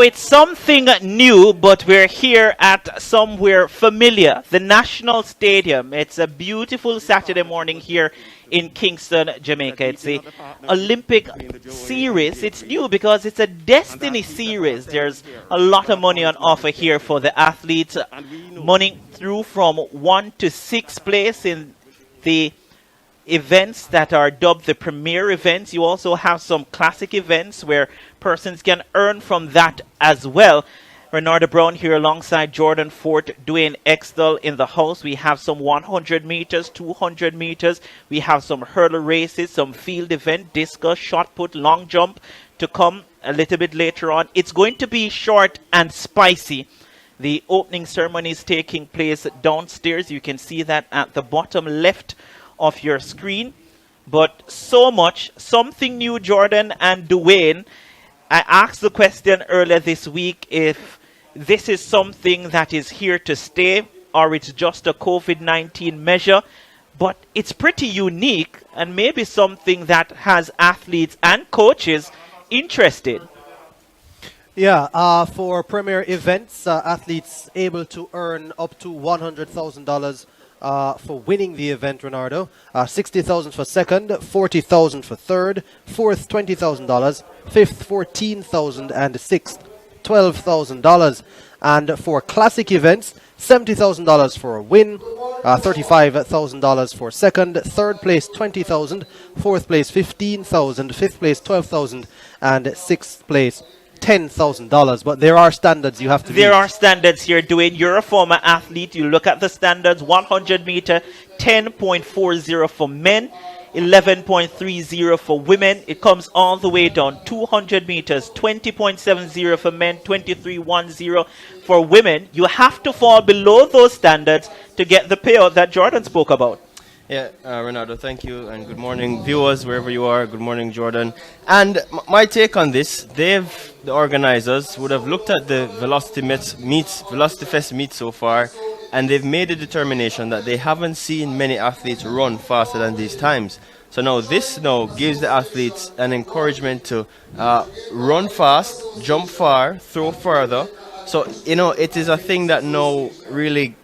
it's something new, but we're here at somewhere familiar, the National Stadium. It's a beautiful Saturday morning here in Kingston, Jamaica. It's the Olympic series. It's new because it's a Destiny series. There's a lot of money on offer here for the athletes. Money through from 1 to 6 place in the events that are dubbed the premier events. You also have some classic events where persons can earn from that as well. Renardo Brown here alongside Jordan Fort, Dwayne Extell in the house. We have some 100 meters, 200 meters. We have some hurdle races, some field event, discus, shot put, long jump to come a little bit later on. It's going to be short and spicy. The opening ceremony is taking place downstairs. You can see that at the bottom left of your screen. But so much, something new, Jordan and Dwayne. I asked the question earlier this week if this is something that is here to stay or it's just a COVID-19 measure. But it's pretty unique and maybe something that has athletes and coaches interested. Yeah, for premier events, athletes able to earn up to $100,000 for winning the event, Renardo. $60,000 for second, $40,000 for third, fourth $20,000, fifth $14,000, and sixth $12,000. And for classic events, $70,000 for a win, $35,000 for second, third place $20,000, fourth place $15,000, fifth place $12,000, and sixth place $10,000. But there are standards you have to meet. There are standards here, Dwayne. You're a former athlete. You look at the standards. 100 meter, 10.40 for men, 11.30 for women. It comes all the way down. 200 meters, 20.70 for men, 23.10 for women. You have to fall below those standards to get the payout that Jordan spoke about. Yeah, Renardo, thank you, and good morning, viewers, wherever you are. Good morning, Jordan. And my take on this, the organizers, would have looked at the Velocity Fest meet so far, and they've made a determination that they haven't seen many athletes run faster than these times. So now this gives the athletes an encouragement to run fast, jump far, throw further. So, it is a thing that now really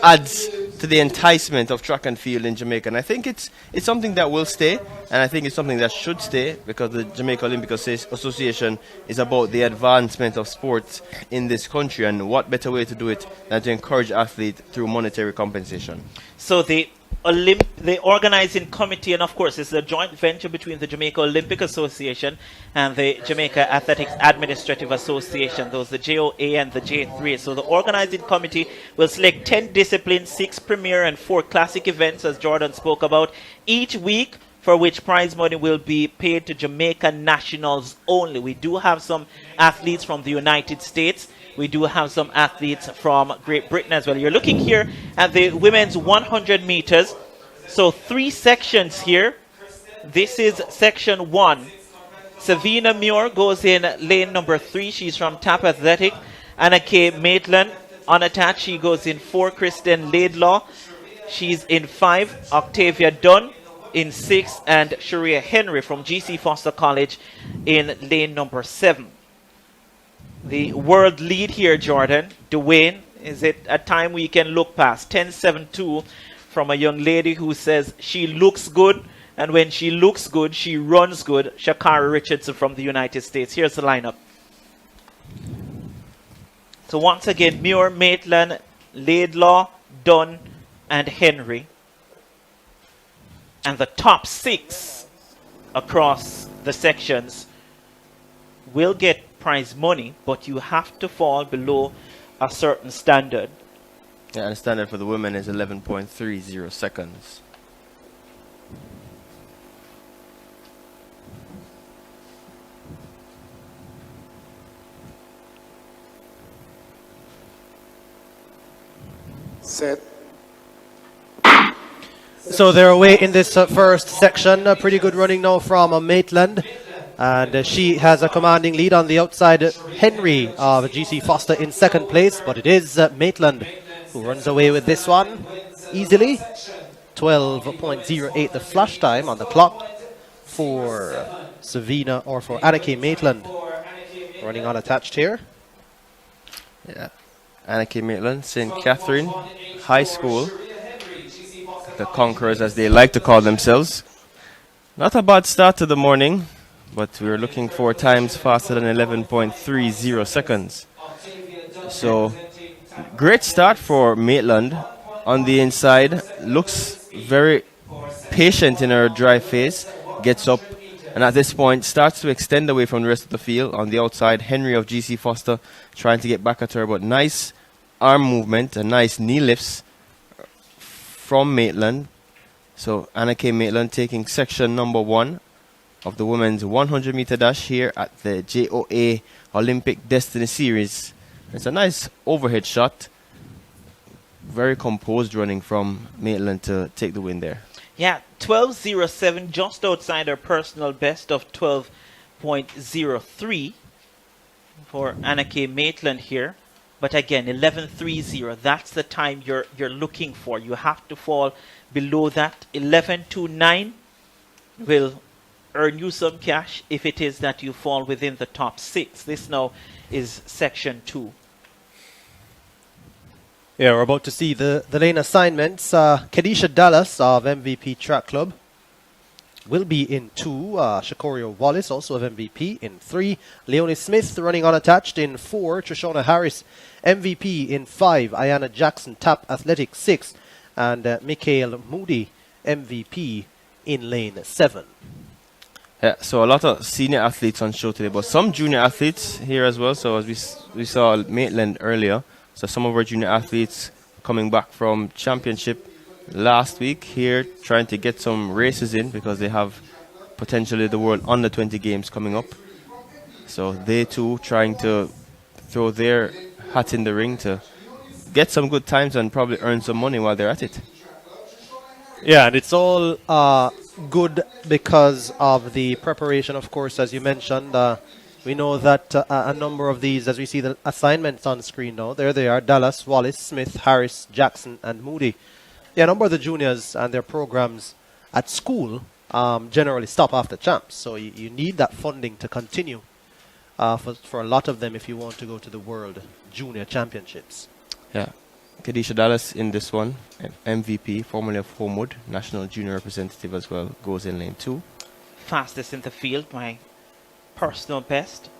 adds to the enticement of track and field in Jamaica. And I think it's something that will stay, and I think it's something that should stay, because the Jamaica Olympic Association is about the advancement of sports in this country, and what better way to do it than to encourage athletes through monetary compensation. So the organizing committee, and of course it's a joint venture between the Jamaica Olympic Association and the Jamaica Athletics Administrative Association, those the JOA and the J3. So the organizing committee will select 10 disciplines, 6 premier and 4 classic events, as Jordan spoke about, each week, for which prize money will be paid to Jamaica nationals only. We do have some athletes from the United States. We do have some athletes from Great Britain as well. You're looking here at the women's 100 meters. So 3 sections here. This is section 1. Savina Muir goes in lane number 3. She's from TAP Athletic. Anna K. Maitland unattached. She goes in 4. Kristen Laidlaw. She's in 5. Octavia Dunn in 6. And Sharia Henry from GC Foster College in lane number 7. The world lead here, Jordan, Dwayne, is it a time we can look past? 10.72 from a young lady who says she looks good, and when she looks good, she runs good. Shakara Richardson from the United States. Here's the lineup. So once again, Muir, Maitland, Laidlaw, Dunn, and Henry. And the top 6 across the sections will get prize money, but you have to fall below a certain standard. Yeah, and the standard for the women is 11.30 seconds. Set. So they're away in this first section. Pretty good running now from Maitland. And she has a commanding lead on the outside. Henry of GC Foster in second place, but it is Maitland who runs away with this one easily. 12.08 the flash time on the clock for Savina, or for Annika Maitland, running unattached here. Yeah. Anarchy Maitland, St. Catherine High School, the Conquerors as they like to call themselves. Not a bad start to the morning, but we're looking for times faster than 11.30 seconds. So, great start for Maitland on the inside. Looks very patient in her drive phase. Gets up and at this point starts to extend away from the rest of the field. On the outside, Henry of GC Foster trying to get back at her, but nice arm movement and nice knee lifts from Maitland. So Anna K. Maitland taking section number 1 of the women's 100 meter dash here at the JOA Olympic Destiny Series. It's a nice overhead shot. Very composed running from Maitland to take the win there. Yeah, 12.07, just outside her personal best of 12.03 for Anna K. Maitland here. But again, 11.30, that's the time you're looking for. You have to fall below that. 11.29 will earn you some cash if it is that you fall within the top 6. This now is section 2. Yeah, we're about to see the lane assignments. Kadisha Dallas of MVP Track Club will be in 2. Shakoria Wallace, also of MVP, in 3. Leonie Smith running unattached in 4. Trishona Harris, MVP, in 5. Ayana Jackson, Tap Athletic, 6. And Mikhail Moody, MVP, in lane 7. Yeah, so a lot of senior athletes on show today, but some junior athletes here as well. So as we saw Maitland earlier, so some of our junior athletes coming back from championship last week here, trying to get some races in because they have potentially the World Under 20 games coming up. So they too trying to throw their hat in the ring to get some good times and probably earn some money while they're at it. Yeah, and it's all good because of the preparation, of course, as you mentioned. We know that a number of these, as we see the assignments on screen now, there they are: Dallas, Wallace, Smith, Harris, Jackson, and Moody. Yeah, a number of the juniors and their programs at school generally stop after champs. So you need that funding to continue for a lot of them if you want to go to the World Junior Championships. Yeah. Kadisha Dallas in this one, MVP, formerly of Homewood, national junior representative as well, goes in lane 2. Fastest in the field, my personal best.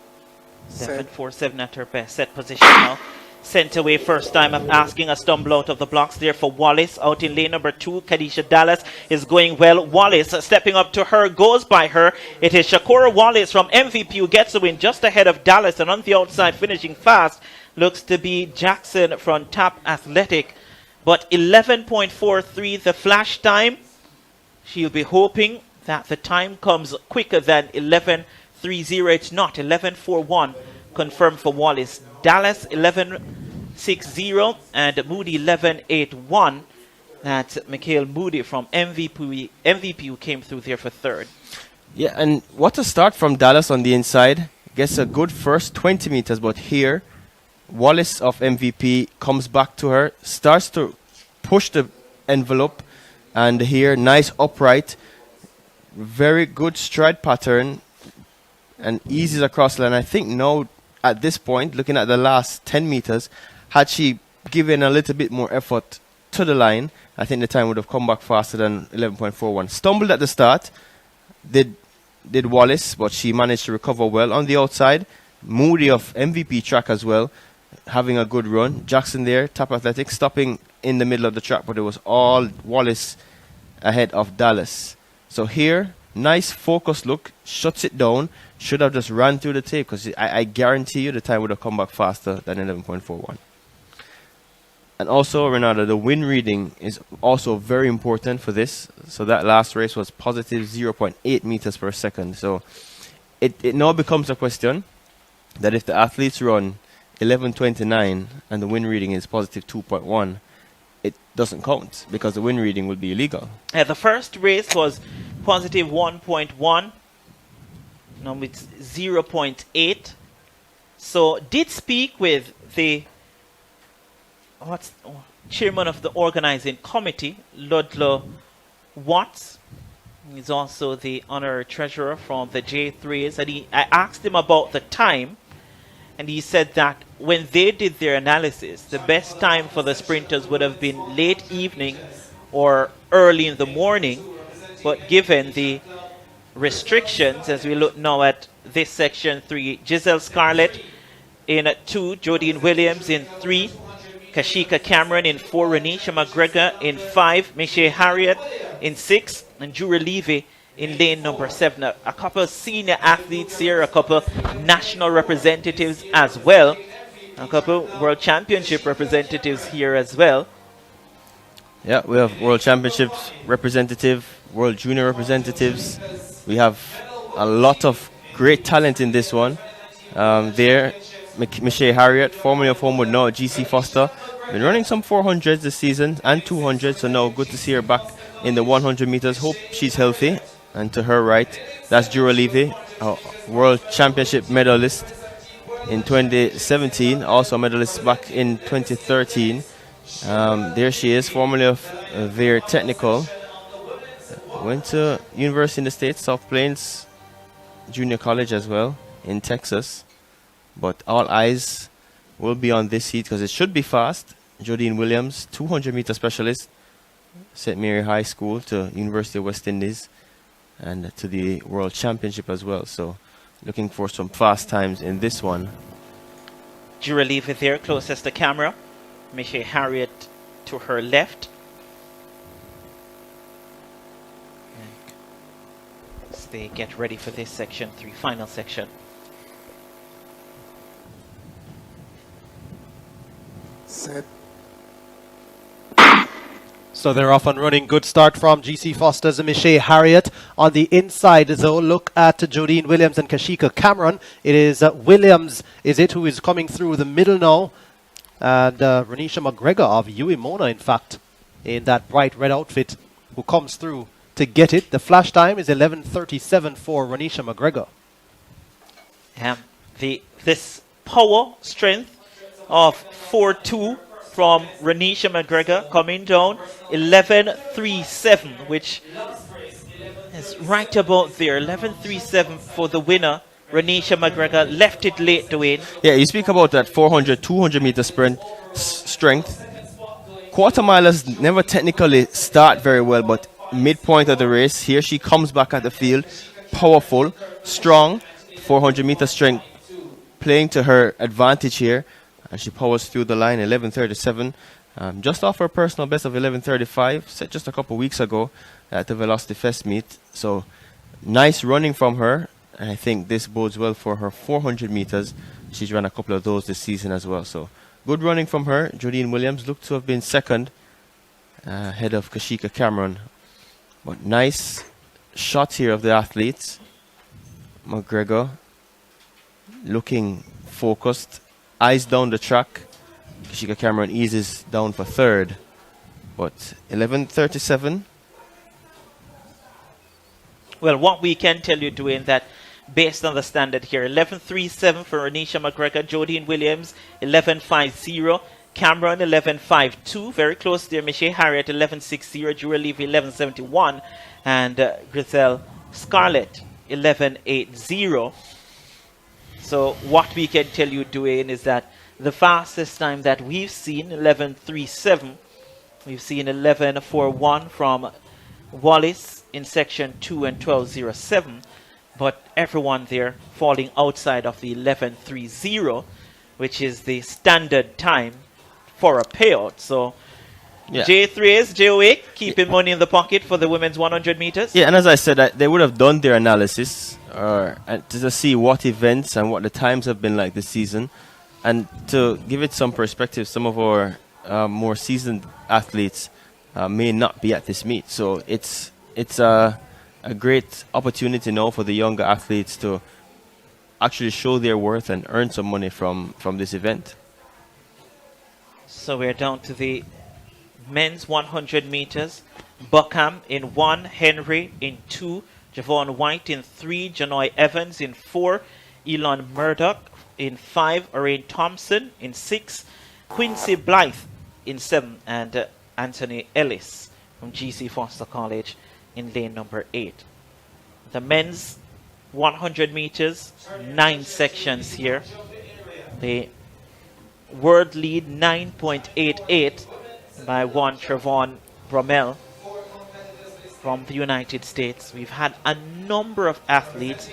7.47 at her best. Set position now. Sent away first time of asking a stumble out of the blocks there for Wallace. Out in lane number 2, Kadisha Dallas is going well. Wallace stepping up to her, goes by her. It is Shakura Wallace from MVP who gets the win just ahead of Dallas, and on the outside finishing fast looks to be Jackson from Tap Athletic. But 11.43 the flash time. She'll be hoping that the time comes quicker than 11.30. It's not. 11.41 confirmed for Wallace. Dallas 11.60 and Moody 11.81. That's Mikhail Moody from MVP who came through there for 3rd. Yeah, and what a start from Dallas on the inside. Gets a good first 20 meters, but here Wallace of MVP comes back to her, starts to push the envelope, and here nice upright, very good stride pattern, and eases across the line. I think now at this point, looking at the last 10 meters, had she given a little bit more effort to the line, I think the time would have come back faster than 11.41. Stumbled at the start, did Wallace, but she managed to recover well on the outside. Moody of MVP track as well, having a good run. Jackson there, Tap Athletic, stopping in the middle of the track, but it was all Wallace ahead of Dallas. So here, nice focused look, shuts it down. Should have just ran through the tape because I guarantee you the time would have come back faster than 11.41. And also, Renata, the wind reading is also very important for this. So that last race was positive 0.8 meters per second. So it now becomes a question that if the athletes run 11.29 and the wind reading is positive 2.1, it doesn't count because the wind reading will be illegal. The first race was positive 1.1. Now it's 0.8. So did speak with the chairman of the organizing committee, Ludlow Watts. He's also the honorary treasurer from the J3s, and I asked him about the time, and he said that when they did their analysis, the best time for the sprinters would have been late evening or early in the morning, but given the restrictions, as we look now at this section 3, Giselle Scarlett in 2, Jodine Williams in 3, Kashika Cameron in 4, Renisha McGregor in 5, Michelle Harriet in 6, and Jura Levy in lane number 7. A couple of senior athletes here, a couple national representatives as well, a couple world championship representatives here as well. Yeah, we have world championships representative, world junior representatives. We have a lot of great talent in this one. Michelle Harriet, formerly of Homewood, now at GC Foster, been running some 400s this season and 200s, so now good to see her back in the 100 meters. Hope she's healthy. And to her right, that's Jura Levy, a world championship medalist in 2017, also a medalist back in 2013. There she is, formerly of Veer Technical. Went to University in the States, South Plains Junior College as well in Texas. But all eyes will be on this heat because it should be fast. Jodine Williams, 200-meter specialist, St. Mary High School to University of West Indies and to the World Championship as well. So looking for some fast times in this one. Jura Levy there, closest to camera. Michelle Harriet to her left. As they get ready for this section 3, final section. Set. So they're off and running. Good start from GC Foster's and Michelle Harriet. On the inside, though, look at Jodine Williams and Kashika Cameron. It is Williams, who is coming through the middle now. And Renisha McGregor of Mona, in fact, in that bright red outfit, who comes through to get it. The flash time is 11:37 for Renisha McGregor. This power strength of 4.2 from Renisha McGregor coming down 11:37, which is right about there. 11:37 for the winner. Renisha McGregor left it late to win. Yeah, you speak about that 400, 200 meter sprint strength. Quarter milers never technically start very well, but midpoint of the race, here she comes back at the field, powerful, strong, 400 meter strength playing to her advantage here, and she powers through the line 11:37, just off her personal best of 11:35, set just a couple weeks ago at the Velocity Fest meet. So nice running from her, and I think this bodes well for her 400 meters. She's run a couple of those this season as well. So good running from her. Jodine Williams looked to have been second, ahead of Kashika Cameron. But nice shot here of the athletes. McGregor looking focused, eyes down the track. Kashika Cameron eases down for third. But 11:37. Well, what we can tell you, Dwayne, that based on the standard here, 11:37 for Renisha McGregor, Jodine Williams 11:50, Cameron 11:52, very close there. Michelle Harriet 11:60, Jura Levy 11:71, and Giselle Scarlett 11:80. So what we can tell you, Dwayne, is that the fastest time that we've seen, 11:37, we've seen 11:41 from Wallace in section 2 and 12:07, but everyone there falling outside of the 11:30, which is the standard time for a payout. So Yeah. J3's JOA keeping money in the pocket for the women's 100 meters. Yeah, and as I said, they would have done their analysis and to see what events and what the times have been like this season. And to give it some perspective, some of our more seasoned athletes may not be at this meet. So it's a great opportunity now for the younger athletes to actually show their worth and earn some money from this event. So we're down to the men's 100 meters. Buckham in 1, Henry in 2, Javon White in 3, Janoy Evans in 4, Elon Murdoch in 5, Orain Thompson in 6, Quincy Blythe in 7, and Anthony Ellis from GC Foster College in lane number 8. The men's 100 meters, 9 sections here. The world lead 9.88 by one Trevon Bromell from the United States. We've had a number of athletes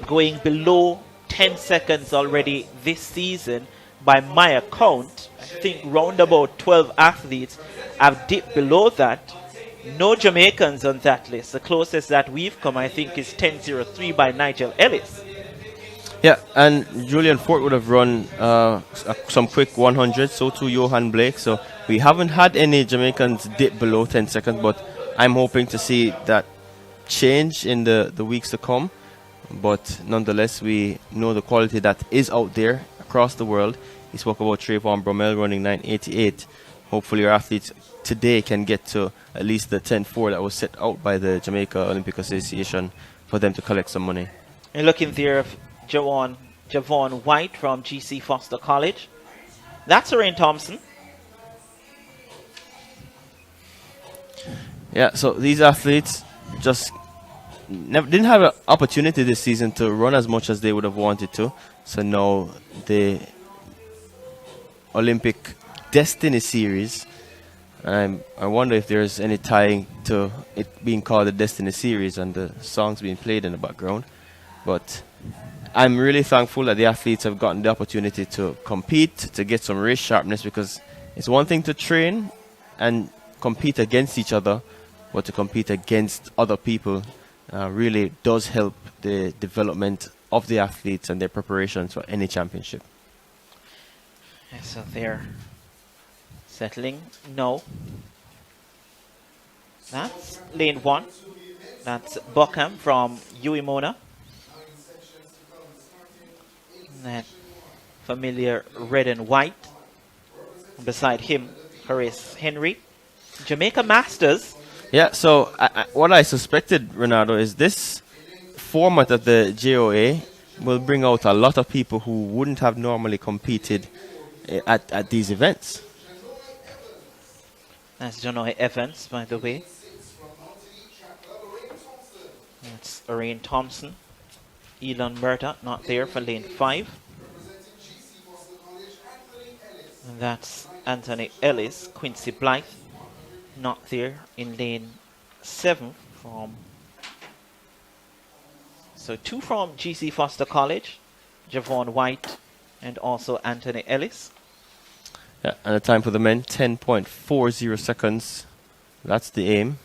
going below 10 seconds already this season. By my account, I think round about 12 athletes have dipped below that. No Jamaicans on that list. The closest that we've come, I think, is 10.03 by Nigel Ellis. Yeah, and Julian Fort would have run some quick 100, so too Johan Blake. So we haven't had any Jamaicans dip below 10 seconds, but I'm hoping to see that change in the weeks to come. But nonetheless, we know the quality that is out there across the world. He spoke about Trayvon Bromell running 9.88. Hopefully our athletes today can get to at least the 10.4 that was set out by the Jamaica Olympic Association for them to collect some money. And looking there of Javon White from GC Foster College. That's Rain Thompson. Yeah, so these athletes just didn't have an opportunity this season to run as much as they would have wanted to. So now the Olympic Destiny Series, I wonder if there's any tying to it being called the Destiny Series and the songs being played in the background. But I'm really thankful that the athletes have gotten the opportunity to compete, to get some race sharpness, because it's one thing to train and compete against each other, but to compete against other people really does help the development of the athletes and their preparations for any championship. So they're settling. No. That's lane 1. That's Buckham from Uemona. That familiar red and white. Beside him, Horace Henry. Jamaica Masters. Yeah, so what I suspected, Ronaldo, is this format of the JOA will bring out a lot of people who wouldn't have normally competed at these events. That's JOA Evans, by the way. That's Rain Thompson. Elon Murta, not there for lane 5. And that's Anthony Ellis. Quincy Blythe, not there in lane 7 from... So 2 from GC Foster College, Javon White and also Anthony Ellis. Yeah, and the time for the men, 10.40 seconds. That's the aim.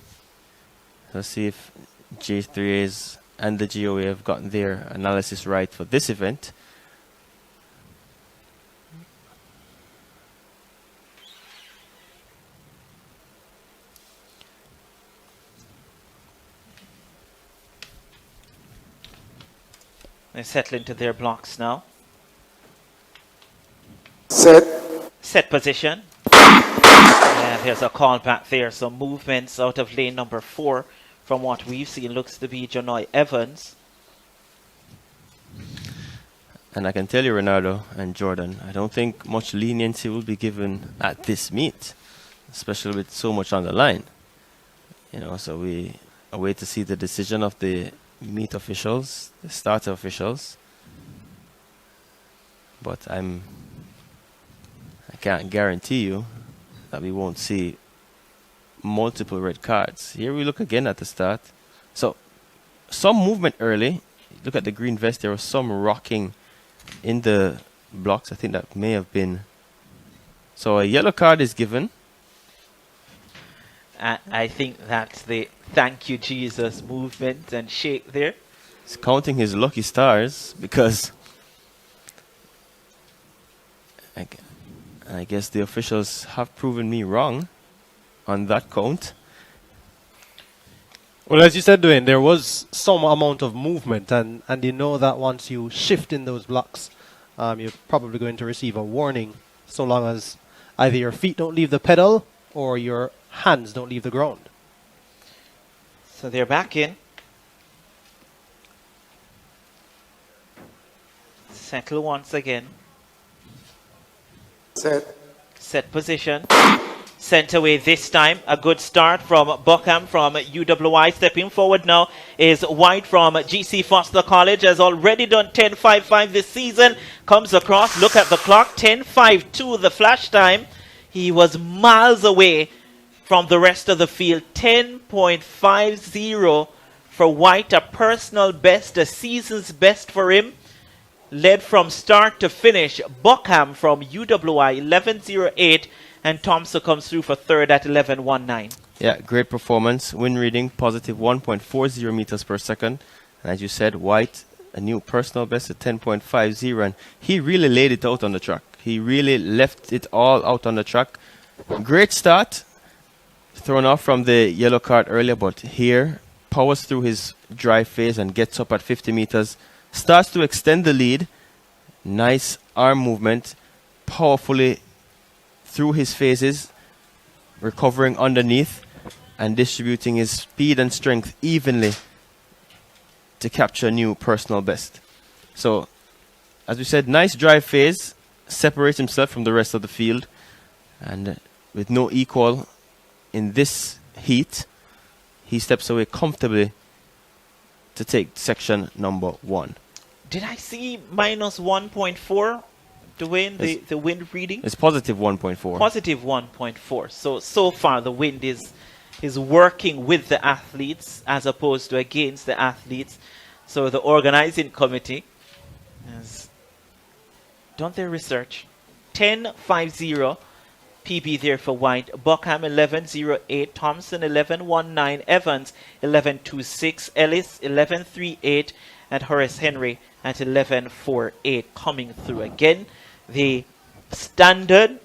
Let's see if J3As and the JOA have gotten their analysis right for this event. They settle into their blocks now. Set position. And there's a call back there. So movements out of lane number 4 from what we've seen looks to be JOA Evans. And I can tell you, Ronaldo and Jordan, I don't think much leniency will be given at this meet, especially with so much on the line. You know, so we await to see the decision of the meet officials, the starter officials. But I can't guarantee you that we won't see multiple red cards. Here we look again at the start. So some movement early. Look at the green vest. There was some rocking in the blocks. I think that may have been. So a yellow card is given. I think that's the thank you Jesus movement and shake there. He's counting his lucky stars because I guess the officials have proven me wrong on that count. Well, as you said, Dwayne, there was some amount of movement, and you know that once you shift in those blocks, you're probably going to receive a warning, so long as either your feet don't leave the pedal or your hands don't leave the ground. So they're back in. Settle once again. Set position. sent away this time. A good start from Buckham from UWI. Stepping forward now is White from GC Foster College. Has already done 10.55 this season. Comes across. Look at the clock. 10.52 the flash time. He was miles away from the rest of the field. 10.50 for White. A personal best. A season's best for him. Led from start to finish. Buckham from UWI 11.08. And Thompson comes through for third at 11.19. Yeah, great performance. Wind reading positive 1.40 meters per second. And as you said, White, a new personal best at 10.50. And he really laid it out on the track. He really left it all out on the track. Great start. Thrown off from the yellow card earlier, but here powers through his drive phase and gets up at 50 meters. Starts to extend the lead. Nice arm movement. Powerfully through his phases, recovering underneath and distributing his speed and strength evenly to capture a new personal best. So, as we said, nice drive phase, separates himself from the rest of the field, and with no equal in this heat, he steps away comfortably to take section number 1. Did I see minus 1.4? To win the wind reading? It's positive 1.4. Positive 1.4. So far the wind is working with the athletes as opposed to against the athletes. So the organizing committee has done their research. 10.50 PB there for White. Buckham 11.08. Thompson 11.19. Evans 11.26. Ellis 11.38. And Horace Henry at 11.48 coming through again. The standard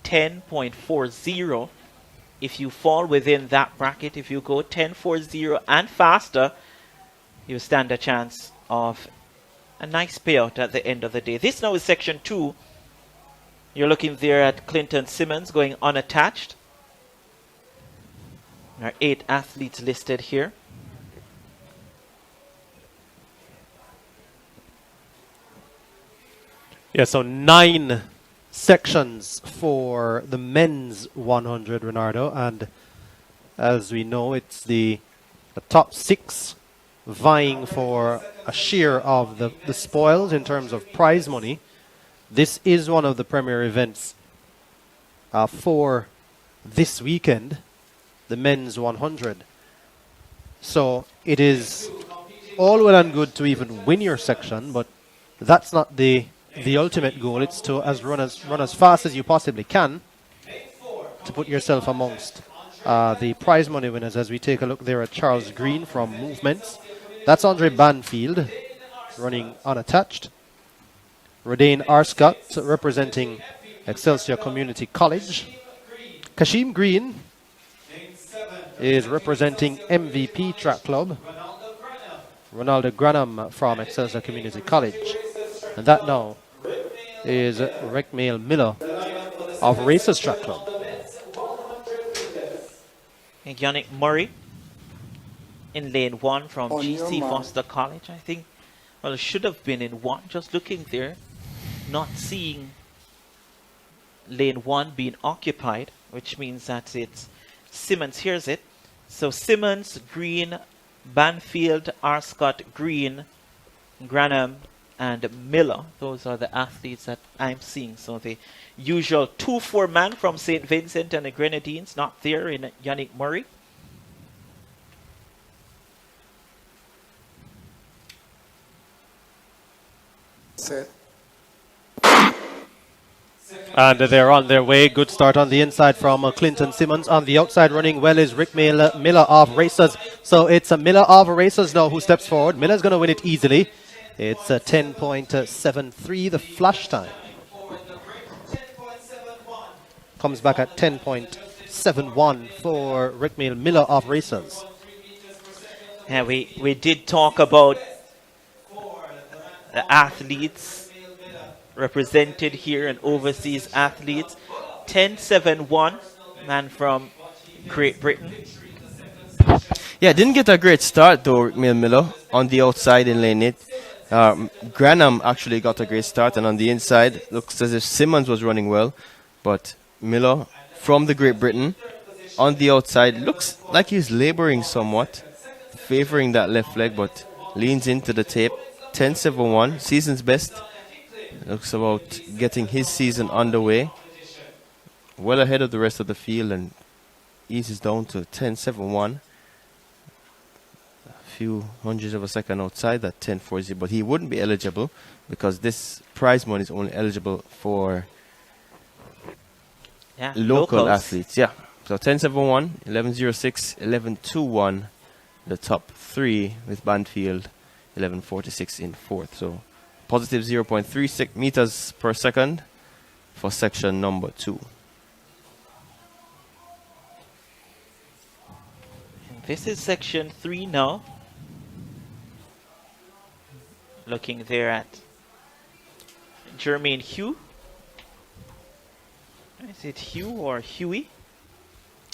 10.40. If you fall within that bracket, if you go 10.40 and faster, you stand a chance of a nice payout at the end of the day. This now is section 2. You're looking there at Clinton Simmons going unattached. There are 8 athletes listed here. Yeah, so 9 sections for the men's 100, Renardo. And as we know, it's the top 6 vying for a share of the spoils in terms of prize money. This is one of the premier events for this weekend, the men's 100. So it is all well and good to even win your section, but that's not the ultimate goal. It's to run as fast as you possibly can to put yourself amongst the prize money winners. As we take a look there at Charles Green from Movements, that's Andre Banfield running unattached. Rodane Arscott representing Excelsior Community College. Kashim Green is representing MVP Track Club. Ronaldo Granham from Excelsior Community College. And that now is Rekmail Miller of Racers Track Club. And Yannick Murray in lane 1 from GC Foster College, I think. Well, it should have been in 1. Just looking there, not seeing lane 1 being occupied, which means that it's Simmons. Here's it. So Simmons, Green, Banfield, Arscott, Green, Granham, and Miller. Those are the athletes that I'm seeing. So the usual 2-4 man from St. Vincent and the Grenadines, not there in Yannick Murray. Set. And they're on their way. Good start on the inside from Clinton Simmons. On the outside running well is Rick Miller of Racers. So it's a Miller of Racers now who steps forward. Miller's going to win it easily. It's a 10.73 the flash time. Comes back at 10.71 for Rick Miller of Racers. Yeah, we did talk about the athletes represented here and overseas athletes. 10.71, man from Great Britain. Yeah, didn't get a great start though, Rick Miller on the outside in lane 8. Granham actually got a great start, and on the inside looks as if Simmons was running well, but Miller from the Great Britain. On the outside, looks like he's laboring somewhat, favoring that left leg, but leans into the tape. 10.71, season's best. Looks about getting his season underway. Well ahead of the rest of the field and eases down to 10.71. A few hundredths of a second outside that 10.40, but he wouldn't be eligible because this prize money is only eligible for local athletes. Yeah. So 10.71, 11.06, 11.21, the top three with Banfield, 11.46 in fourth. So positive 0.36 meters per second for section number 2. This is section 3 now. Looking there at Jermaine Hugh. Is it Hugh or Huey?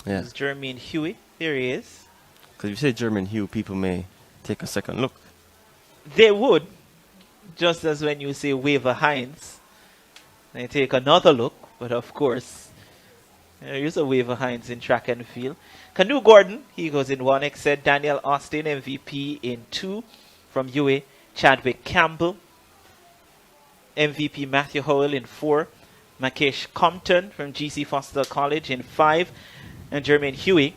Yeah. This is Jermaine Huey. There he is. Because if you say Jermaine Hugh, people may take a second look. They would. Just as when you say Waver Hines, they take another look. But of course, there is a Waver Hines in track and field. Canoe Gordon, he goes in 1 exit. Daniel Austin, MVP in 2 from UA. Chadwick Campbell, MVP Matthew Howell in 4. Makesh Compton from GC Foster College in 5. And Jermaine Huey,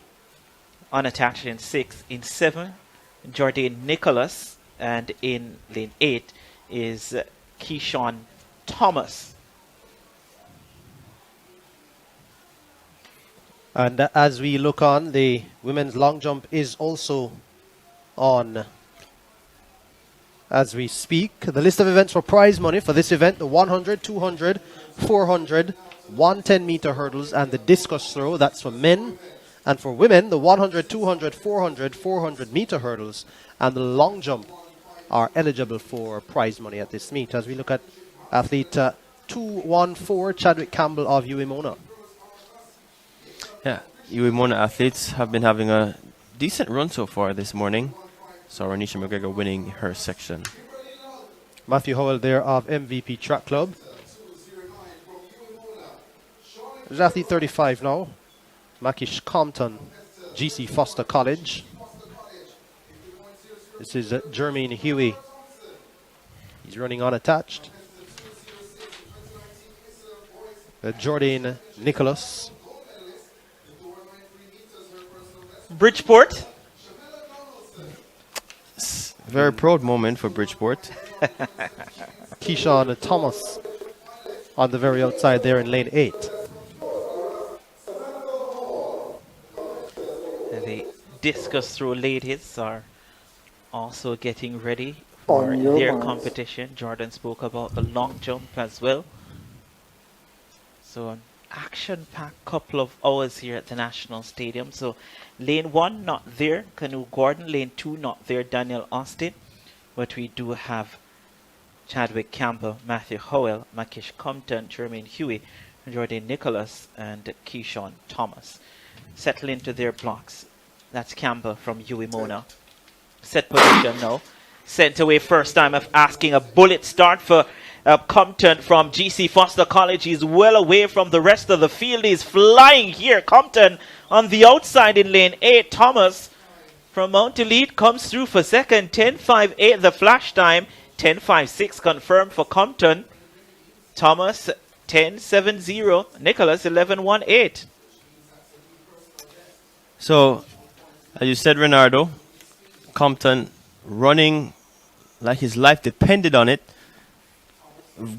unattached in 6. In 7, Jordan Nicholas. And in lane 8 is Keyshawn Thomas. And as we look on, the women's long jump is also on as we speak. The list of events for prize money for this event: the 100, 200, 400, 110 meter hurdles, and the discus throw. That's for men. And for women, the 100, 200, 400, 400 meter hurdles, and the long jump are eligible for prize money at this meet. As we look at athlete 214, Chadwick Campbell of UA Mona. Yeah, UA Mona athletes have been having a decent run so far this morning. So Ranisha McGregor winning her section. Matthew Howell there of MVP Track Club. There's athlete 35 now. Makish Compton, GC Foster College. This is Jermaine Huey. He's running unattached. Jordan Nicholas. Bridgeport. Very proud moment for Bridgeport. Keyshawn Thomas on the very outside there in lane 8. And the discus throw ladies are also getting ready for their competition. Jordan spoke about the long jump as well. So an action-packed couple of hours here at the National Stadium. So lane 1 not there, Canoe Gordon. Lane 2 not there, Daniel Austin. But we do have Chadwick Campbell, Matthew Howell, Makish Compton, Jermaine Huey, Jordan Nicholas, and Keyshawn Thomas. Settle into their blocks. That's Campbell from UA Mona. Set position now. Sent away first time of asking a bullet start for Compton from GC Foster College. He's well away from the rest of the field. He's flying here. Compton on the outside in lane 8. Thomas from Mount Elite comes through for second. 10.58 the flash time. 10.56 confirmed for Compton. Thomas 10.70. Nicholas 11.18. So, as you said, Renardo, Compton running like his life depended on it.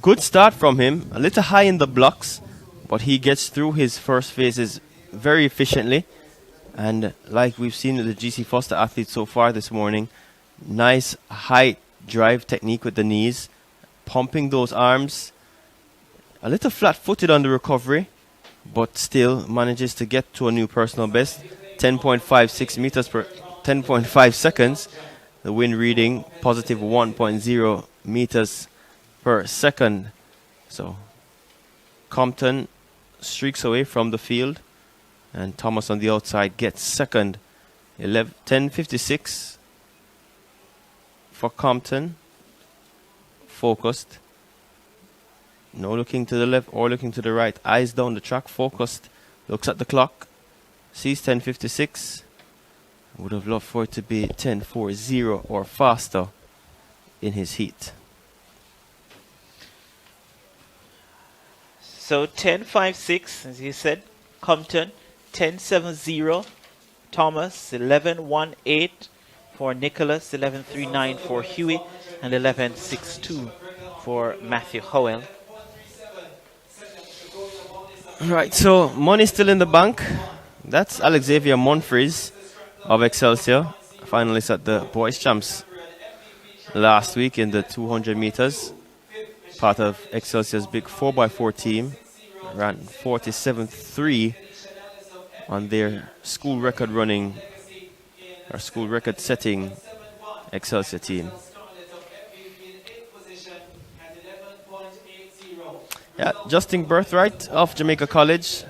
Good start from him, a little high in the blocks, but he gets through his first phases very efficiently. And like we've seen with the GC Foster athletes so far this morning, nice high drive technique with the knees, pumping those arms, a little flat-footed on the recovery, but still manages to get to a new personal best, 10.56 meters per 10.5 seconds. The wind reading positive 1.0 meters per second. So Compton streaks away from the field, and Thomas on the outside gets second. 10.56 for Compton. Focused. No looking to the left or looking to the right. Eyes down the track. Focused Looks at the clock. Sees 10:56. Would have loved for it to be 10:40 or faster in his heat. So 10.56, as you said, Compton, 10.70, Thomas, 11.18 for Nicholas, 11.39 for Huey, and 11.62 for Matthew Howell. Right, so money still in the bank. That's Alexavier Monfries of Excelsior, finalist at the Boys Champs last week in the 200 meters. Part of Excelsior's big 4x4 team. Ran 47.3 on their school record running, or school record setting Excelsior team. Yeah, Justin Birthright of Jamaica College,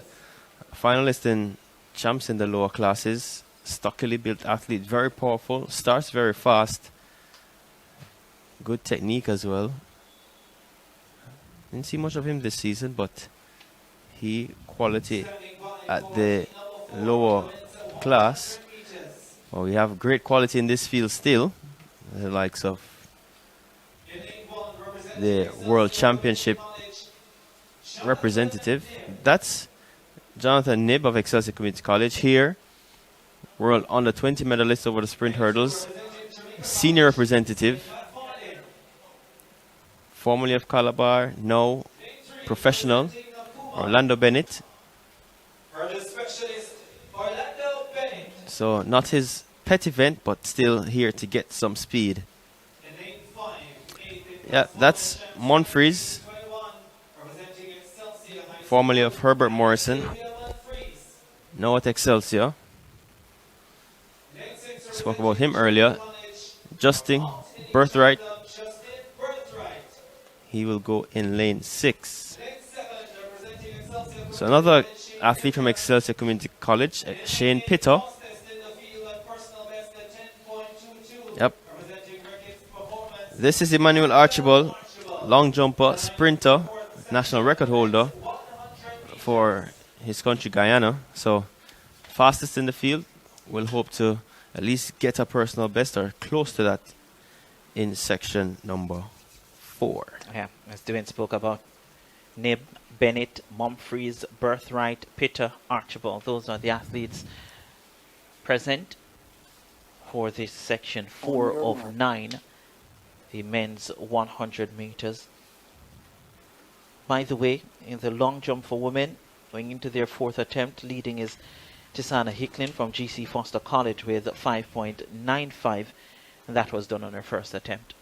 finalist in champs in the lower classes. Stockily built athlete, very powerful, starts very fast. Good technique as well. Didn't see much of him this season, but he quality at the lower class. Well, we have great quality in this field still. The likes of the World Championship representative. That's Jonathan Nibb of Excelsior Community College here. World under 20 medalist over the sprint hurdles. Senior representative. Formerly of Calabar, now professional, Orlando Bennett. So not his pet event, but still here to get some speed. Yeah, that's Monfries, formerly of Herbert Morrison, now at Excelsior. Spoke about him earlier. Justin Birthright. He will go in lane 6. So another athlete from Excelsior Community College, Shane Pitter. Yep. This is Emmanuel Archibald, long jumper, sprinter, national record holder for his country Guyana. So fastest in the field. We'll hope to at least get a personal best or close to that in section number 4. Yeah, as Dwayne spoke about, Nib, Bennett, Mumfries, Birthright, Pitter, Archibald. Those are the athletes present for this section 4 of 9, the men's 100 meters. By the way, in the long jump for women, going into their 4th attempt, leading is Tisana Hicklin from GC Foster College with 5.95, and that was done on her 1st attempt.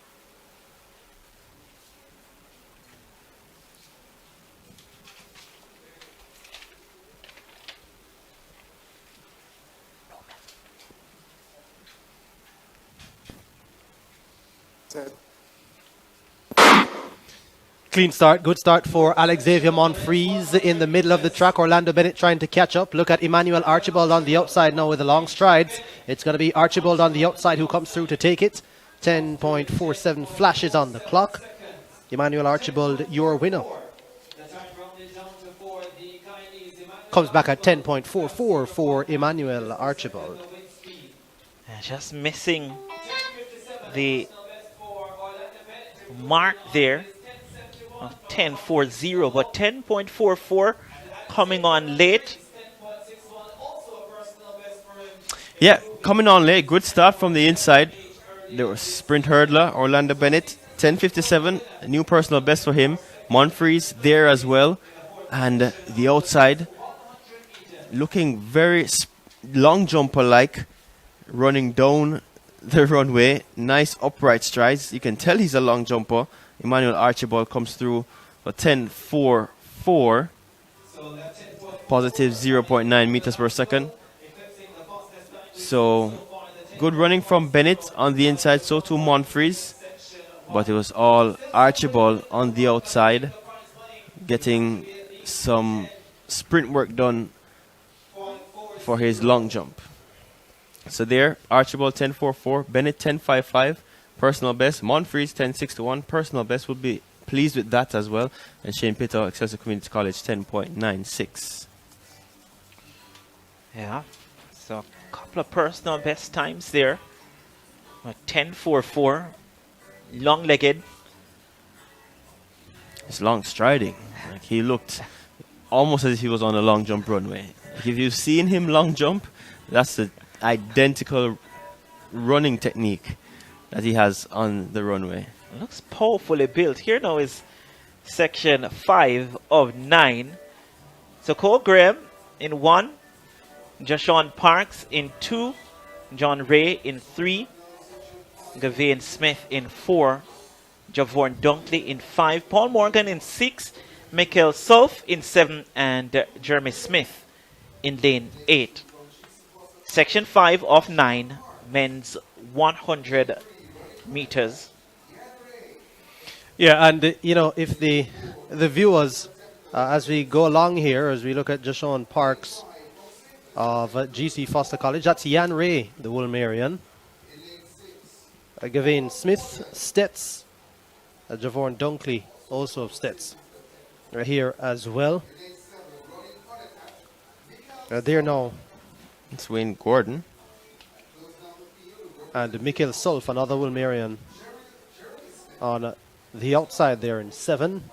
Clean start, good start for Alexavier Monfries in the middle of the track. Orlando Bennett trying to catch up. Look at Emmanuel Archibald on the outside now with the long strides. It's going to be Archibald on the outside who comes through to take it. 10.47 flashes on the clock. Emmanuel Archibald, your winner. Comes back at 10.44 for Emmanuel Archibald. Just missing the mark there of 10.40, but 10.44 coming on late. Yeah, coming on late. Good start from the inside. There was sprint hurdler Orlando Bennett, 10.57, a new personal best for him. Monfries there as well, and the outside looking very long jumper like, running down the runway. Nice upright strides. You can tell he's a long jumper. Emmanuel Archibald comes through for 10.44, positive 0.9 meters per second. So good running from Bennett on the inside, so too Monfries, but it was all Archibald on the outside, getting some sprint work done for his long jump. So there, Archibald 10.44, Bennett 10.55, personal best. Monfries 10.61, personal best. Would be pleased with that as well. And Shane Pitter, Excelsior Community College 10.96. Yeah. So a couple of personal best times there. 10.44. Long-legged. It's long striding. Like he looked almost as if he was on a long jump runway. Like if you've seen him long jump, that's the identical running technique that he has on the runway. Looks powerfully built. Here now is section 5 of 9. So Cole Graham in 1, Joshawn Parks in 2, John Ray in 3, Gavin Smith in 4, Javorn Dunkley in 5, Paul Morgan in 6, Michael South in 7, and Jeremy Smith in lane 8. Section 5 of 9, men's 100 meters. Yeah, and if the viewers, as we go along here, as we look at Joshawn Parks of GC Foster College, that's Jan Ray, the Woolmerian. Gavin Smith, Stets. Javorn Dunkley, also of Stets. Right here as well. There now. It's Wayne Gordon. And Michael Sulf, another Woolmerian, on the outside there in 7.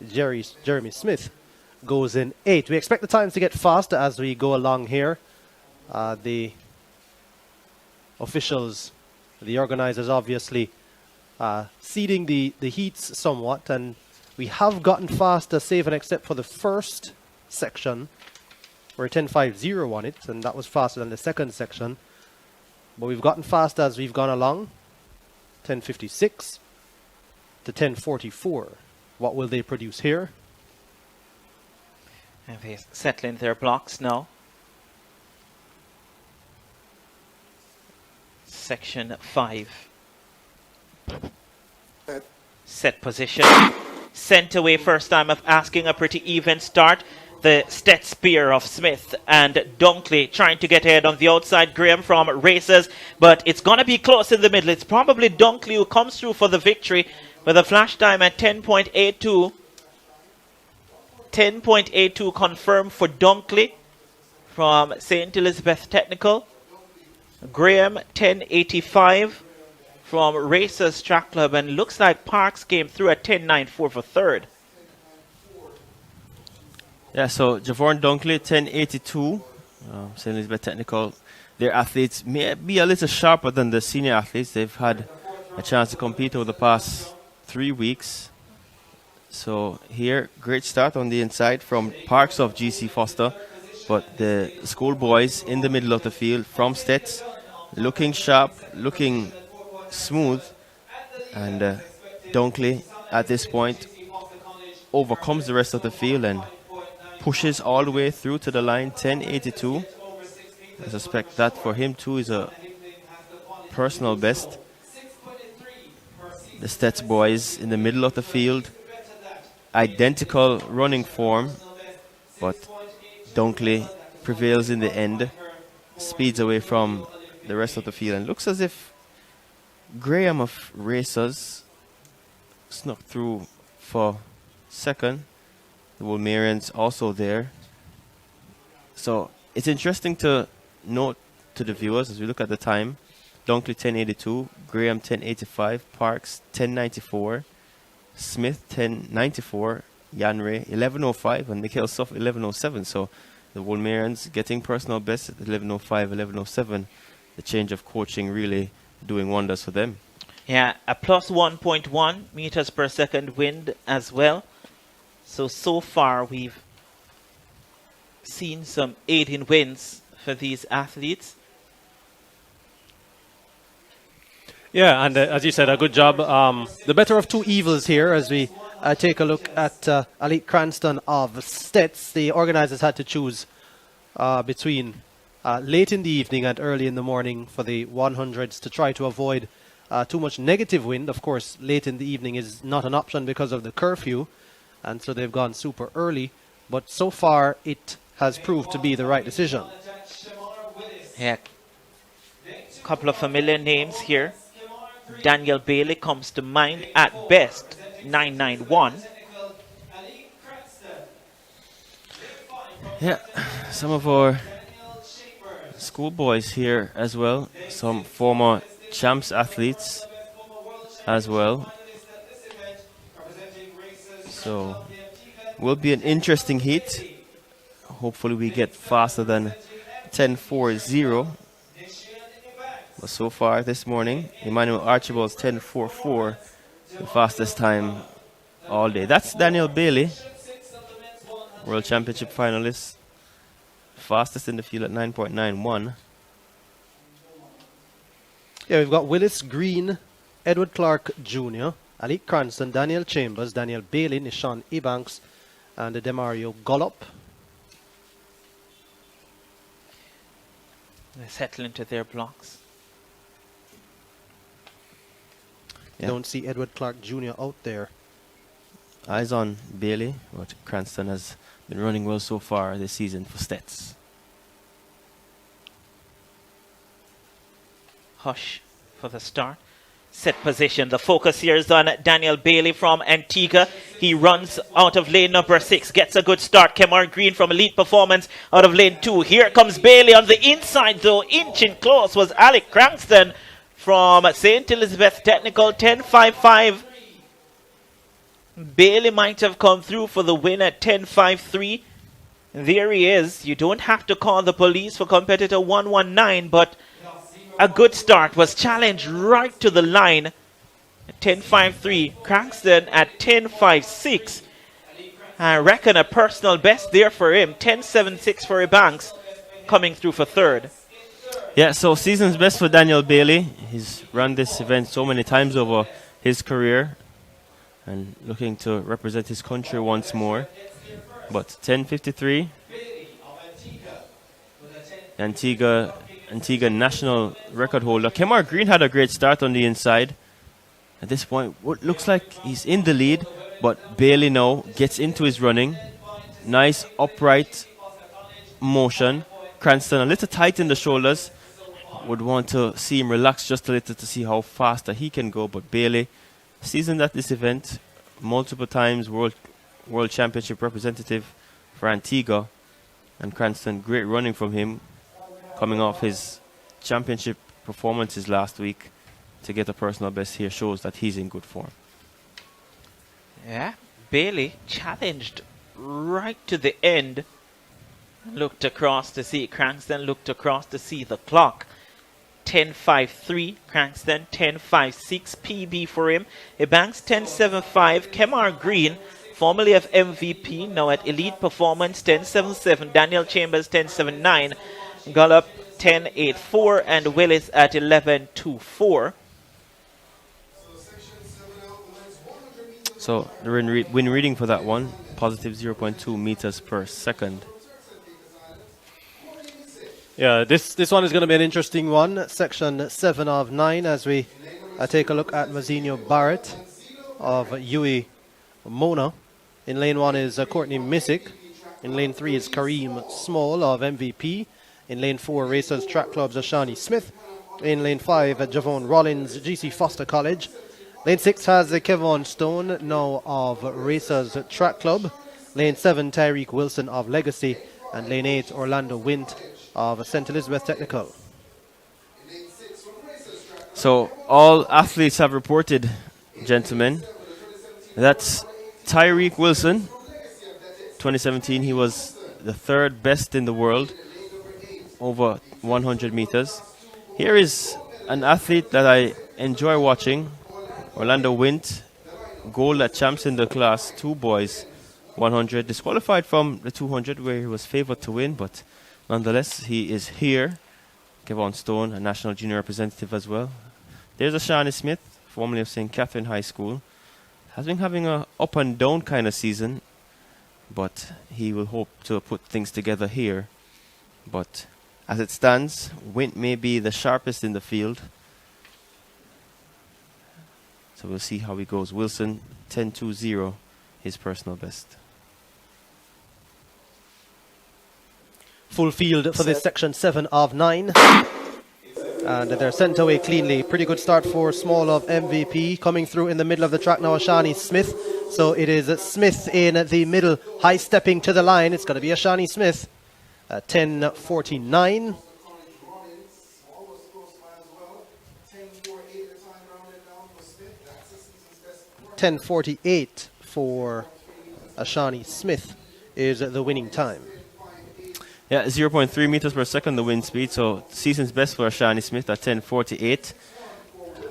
Jeremy Smith goes in 8. We expect the times to get faster as we go along here. The officials, the organizers, obviously seeding the heats somewhat, and we have gotten faster, save and except for the first section. We're 10.50 on it, and that was faster than the second section. But we've gotten faster as we've gone along. 10.56 to 10.44. What will they produce here? And they settle in their blocks now. Section 5. Set position. Sent away first time of asking a pretty even start. The Stet Spear of Smith and Dunkley trying to get ahead on the outside. Graham from Racers, but it's going to be close in the middle. It's probably Dunkley who comes through for the victory with a flash time at 10.82. 10.82 confirmed for Dunkley from St. Elizabeth Technical. Graham 10.85 from Racers Track Club, and looks like Parks came through at 10.94 for third. Yeah, so Javorn Dunkley, 10.82. St. Elizabeth Technical. Their athletes may be a little sharper than the senior athletes. They've had a chance to compete over the past 3 weeks. So here, great start on the inside from Parks of GC Foster. But the schoolboys in the middle of the field from Stets, looking sharp, looking smooth. And Dunkley, at this point, overcomes the rest of the field and pushes all the way through to the line, 10.82. I suspect that for him too is a personal best. The Stets boys in the middle of the field, identical running form, but Dunkley prevails in the end, speeds away from the rest of the field, and looks as if Graham of Racers snuck through for second. The Woolmerians also there. So it's interesting to note to the viewers as we look at the time. Dunkley 10.82, Graham 10.85, Parks 10.94, Smith 10.94, Yanray 11.05, and Mikhail Sof 11.07. So the Woolmerians getting personal best at 11.05, 11.07. The change of coaching really doing wonders for them. Yeah, a plus 1.1 meters per second wind as well. So far we've seen some aiding winds for these athletes. Yeah, and as you said, a good job. The better of two evils here as we take a look at Alec Cranston of Stets. The organizers had to choose between late in the evening and early in the morning for the 100s to try to avoid too much negative wind. Of course, late in the evening is not an option because of the curfew, and so they've gone super early. But so far, it has proved to be the right decision. Yeah, a couple of familiar names here. Daniel Bailey comes to mind at best, 991. Yeah, some of our schoolboys here as well. Some former champs athletes as well. So, will be an interesting heat. Hopefully we get faster than 10.40. But so far this morning, Emmanuel Archibald's 10.44, the fastest time all day. That's Daniel Bailey, World Championship finalist. Fastest in the field at 9.91. Yeah, we've got Willis Green, Edward Clark Jr., Ali Cranston, Daniel Chambers, Daniel Bailey, Nishan Ebanks, and Demario Gollop. They settle into their blocks. Yeah. Don't see Edward Clark Jr. out there. Eyes on Bailey, but Cranston has been running well so far this season for Stets. Hush for the start. Set position. The focus here is on Daniel Bailey from Antigua. He runs out of lane number 6. Gets a good start. Kemar Green from Elite Performance out of lane 2. Here comes Bailey on the inside though. Inching close was Alec Cranston from St. Elizabeth Technical. 10.55. Bailey might have come through for the win at 10.53. There he is. You don't have to call the police for competitor 119, but a good start. Was challenged right to the line. 10.53. Cranston at 10.56. I reckon a personal best there for him. 10.76 for Ebanks, coming through for third. Yeah, so season's best for Daniel Bailey. He's run this event so many times over his career and looking to represent his country once more. But 10.53. Antigua national record holder. Kemar Green had a great start on the inside. At this point, what looks like he's in the lead, but Bailey now gets into his running. Nice upright motion. Cranston a little tight in the shoulders. Would want to see him relax just a little to see how faster he can go, but Bailey, seasoned at this event, multiple times world championship representative for Antigua, and Cranston, great running from him, coming off his championship performances last week. To get a personal best here shows that he's in good form. Yeah, Bailey challenged right to the end. Looked across to see Cranston, looked across to see the clock. 10.53, Cranston 10.56, PB for him. Ebanks 10.75, Kemar Green, formerly of MVP, now at Elite Performance 10.77, Daniel Chambers 10.79, Gollop 10.84, and Willis at 11.24. So the win reading for that one, positive 0.2 meters per second. Yeah, this one is going to be an interesting one. Section 7 of 9 as we take a look at Mazinho Barrett of Yui Mona. In lane 1 is Courtney Missick. In lane 3 is Kareem Small of MVP. In lane 4, Racers Track Club's Ashani Smith. In lane 5, Javon Rollins, GC Foster College. Lane 6 has Kevon Stone, now of Racers Track Club. Lane 7, Tyreek Wilson of Legacy. And lane 8, Orlando Wint of St. Elizabeth Technical. So all athletes have reported, gentlemen. That's Tyreek Wilson. 2017, he was the third best in the world, over 100 meters. Here is an athlete that I enjoy watching, Orlando Wint, gold at champs in the class 2 boys 100, disqualified from the 200 where he was favored to win, but nonetheless he is here. Kevon Stone, a national junior representative as well. There's Ashani Smith, formerly of St. Catherine High School. Has been having a up and down kind of season, but he will hope to put things together here. But as it stands, Wint may be the sharpest in the field. So we'll see how he goes. Wilson, 10.20, his personal best. Full field for this section 7 of 9. And they're sent away cleanly. Pretty good start for Small of MVP. Coming through in the middle of the track now, Ashani Smith. So it is Smith in the middle, high stepping to the line. It's going to be Ashani Smith. 10.49. 10:48 for Ashani Smith is the winning time. Yeah, 0.3 meters per second the wind speed, so season's best for Ashani Smith at 10:48.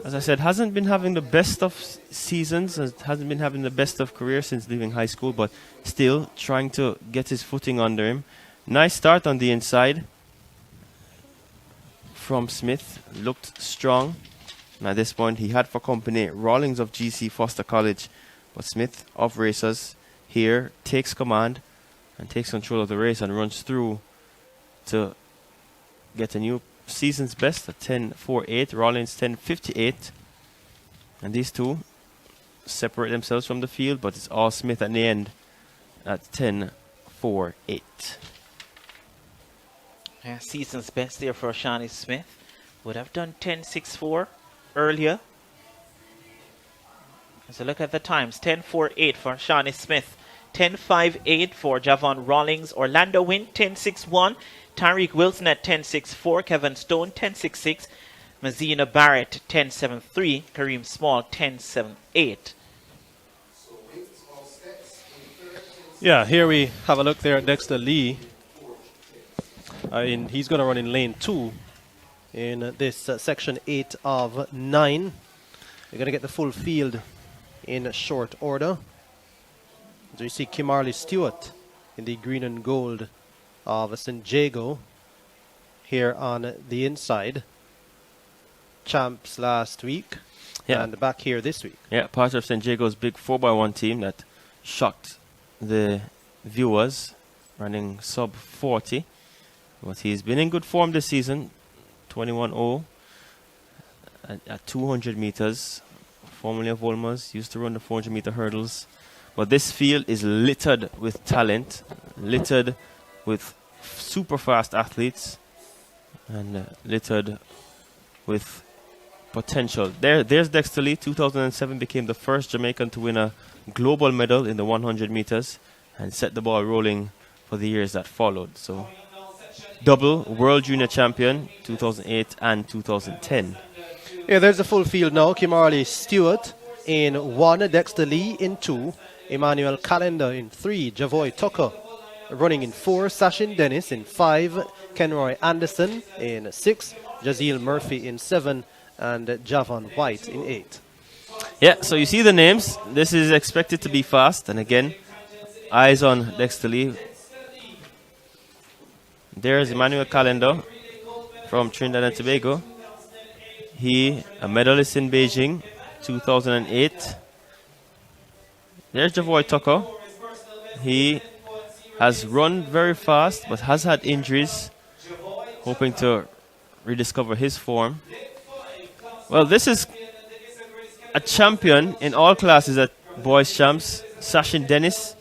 As I said, hasn't been having the best of seasons, hasn't been having the best of career since leaving high school, but still trying to get his footing under him. Nice start on the inside from Smith, looked strong. And at this point, he had for company Rawlings of GC Foster College, but Smith of Racers here takes command and takes control of the race and runs through to get a new season's best at 10:48. Rawlings 10:58, and these two separate themselves from the field, but it's all Smith at the end at 10:48. Yeah, season's best there for Shani Smith. Would have done 10:64 earlier. So look at the times. 10:48 for Shani Smith. 10:58 for Javon Rawlings. Orlando Wynn 10:61. Tariq Wilson at 10:64. Kevin Stone 10:66. Mazina Barrett 10:73. Kareem Small 10:78. Yeah, here we have a look there at Dexter Lee. He's going to run in lane 2 in this section 8 of 9. We're going to get the full field in short order. So you see Kimarley Stewart in the green and gold of St. Jago here on the inside. Champs last week, Yeah. and back here this week. Yeah, part of St. Jago's big 4x1 team that shocked the viewers, running sub 40. But he's been in good form this season, 21-0 at 200 meters. Formerly of Wolmer's, used to run the 400-meter hurdles. But this field is littered with talent, littered with super fast athletes, and littered with potential. There's Dexter Lee. 2007 became the first Jamaican to win a global medal in the 100 meters and set the ball rolling for the years that followed. So, double world junior champion 2008 and 2010. Yeah, there's the full field now. Kimarley Stewart in 1, Dexter Lee in 2, Emmanuel Calendar in 3, Javoy Tucker running in 4, Sachin Dennis in 5, Kenroy Anderson in 6, Jazeel Murphy in 7, and Javon White in 8. Yeah, so you see the names. This is expected to be fast, and again, eyes on Dexter Lee. There's Emmanuel Calendar from Trinidad and Tobago. He, a medalist in Beijing, 2008. There's Javoy Tucker. He has run very fast, but has had injuries, hoping to rediscover his form. Well, this is a champion in all classes at boys champs. Sachin Dennis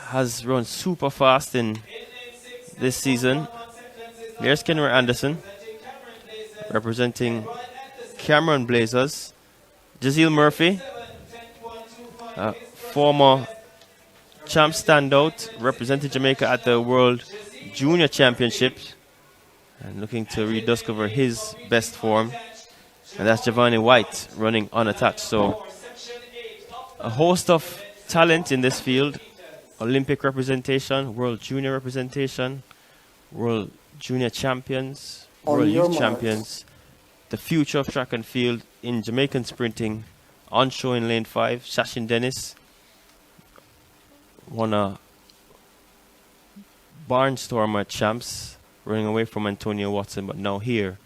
has run super fast in this season. There's Kenroy Anderson representing Cameron Blazers. Jazeel Murphy, former champ standout, represented Jamaica at the World Junior Championships and looking to rediscover his best form. And that's Giovanni White running unattached. So a host of talent in this field. Olympic representation, World Junior representation, World Junior champions, World Youth champions. The future of track and field in Jamaican sprinting. On show in lane 5, Sachin Dennis won a Barnstormer champs, running away from Antonio Watson, but now here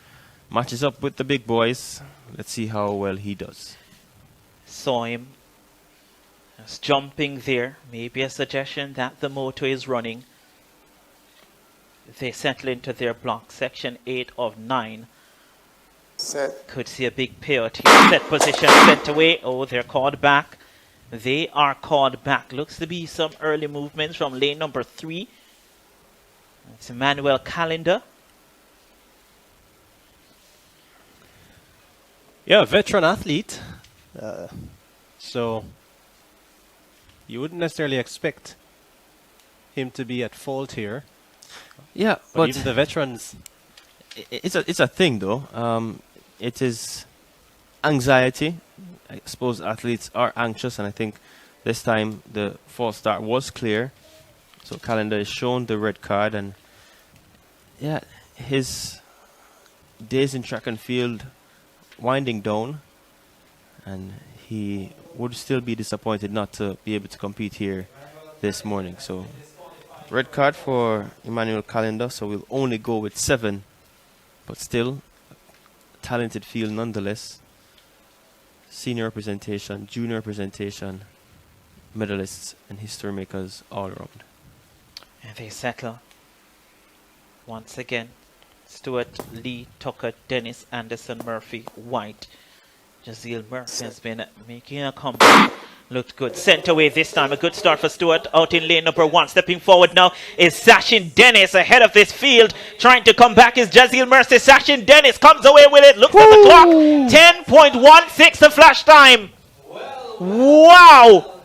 matches up with the big boys. Let's see how well he does. Saw him just jumping there. Maybe a suggestion that the motor is running. They settle into their block. Section 8 of 9. Set. Could see a big payout here. Set position, sent away. Oh, they're called back. They are called back. Looks to be some early movements from lane number 3. It's Emmanuel Calendar. Yeah, veteran athlete. So you wouldn't necessarily expect him to be at fault here. Yeah, But even the veterans. it's a thing though. It is anxiety. I suppose athletes are anxious, and I think this time the false start was clear. So Calendar is shown the red card, and yeah, his days in track and field winding down, and he would still be disappointed not to be able to compete here this morning. So red card for Emmanuel Calendar, so we'll only go with 7, but still talented field nonetheless. Senior representation, junior representation, medalists and history makers all around. And they settle once again. Stuart, Lee, Tucker, Dennis, Anderson, Murphy, White. Jazeel Murphy has been making a comeback. Looked good. Sent away this time. A good start for Stuart out in lane number 1. Stepping forward now is Sachin Dennis ahead of this field. Trying to come back is Jazeel Murphy. Sachin Dennis comes away with it. Looks at the clock. 10.16 the flash time. Wow.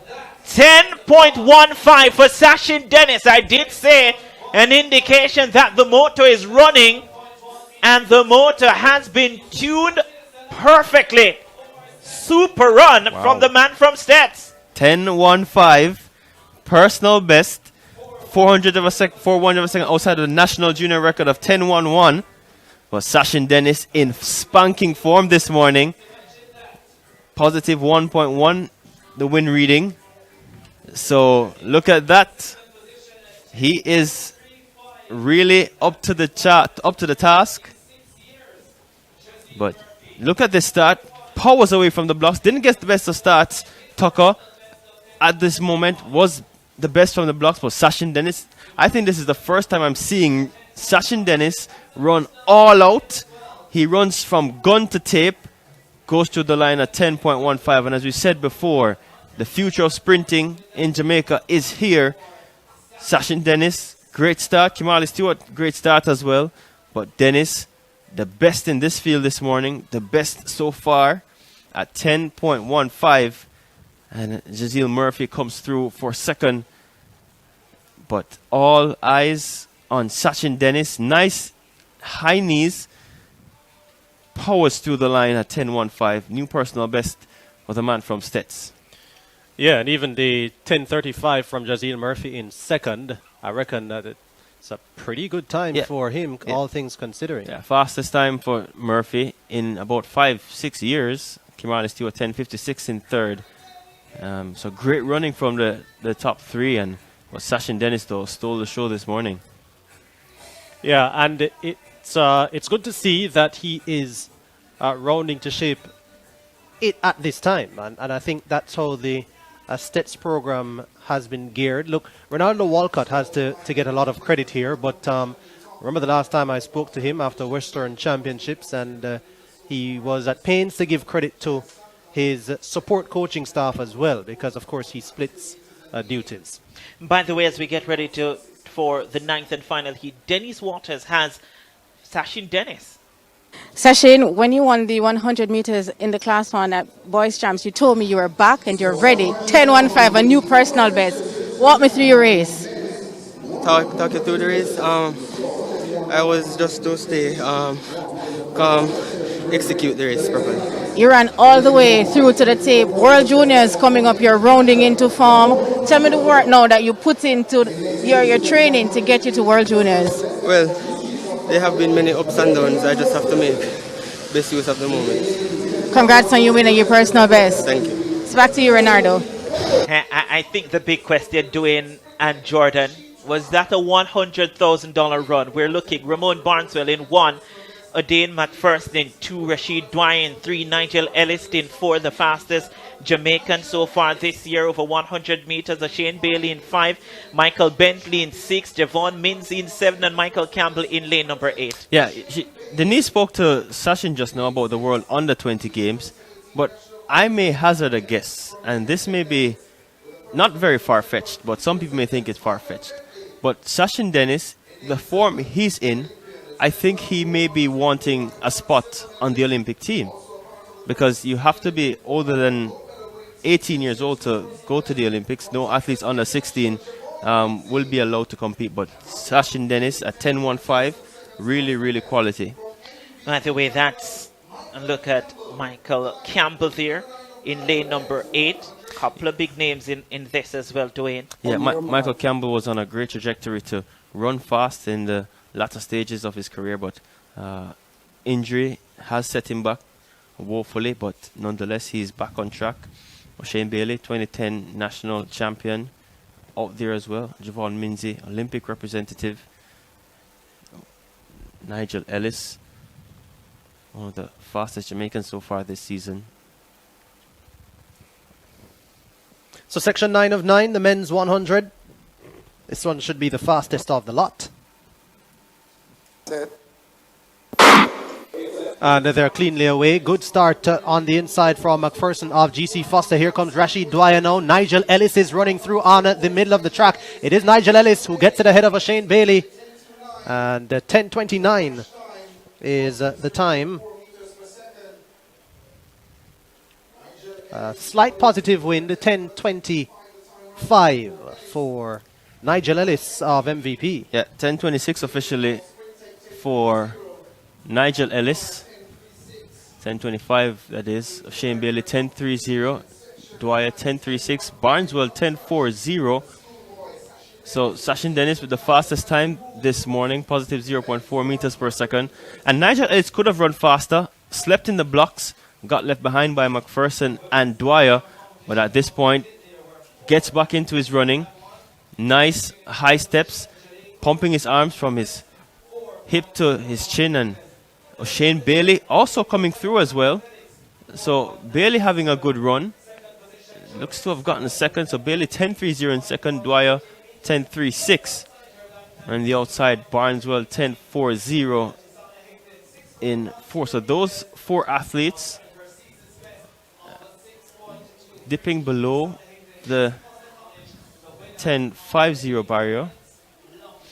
10.15 for Sachin Dennis. I did say an indication that the motor is running, and the motor has been tuned perfectly. Super run from the man from Stets. 10.15, personal best, 400 of a second outside of the national junior record of 10.11. Was Sachin Dennis in spanking form this morning. Positive 1.1, the win reading. So look at that. He is really up to the task. But look at this start. Powers away from the blocks. Didn't get the best of starts. Tucker at this moment was the best from the blocks, but Sachin Dennis, I think this is the first time I'm seeing Sachin Dennis run all out. He runs from gun to tape, goes to the line at 10.15, and as we said before, the future of sprinting in Jamaica is here. Sachin Dennis, great start. Kimali Stewart, great start as well. But Dennis, the best in this field this morning, the best so far at 10.15. And Jazeel Murphy comes through for second. But all eyes on Sachin Dennis. Nice high knees. Powers through the line at 10.15. New personal best for the man from Stets. Yeah, and even the 10.35 from Jazeel Murphy in second, I reckon that it's a pretty good time for him, all things considering. Yeah, fastest time for Murphy in about 5-6 years. Kimali Stewart 10.56 in third. So great running from the top 3, and Sachin Dennis though stole the show this morning. Yeah, and it's good to see that he is rounding to shape it at this time, and I think that's how the Stets program has been geared. Look, Ronaldo Walcott has to get a lot of credit here, but remember the last time I spoke to him after Western Championships, and he was at pains to give credit to his support coaching staff as well, because of course he splits duties. By the way, as we get ready for the 9th and final heat, Dennis Waters has Sachin Dennis. Sachin, when you won the 100 meters in the class 1 at Boys Champs, you told me you were back and you're ready. 10.15, a new personal best. Walk me through your race. Talk you through the race. I was just to stay calm, execute the race properly. You ran all the way through to the tape. World Juniors coming up, you're rounding into form. Tell me the work now that you put into your training to get you to World Juniors. Well, there have been many ups and downs. I just have to make best use of the moment. Congrats on you winning your personal best. Thank you. It's back to you, Renardo. I think the big question, Dwayne and Jordan, was that a $100,000 run? We're looking Ramon Barneswell in 1, O'Dane McPherson in 2, Rashid Dwyer in 3, Nigel Ellis in 4, the fastest Jamaican so far this year over 100 meters, Shane Bailey in 5, Michael Bentley in 6, Javon Mins in 7, and Michael Campbell in lane number 8. Yeah, Denise spoke to Sachin just now about the World Under 20 games, but I may hazard a guess, and this may be not very far-fetched, but some people may think it's far-fetched. But Sachin Dennis, the form he's in, I think he may be wanting a spot on the Olympic team, because you have to be older than 18 years old to go to the Olympics. No athletes under 16 will be allowed to compete, but Sachin Dennis at 10.15, really, really quality. By the way, that's And look at Michael Campbell there in lane number 8. Couple of big names in this as well, Dwayne. Yeah, Michael Campbell was on a great trajectory to run fast in the latter stages of his career, but injury has set him back woefully, but nonetheless he's back on track. O'Shane Bailey, 2010 national champion, out there as well. Javon Minzy, Olympic representative. Nigel Ellis, one of the fastest Jamaicans so far this season. So section 9 of 9, the men's 100. This one should be the fastest of the lot. Set. And they're cleanly away. Good start on the inside from McPherson of GC Foster. Here comes Rashid Dwyer now. Nigel Ellis is running through on the middle of the track. It is Nigel Ellis who gets it ahead of O'Shane Bailey. And 10:29 is the time. Slight positive wind, 10:25 for Nigel Ellis of MVP. Yeah, 10:26 officially for Nigel Ellis. 10:25 that is. Shane Bailey 10:30. Dwyer 10:36. Barneswell 10:40. So Sachin Dennis with the fastest time this morning, positive 0.4 meters per second. And Nigel Ellis could have run faster, slept in the blocks, got left behind by McPherson and Dwyer, but at this point gets back into his running. Nice high steps, pumping his arms from his hip to his chin, and O'Shane Bailey also coming through as well. So Bailey having a good run. Looks to have gotten a second. So Bailey 10:30 in second, Dwyer 10:36. And the outside Barneswell 10:40 in fourth. So those four athletes dipping below the 10:50 barrier.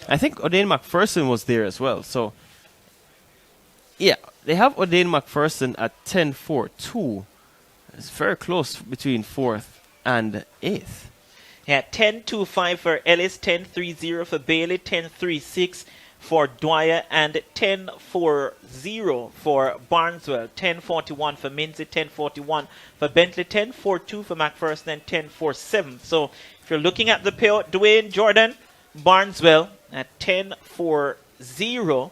I think O'Dane McPherson was there as well. So yeah, they have O'Dane McPherson at 10:42. It's very close between fourth and eighth. Yeah, 10:25 for Ellis, 10:30 for Bailey, 10:36 for Dwyer, and 10:40 for Barneswell, 10:41 for Minzy, 10:41 for Bentley, 10:42 for McPherson, and 10:47. So if you're looking at the pair, Dwayne, Jordan, Barneswell at 10:40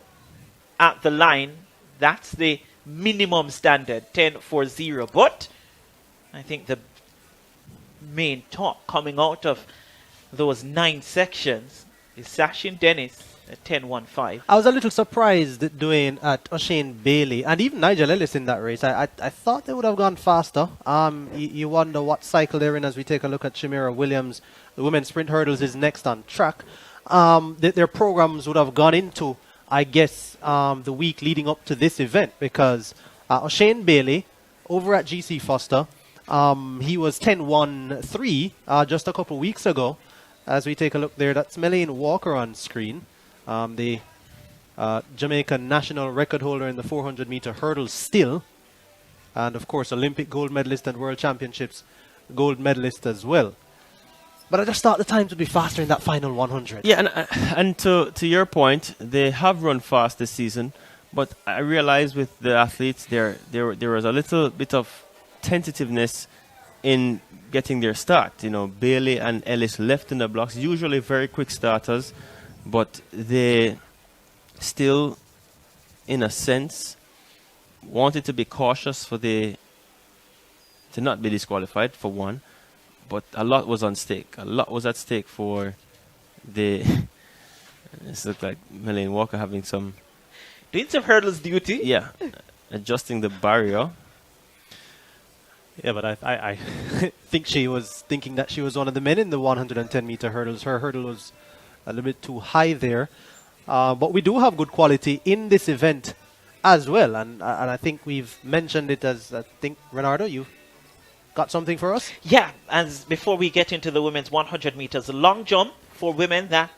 at the line. That's the minimum standard, 10:40. But I think the main talk coming out of those 9 sections is Sachin Dennis at 10:15. I was a little surprised, Dwayne, at O'Shane Bailey and even Nigel Ellis in that race. I thought they would have gone faster. You wonder what cycle they're in as we take a look at Shamira Williams. The women's sprint hurdles is next on track. Their programs would have gone into, I guess, the week leading up to this event, because O'Shane Bailey over at GC Foster, he was 10:13 just a couple weeks ago. As we take a look there, that's Melaine Walker on screen, the Jamaican national record holder in the 400-meter hurdles still, and of course Olympic gold medalist and World Championships gold medalist as well. But I just thought the times would be faster in that final 100. Yeah, and to your point, they have run fast this season, but I realize with the athletes there was a little bit of tentativeness in getting their start. You know, Bailey and Ellis left in the blocks, usually very quick starters, but they still, in a sense, wanted to be cautious to not be disqualified, for one. But a lot was on stake. A lot was at stake for the... This looked like Melaine Walker having some... Doing some hurdles duty. Yeah, adjusting the barrier. Yeah, but I think she was thinking that she was one of the men in the 110-meter hurdles. Her hurdle was a little bit too high there. But we do have good quality in this event as well. And I think we've mentioned it as, I think, Renardo, you got something for us? Yeah, as before we get into the women's 100 meters long jump for women that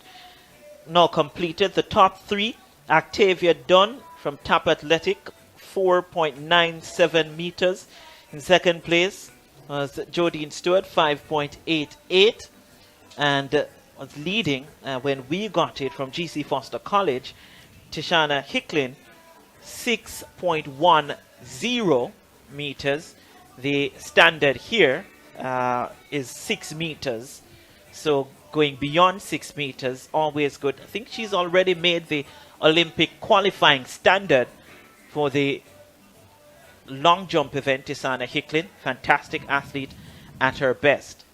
now completed the top 3. Octavia Dunn from Top Athletic, 4.97 meters. In second place was Jodine Stewart, 5.88. And was leading when we got it from GC Foster College, Tishana Hicklin, 6.1 0 meters. The standard here is 6 meters. So going beyond 6 meters, always good. I think she's already made the Olympic qualifying standard for the long jump event. Tisana Hicklin, fantastic athlete at her best.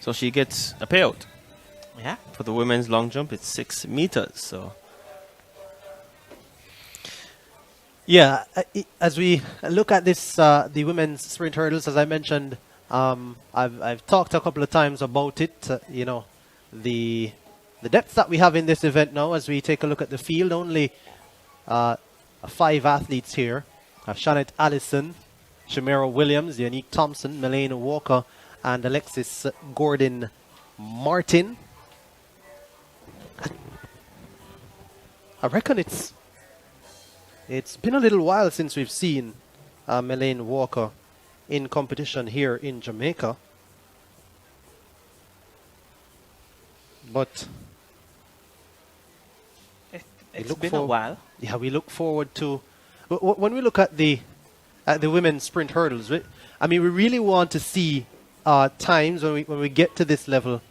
So she gets a payout. Yeah. For the women's long jump, it's 6 meters. So Yeah, as we look at this, the women's sprint hurdles, as I mentioned, I've talked a couple of times about it. You know, the depth that we have in this event now, as we take a look at the field, only 5 athletes here: Shanette Allison, Shamira Williams, Unique Thompson, Melena Walker, and Alexis Gordon Martin. I reckon it's been a little while since we've seen Melena Walker in competition here in Jamaica. But It's been a while. Yeah, we look forward to when we look at the women's sprint hurdles. I mean, we really want to see times when we get to this level.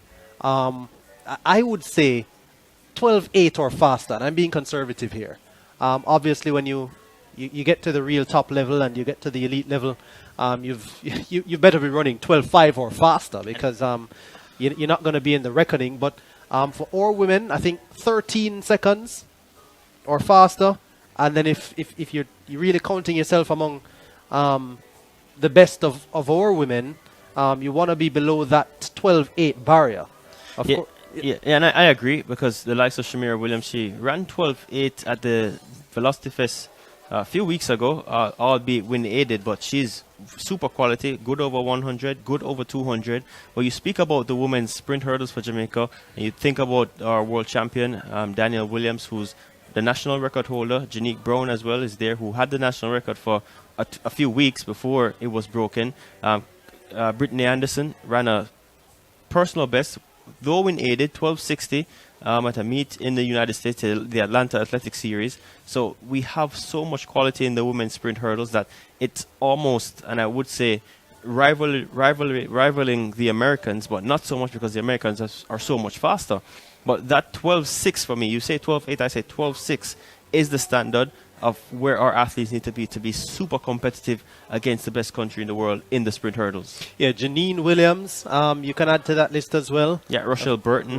I would say 12:8 or faster, and I'm being conservative here. Obviously, when you get to the real top level and you get to the elite level, you better be running 12:5 or faster, because you're not going to be in the reckoning. But for all women, I think 13 seconds or faster. And then if you're really counting yourself among the best of our women, you want to be below that 12:8 barrier. Yeah, and I agree, because the likes of Shamira Williams, she ran 12:8 at the Velocity Fest a few weeks ago, albeit wind aided, but she's super quality, good over 100, good over 200. When you speak about the women's sprint hurdles for Jamaica, and you think about our world champion, Daniel Williams, who's the national record holder, Janique Brown as well is there, who had the national record for a few weeks before it was broken. Brittany Anderson ran a personal best, though wind aided, 12:60 at a meet in the United States, the Atlanta Athletic Series. So we have so much quality in the women's sprint hurdles that it's almost, and I would say, rivaling the Americans, but not so much, because the Americans are so much faster. But that 12:6 for me, you say 12:8, I say 12:6 is the standard of where our athletes need to be super competitive against the best country in the world in the sprint hurdles. Yeah, Janine Williams, you can add to that list as well. Yeah, Rochelle Burton.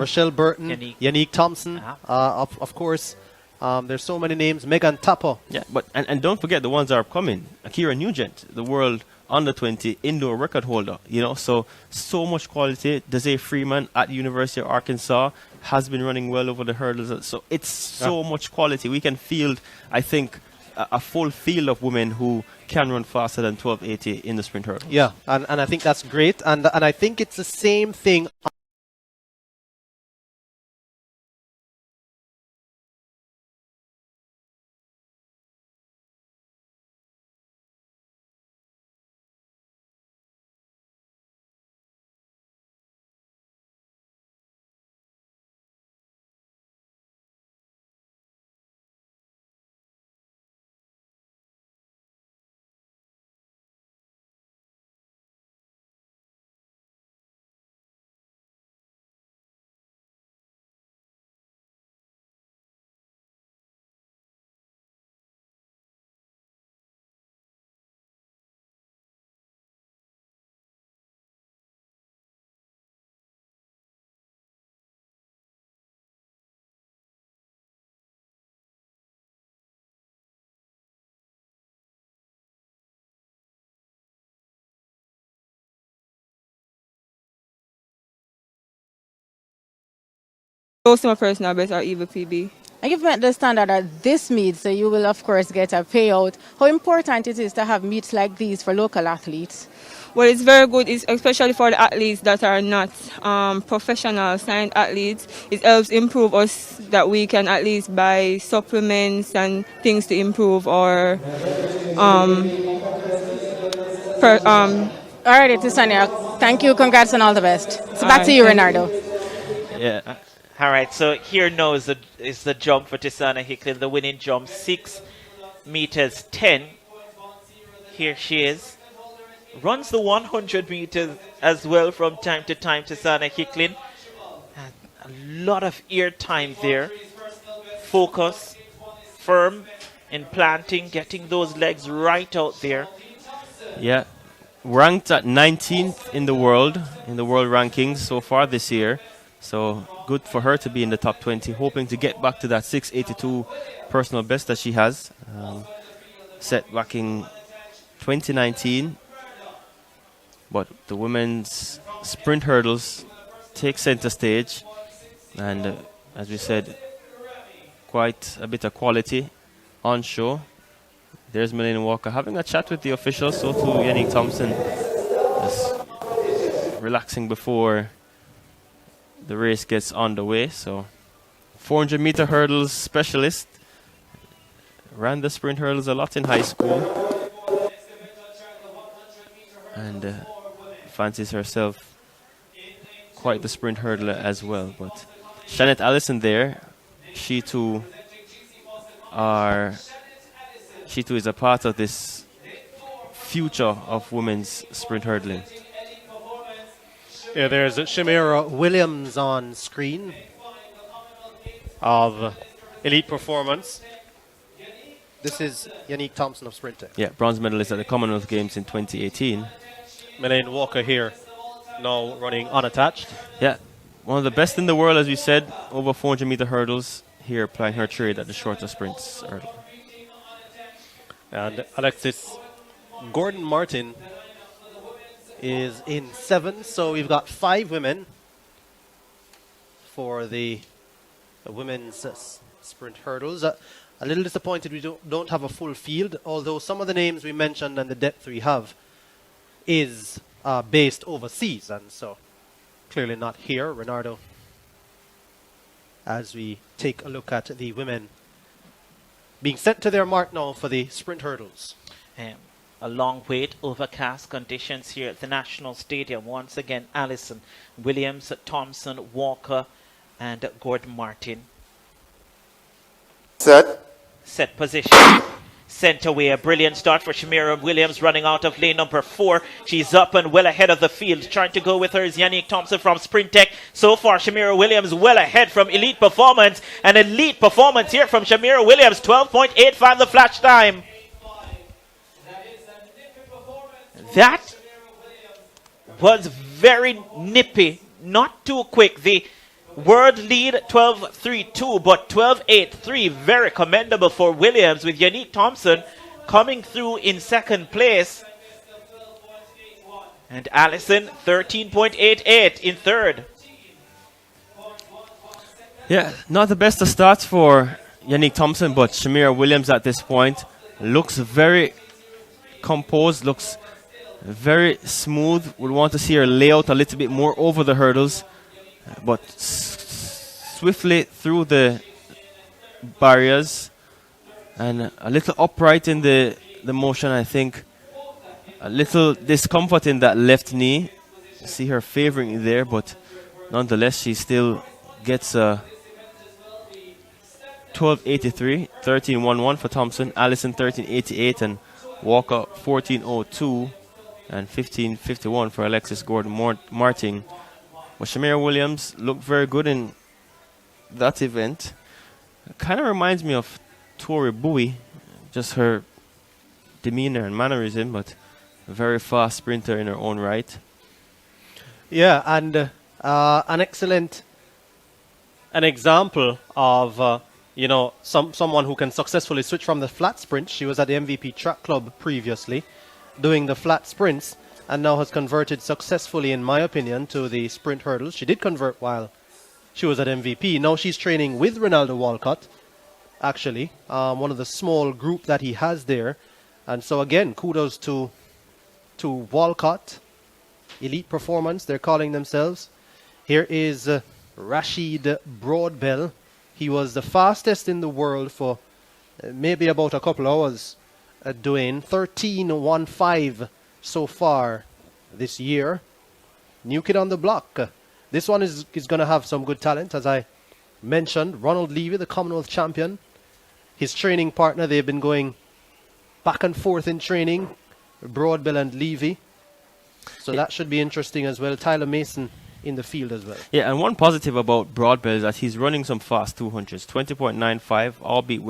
Yannick Thompson, of course. There's so many names. Megan Tapper. Yeah, but and don't forget the ones that are coming. Akira Nugent, the world under 20 indoor record holder. You know, so much quality. Desiree Freeman at the University of Arkansas has been running well over the hurdles. So it's so much quality. We can field, I think, a full field of women who can run faster than 12:80 in the sprint hurdles. Yeah, and I think that's great. And I think it's the same thing. Close to my personal best or even PB. And you've met the standard at this meet, so you will of course get a payout. How important it is to have meets like these for local athletes? Well, it's very good, especially for the athletes that are not professional signed athletes. It helps improve us, that we can at least buy supplements and things to improve our All right, Tisania, thank you, congrats and all the best. So back to you, Renardo. Yeah. All right, so here now is the jump for Tisana Hicklin, the winning jump, 6 meters 10. Here she is. Runs the 100 meters as well from time to time to Sana Hicklin. And a lot of ear time there. Focus, firm in planting, getting those legs right out there. Yeah, ranked at 19th in the world rankings so far this year. So good for her to be in the top 20, hoping to get back to that 682 personal best that she has, set back in 2019. But the women's sprint hurdles take center stage, and as we said, quite a bit of quality on show. There's Melanie Walker having a chat with the officials, so too Yannick Thompson, just relaxing before the race gets underway. So 400 meter hurdles specialist, ran the sprint hurdles a lot in high school, and fancies herself quite the sprint hurdler as well. But Shanette Allison there, she too is a part of this future of women's sprint hurdling. Yeah, there's Shamira Williams on screen of Elite Performance. This is Yannick Thompson of Sprint Tech. Yeah, bronze medalist at the Commonwealth Games in 2018. Melanie Walker here, now running unattached. Yeah, one of the best in the world, as we said, over 400 meter hurdles, here applying her trade at the shorter sprints hurdle. And Alexis Gordon Martin is in 7th, so we've got 5 women for the women's sprint hurdles. A little disappointed we don't have a full field, although some of the names we mentioned and the depth we have is based overseas, and so clearly not here. Renardo, as we take a look at the women being sent to their mark now for the sprint hurdles. A long wait, overcast conditions here at the National Stadium. Once again, Allison, Williams, Thompson, Walker, and Gordon Martin. Set position. Sent away. A brilliant start for Shamira Williams, running out of lane number 4. She's up and well ahead of the field. Trying to go with her is Yannick Thompson from Sprint Tech. So far, Shamira Williams well ahead from Elite Performance. An elite performance here from Shamira Williams. 12.85 the flash time. That was very nippy. Not too quick. The world lead 12.32, but 12.83 very commendable for Williams, with Yannick Thompson coming through in second place, and Allison 13.88 in third. Yeah, not the best of starts for Yannick Thompson, but Shamira Williams at this point looks very composed, looks very smooth. Would want to see her lay out a little bit more over the hurdles, but swiftly through the barriers and a little upright in the motion. I think a little discomfort in that left knee. See her favoring there, but nonetheless she still gets a 12.83, 13.11 for Thompson, Allison 13.88, and Walker 14.02 and 15.51 for Alexis Gordon Martin. But Shamira Williams looked very good in that event. Kind of reminds me of Tori Bowie, just her demeanor and mannerism, but a very fast sprinter in her own right. Yeah, and an example of someone who can successfully switch from the flat sprint. She was at the MVP Track Club previously, doing the flat sprints, and now has converted successfully, in my opinion, to the sprint hurdles. She did convert while she was at MVP. Now she's training with Ronaldo Walcott, actually, one of the small group that he has there. And so again, kudos to Walcott, Elite Performance, they're calling themselves. Here is Rashid Broadbell. He was the fastest in the world for maybe about a couple hours, doing 13.15 so far this year. New kid on the block. This one is going to have some good talent, as I mentioned. Ronald Levy, the Commonwealth champion. His training partner, they've been going back and forth in training. Broadbell and Levy. So that should be interesting as well. Tyler Mason in the field as well. Yeah, and one positive about Broadbell is that he's running some fast 200s, 20.95, albeit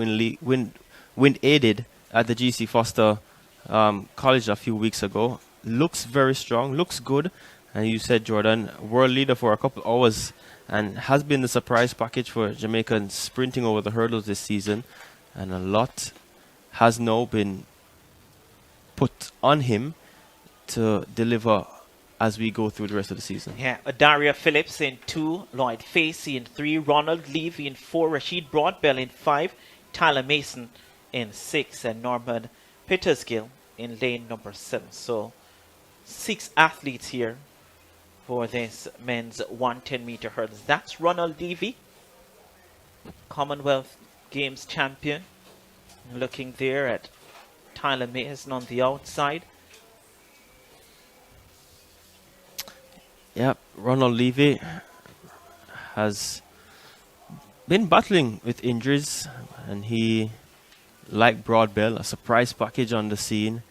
wind aided at the GC Foster College a few weeks ago. Looks very strong, looks good. And you said, Jordan, world leader for a couple hours and has been the surprise package for Jamaican sprinting over the hurdles this season. And a lot has now been put on him to deliver as we go through the rest of the season. Yeah, Daria Phillips in 2, Lloyd Facey in 3, Ronald Levy in 4, Rashid Broadbell in 5, Tyler Mason in 6, and Norman Petersgill in lane number 7. So 6 athletes here for this men's 110-meter hurdles. That's Ronald Levy, Commonwealth Games champion. Looking there at Tyler Mason on the outside. Yeah, Ronald Levy has been battling with injuries, and he, like Broadbell, a surprise package on the scene,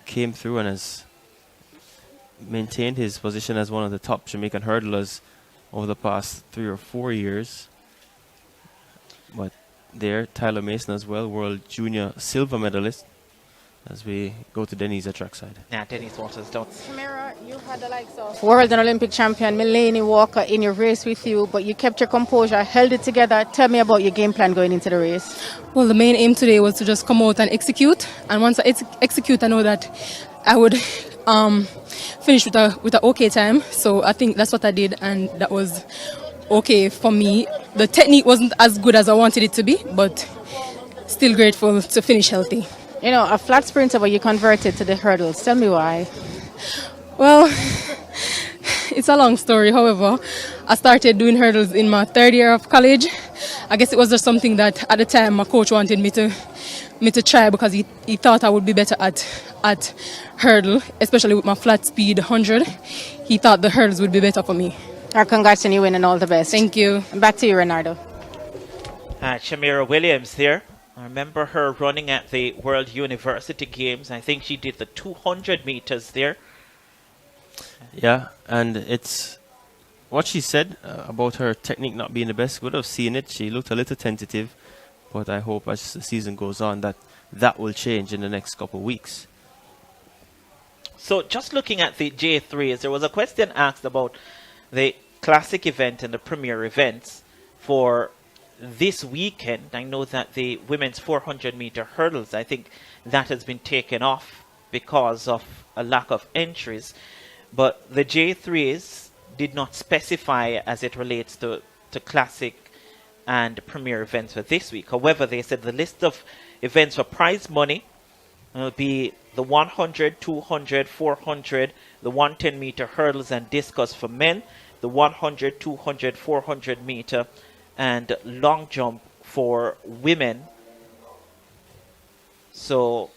came through and has maintained his position as one of the top Jamaican hurdlers over the past 3 or 4 years. But there, Tyler Mason as well, world junior silver medalist, as we go to Denny's at trackside. Yeah, Denny's Waters down. Tamara, you had the likes of world and Olympic champion Melanie Walker in your race with you, but you kept your composure, held it together. Tell me about your game plan going into the race. Well, the main aim today was to just come out and execute. And once I execute, I know that I would finish with a okay time. So I think that's what I did, and that was okay for me. The technique wasn't as good as I wanted it to be, but still grateful to finish healthy. You know, a flat sprinter, but you converted to the hurdles. Tell me why. Well, it's a long story. However, I started doing hurdles in my 3rd year of college. I guess it was just something that at the time my coach wanted me to try, because he thought I would be better at hurdle, especially with my flat speed 100. He thought the hurdles would be better for me. Congrats on you win and all the best. Thank you. And back to you, Renardo. Shamira Williams there. I remember her running at the World University Games. I think she did the 200 meters there. Yeah, and it's what she said about her technique not being the best. Would have seen it. She looked a little tentative, but I hope as the season goes on that will change in the next couple of weeks. So just looking at the J3s, there was a question asked about the classic event and the premier events for this weekend. I know that the women's 400-meter hurdles, I think that has been taken off because of a lack of entries. But the J3s did not specify as it relates to classic and premier events for this week. However, they said the list of events for prize money will be the 100, 200, 400, the 110-meter hurdles and discus for men, the 100, 200, 400 meter and long jump for women. So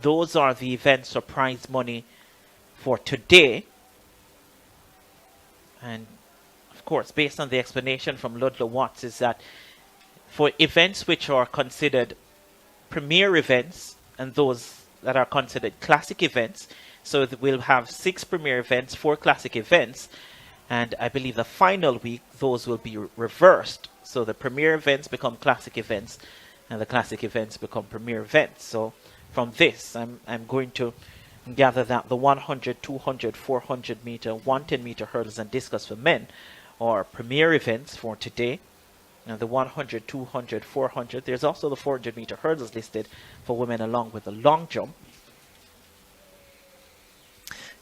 those are the events for prize money for today. And of course, based on the explanation from Ludlow Watts, is that for events which are considered premier events and those that are considered classic events, so we'll have 6 premier events, 4 classic events, and I believe the final week, those will be reversed. So the premier events become classic events, and the classic events become premier events. So from this, I'm going to gather that the 100, 200, 400 meter, 110 meter hurdles and discus for men are premier events for today. And the 100, 200, 400, there's also the 400 meter hurdles listed for women along with the long jump.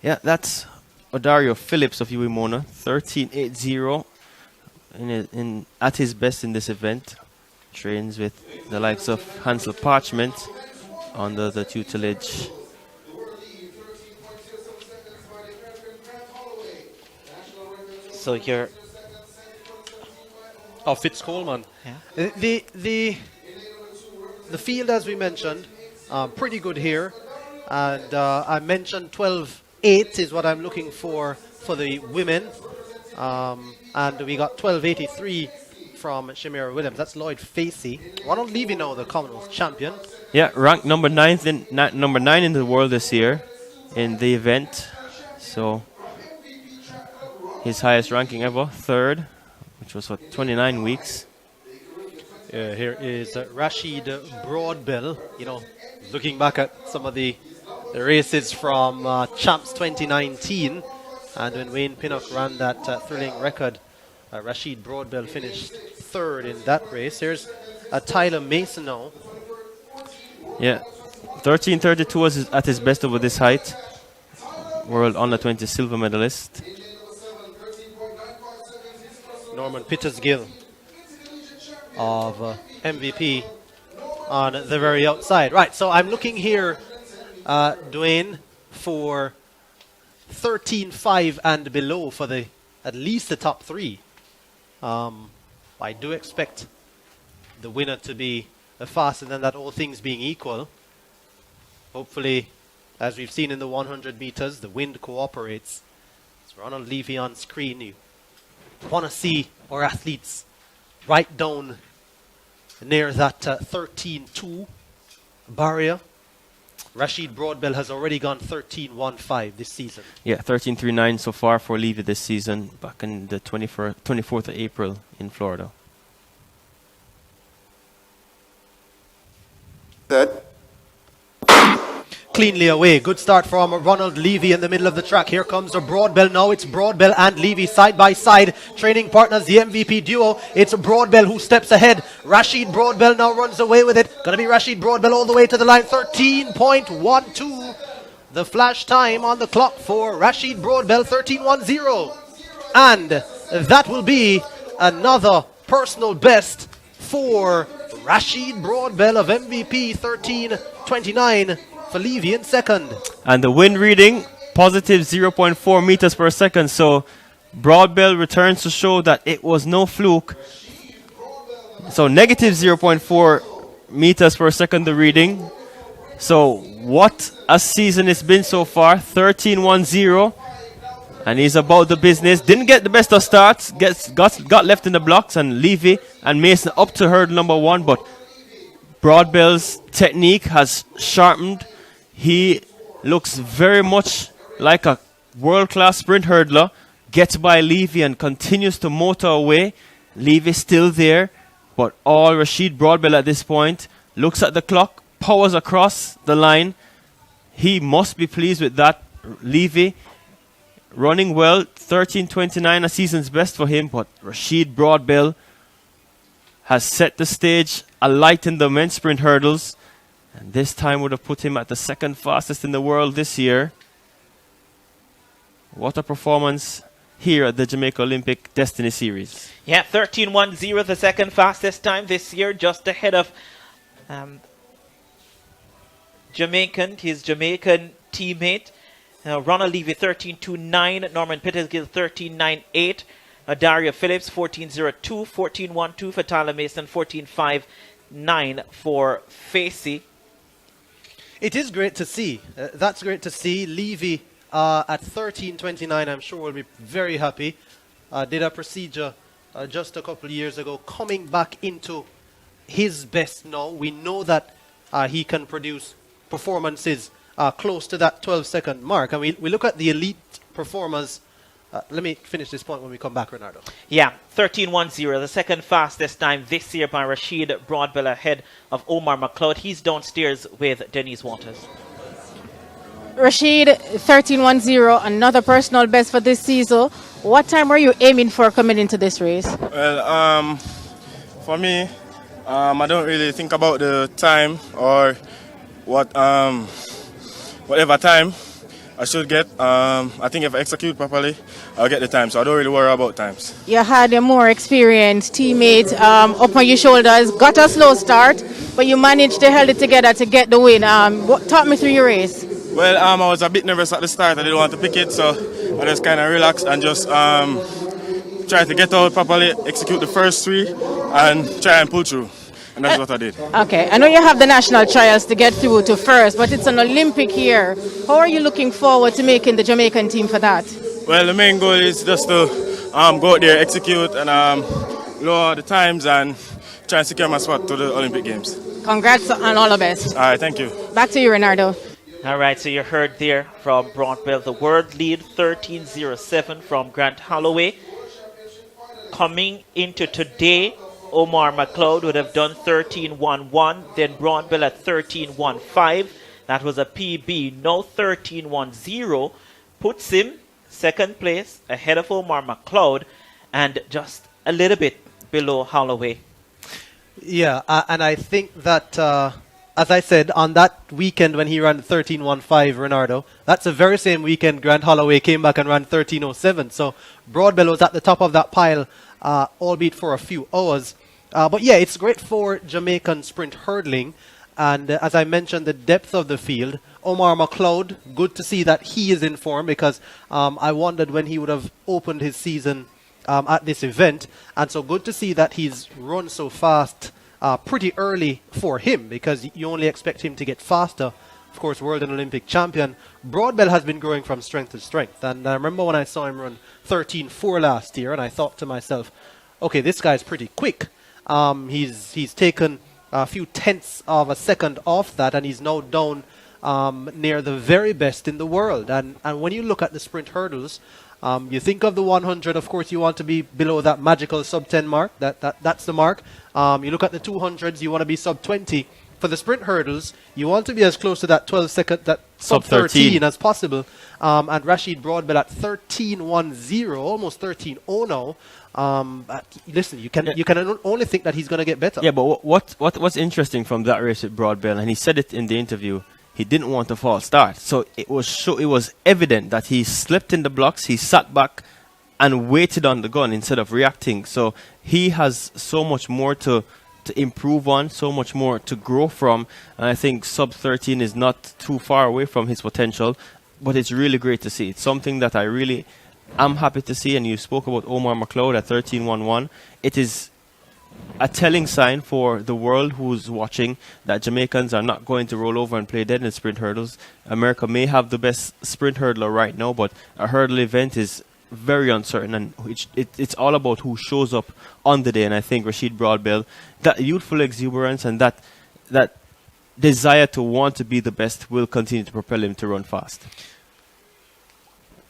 Yeah, that's Odario Phillips of Uwimona, 13.80 at his best in this event. Trains with the likes of Hansel Parchment under the tutelage. So you're... Oh, Fitz Coleman. Yeah. The field, as we mentioned, pretty good here. And I mentioned 12.8 is what I'm looking for the women. And we got 12.83 from Shamira Williams. That's Lloyd Facey. Ronald Levy now, the Commonwealth champion. Yeah, ranked number 9 in the world this year in the event. So his highest ranking ever, third, which was for 29 weeks. Here is Rashid Broadbell. You know, looking back at some of the races from Champs 2019, and when Wayne Pinnock ran that thrilling record, Rashid Broadbell finished third in that race. Here's Tyler Mason now. Yeah, 13:32 was at his best over this height. World Under 20 silver medalist. Norman Pittersgill of MVP on the very outside. Right, so I'm looking here, Dwayne, for 13.5 and below for at least the top three. I do expect the winner to be faster than that, all things being equal. Hopefully, as we've seen in the 100 meters, the wind cooperates. It's Ronald Levy on screen. You want to see our athletes right down near that 13.2 barrier. Rashid Broadbell has already gone 13.15 this season. Yeah, 13:39 so far for Levy this season, back in the 24th of April in Florida. Set. Cleanly away. Good start from Ronald Levy in the middle of the track. Here comes the Broadbell now. It's Broadbell and Levy side by side. Training partners, the MVP duo. It's Broadbell who steps ahead. Rashid Broadbell now runs away with it. Gonna be Rashid Broadbell all the way to the line. 13.12. The flash time on the clock for Rashid Broadbell, 13.10. And that will be another personal best for Rashid Broadbell of MVP, 13.29. for Levy in second. And the wind reading, positive 0.4 meters per second. So Broadbell returns to show that it was no fluke. So negative 0.4 meters per second the reading. So what a season it's been so far. 13.10. And he's about the business. Didn't get the best of starts. Got left in the blocks. And Levy and Mason up to hurdle number 1. But Broadbell's technique has sharpened. He looks very much like a world-class sprint hurdler. Gets by Levy and continues to motor away. Levy's still there, but all Rashid Broadbell at this point. Looks at the clock, powers across the line. He must be pleased with that. Levy running well, 13.29, a season's best for him, but Rashid Broadbell has set the stage alight in the men's sprint hurdles. And this time would have put him at the second fastest in the world this year. What a performance here at the Jamaica Olympic Destiny Series. Yeah, 13.10, the second fastest time this year, just ahead of Jamaican, his Jamaican teammate. Ronald Levy, 13.29. Norman Pittersgill, 13.98. Dario Phillips, 14.02. 14.12 for Tyler Mason, 14.59 for Facey. It is great to see. That's great to see. Levy at 13.29, I'm sure will be very happy. Did a procedure just a couple of years ago, coming back into his best now. We know that he can produce performances close to that 12-second mark. And we look at the elite performers. Let me finish this point when we come back, Renardo. Yeah, 13.10, the second fastest time this year by Rashid Broadbell ahead of Omar McLeod. He's downstairs with Denise Waters. Rashid, 13.10, another personal best for this season. What time were you aiming for coming into this race? Well, for me, I don't really think about the time or whatever time I should get. I think if I execute properly, I'll get the time. So I don't really worry about times. You had a more experienced teammate up on your shoulders, got a slow start, but you managed to hold it together to get the win. Talk me through your race. Well, I was a bit nervous at the start. I didn't want to pick it, so I just kind of relaxed and just try to get out properly, execute the first 3, and try and pull through. And that's what I did. Okay, I know you have the national trials to get through to first, but it's an Olympic year. How are you looking forward to making the Jamaican team for that? Well, the main goal is just to go out there, execute, and lower the times and try and secure my spot to the Olympic Games. Congrats and all the best. All right, thank you. Back to you, Renardo. All right, so you heard there from Broadwell the world lead 13.07 from Grant Holloway. Coming into today, Omar McLeod would have done 13.11, then Broadwell at 13.15. That was a PB. Now 13.10 puts him second place ahead of Omar McLeod and just a little bit below Holloway. Yeah, and I think that, as I said, on that weekend when he ran 13.15, Renardo, that's the very same weekend Grant Holloway came back and ran 13.07. So Broadbell was at the top of that pile, albeit for a few hours. But yeah, it's great for Jamaican sprint hurdling. And as I mentioned, the depth of the field. Omar McLeod, good to see that he is in form, because I wondered when he would have opened his season at this event. And so good to see that he's run so fast pretty early for him, because you only expect him to get faster. Of course, world and Olympic champion. Broadbell has been growing from strength to strength. And I remember when I saw him run 13.4 last year, and I thought to myself, okay, this guy's pretty quick. He's taken a few tenths of a second off that, and he's now down near the very best in the world. And when you look at the sprint hurdles, you think of the 100, of course you want to be below that magical sub 10 mark. That's the mark. You look at the 200s, you want to be sub 20. For the sprint hurdles, you want to be as close to that 12 second, that sub 13 as possible. And Rashid Broadbell at 13.10, almost 13.0 now. Listen, you can only think that he's going to get better. Yeah, but what's interesting from that race with Broadbell, and he said it in the interview, he didn't want a false start. So it was evident that he slipped in the blocks, he sat back and waited on the gun instead of reacting. So he has so much more to improve on, so much more to grow from, and I think sub 13 is not too far away from his potential, but it's really great to see. It's something that I really am happy to see. And you spoke about Omar McLeod at 13.11. It is a telling sign for the world who's watching that Jamaicans are not going to roll over and play dead in sprint hurdles. America may have the best sprint hurdler right now, but a hurdle event is very uncertain, and it's all about who shows up on the day. And I think Rashid Broadbell, that youthful exuberance and that desire to want to be the best will continue to propel him to run fast.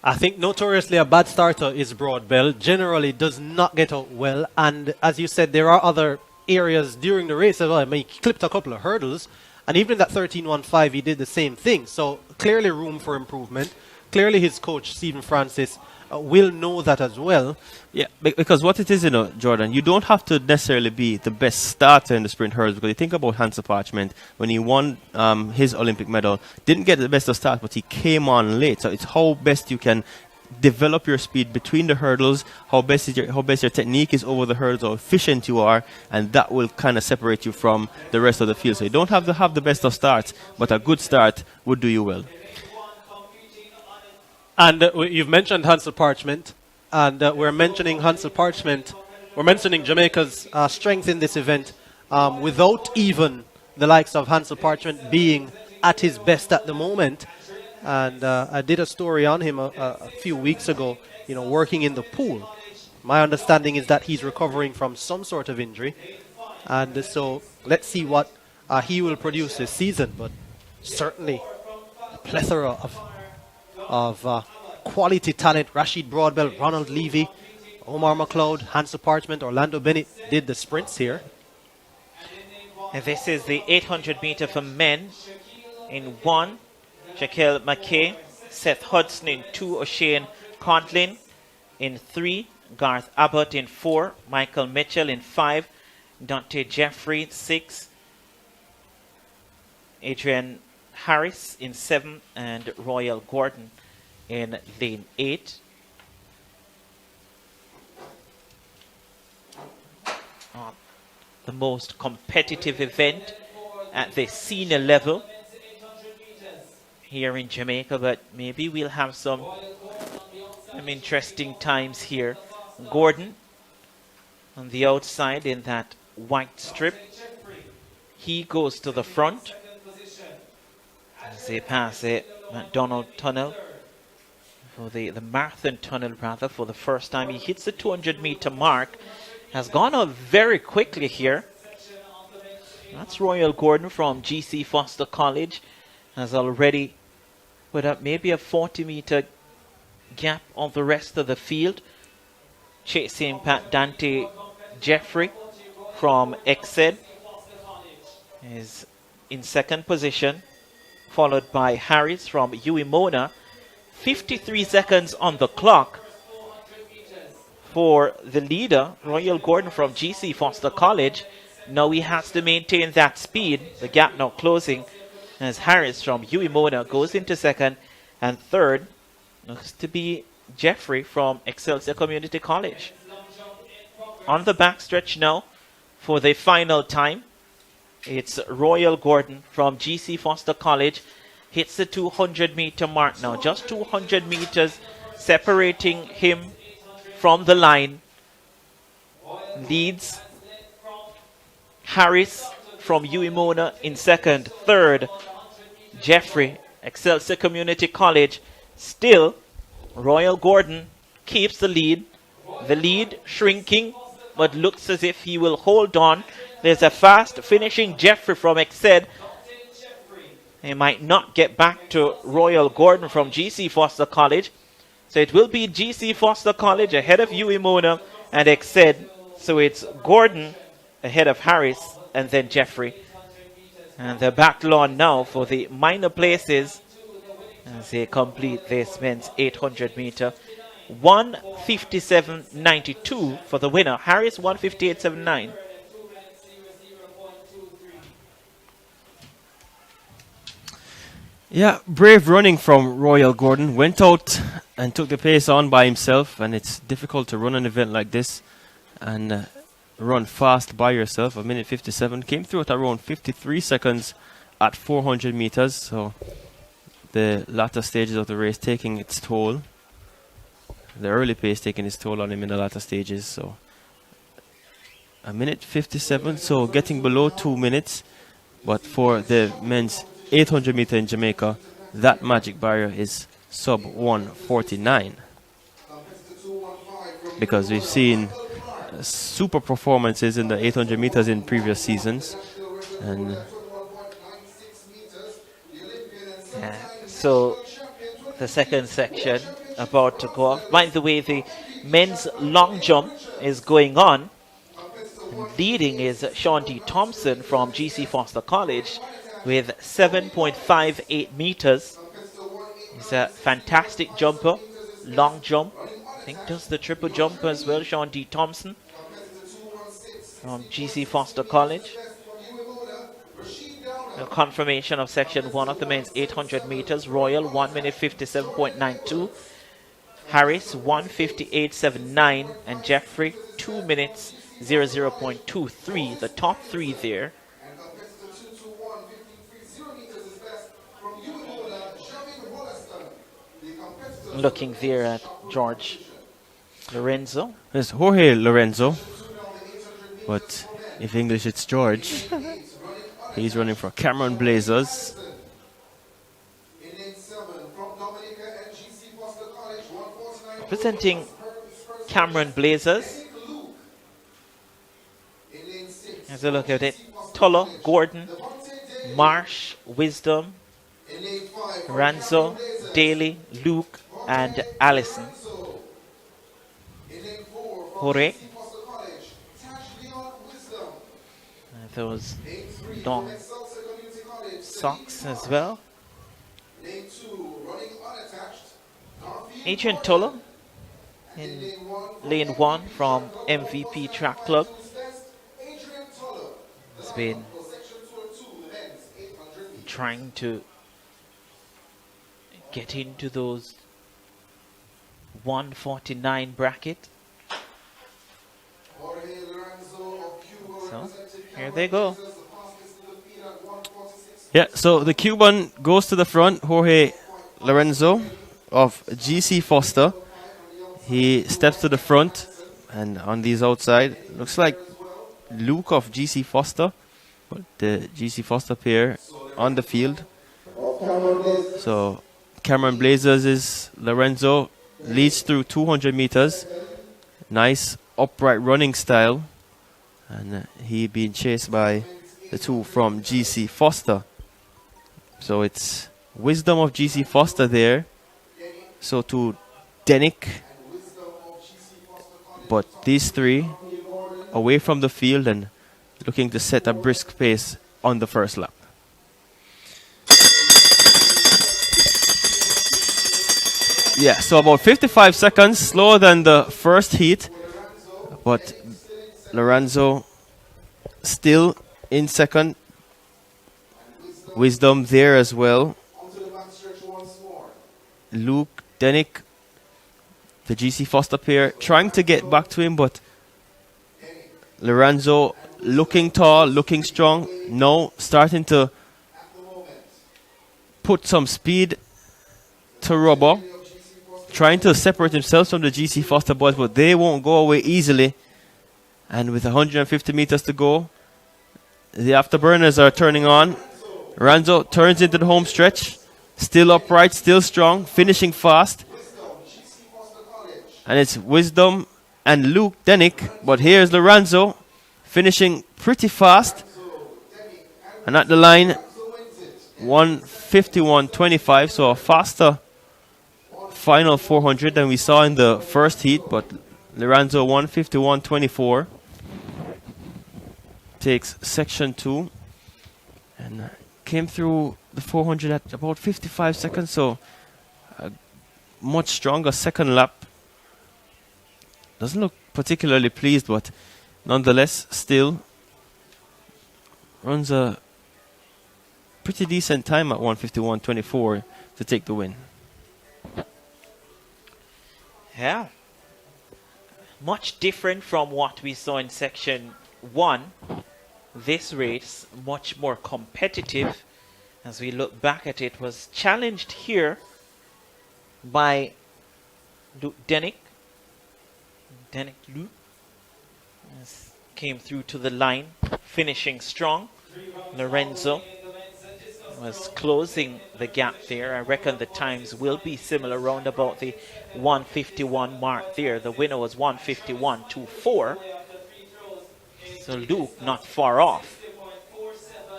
I think notoriously a bad starter is Broadbell. Generally does not get out well, and as you said, there are other areas during the race as well. I mean, he clipped a couple of hurdles, and even in that 13.15 he did the same thing. So clearly room for improvement. Clearly his coach Stephen Francis will know that as well. Yeah, because what it is, Jordan, you don't have to necessarily be the best starter in the sprint hurdles, because you think about Hansel Parchment, when he won his Olympic medal, didn't get the best of start, but he came on late. So it's how best you can develop your speed between the hurdles, how best your technique is over the hurdles, how efficient you are, and that will kind of separate you from the rest of the field. So you don't have to have the best of starts, but a good start would do you well. And you've mentioned Hansel Parchment, and we're mentioning Hansel Parchment. We're mentioning Jamaica's strength in this event without even the likes of Hansel Parchment being at his best at the moment. And I did a story on him a few weeks ago, working in the pool. My understanding is that he's recovering from some sort of injury. And so let's see what he will produce this season. But certainly a plethora of quality talent. Rashid Broadbell, Ronald Levy, Omar McLeod, Hansel Parchment, Orlando Bennett did the sprints here. And this is the 800 meter for men. In 1, Shaquille McKay, Seth Hudson. In 2, O'Shane Contlin. In 3, Garth Abbott. In 4, Michael Mitchell. In 5, Dante Jeffrey. 6, Adrian Harris. In 7, and Royal Gordon in lane 8. The most competitive event at the senior level here in Jamaica, but maybe we'll have some interesting times here. Gordon on the outside in that white strip. He goes to the front as they pass the McDonald Tunnel, for the Marathon Tunnel rather, for the first time. He hits the 200 meter mark, has gone up very quickly here. That's Royal Gordon from GC Foster College. Has already put up maybe a 40-meter gap on the rest of the field. Chasing Pat Dante Jeffrey from XZ is in second position, followed by Harris from Mona. 53 seconds on the clock for the leader, Royal Gordon from GC Foster College. Now he has to maintain that speed. The gap now closing as Harris from Mona goes into second, and third looks to be Jeffrey from Excelsior Community College. On the backstretch now for the final time, it's Royal Gordon from GC Foster College. Hits the 200-meter mark now. Just 200 meters separating him from the line. Leads Harris from Mona in second. Third, Jeffrey, Excelsior Community College. Still, Royal Gordon keeps the lead. The lead shrinking, but looks as if he will hold on. There's a fast finishing Jeffrey from XZ. He might not get back to Royal Gordon from GC Foster College. So it will be GC Foster College ahead of Mona and XZ. So it's Gordon ahead of Harris and then Jeffrey. And the battle on now for the minor places as they complete this men's 800 meter. 1:57.92 for the winner. Harris 1:58.79. Yeah, brave running from Royal Gordon. Went out and took the pace on by himself, and it's difficult to run an event like this and run fast by yourself. 1:57. Came through at around 53 seconds at 400 meters, so the latter stages of the race taking its toll. The early pace taking its toll on him in the latter stages, so 1:57, so getting below 2 minutes. But for the men's 800 meter in Jamaica, that magic barrier is sub 1:49. Because we've seen super performances in the 800 meters in previous seasons. And so the second section about to go off. By the way, the men's long jump is going on. Leading is Sean D. Thompson from GC Foster College with 7.58 meters. He's a fantastic jumper, long jump. I think does the triple jump as well, Sean D. Thompson from GC Foster College. A confirmation of section 1 of the men's 800 meters. Royal 1:57.92. Harris 1:58.79. And Jeffrey 2:00.23. The top three there. Looking there at George Lorenzo. there's Jorge Lorenzo, but if English it's George. He's running for Cameron Blazers. Representing Cameron Blazers. As a look at it, Tuller, Gordon, Marsh, Wisdom, Ranzo, Daly, Luke, and Allison. Hore. Those long socks as well. Adrian Tuller in lane 1 from MVP Track Club. Has been trying to get into those 149 bracket. So here they go. Yeah, so the Cuban goes to the front, Jorge Lorenzo of GC Foster. He steps to the front, and on these outside, looks like Luke of GC Foster, but the GC Foster pair on the field. So Cameron Blazers is Lorenzo, leads through 200 meters. Nice upright running style, and he being chased by the two from GC Foster. So it's Wisdom of GC Foster there. So to Denick. But these three away from the field and looking to set a brisk pace on the first lap. Yeah, so about 55 seconds slower than the first heat, but Lorenzo still in second. Wisdom there as well. Luke, Denick, the GC Foster pair trying to get back to him, but Lorenzo looking tall, looking strong, now starting to put some speed to rubber, trying to separate himself from the GC Foster boys, but they won't go away easily. And with 150 meters to go, the afterburners are turning on. Lorenzo turns into the home stretch, still upright, still strong, finishing fast. And it's Wisdom and Luke Denick, but here's Lorenzo finishing pretty fast. And at the line, 151.25, so a faster final 400 than we saw in the first heat, but Lorenzo 151.24 takes section 2 and came through the 400 at about 55 seconds, so a much stronger second lap. Doesn't look particularly pleased, but nonetheless still runs a pretty decent time at 151.24 to take the win. Yeah. Much different from what we saw in section 1. This race much more competitive. As we look back at it, was challenged here by Luke Denick. Luke came through to the line, finishing strong. Lorenzo was closing the gap there. I reckon the times will be similar, around about the 151 mark there. The winner was 151.24. So Luke not far off.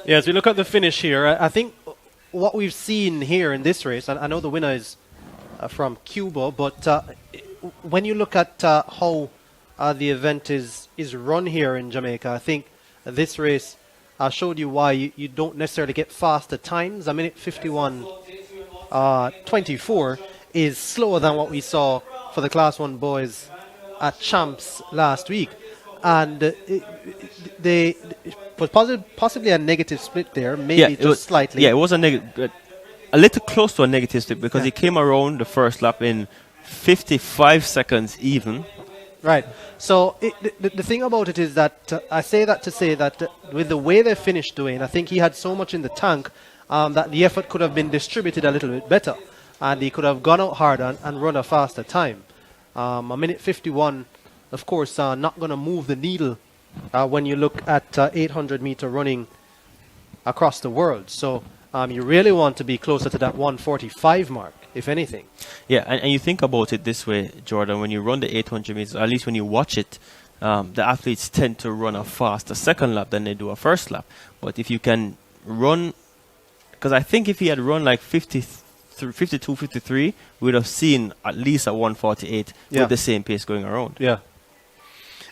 Yeah, as we look at the finish here, I think what we've seen here in this race, and I know the winner is from Cuba, but when you look at how the event is run here in Jamaica, I think this race showed you why you don't necessarily get faster times. A minute 51.24 is slower than what we saw for the Class 1 boys at Champs last week. And they was possibly a negative split there, maybe just slightly. Yeah, it was a little close to a negative split because he came around the first lap in 55 seconds even. Right. So the thing about it is that I say that to say that with the way they finished doing, I think he had so much in the tank that the effort could have been distributed a little bit better, and he could have gone out harder and run a faster time. A minute 51. Of course, not going to move the needle when you look at 800-meter running across the world. So you really want to be closer to that 145 mark, if anything. Yeah, and you think about it this way, Jordan, when you run the 800 meters, or at least when you watch it, the athletes tend to run a faster second lap than they do a first lap. But if you can run, because I think if he had run like 52, 53, we would have seen at least a 148 with the same pace going around. Yeah.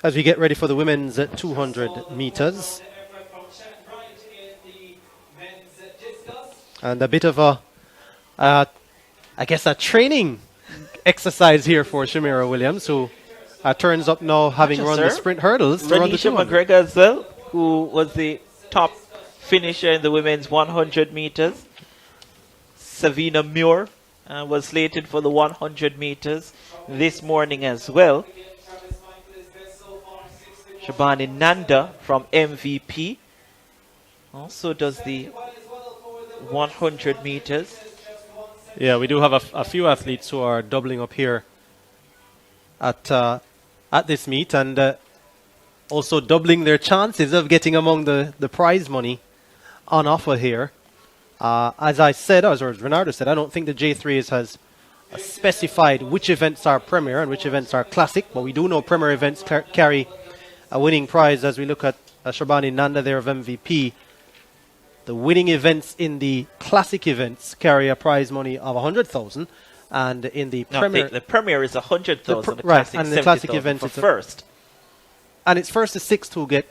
As we get ready for the women's 200 meters. And a bit of I guess a training exercise here for Shamira Williams, who turns up now having run the sprint hurdles to run the 200. McGregor as well, who was the top finisher in the women's 100 meters. Savina Muir was slated for the 100 meters this morning as well. Shabani Nanda from MVP also does the 100 meters. Yeah, we do have a few athletes who are doubling up here at this meet, and also doubling their chances of getting among the prize money on offer here. As I said, as Renardo said, I don't think the J3 has specified which events are Premier and which events are Classic, but we do know Premier events carry a winning prize. As we look at Shabani Nanda there of MVP, The winning events in the classic events carry a prize money of 100,000, and in the No, Premier, the Premier is 100,000. The right, classic and the classic 70,000 event for is first. and it's first to sixth who get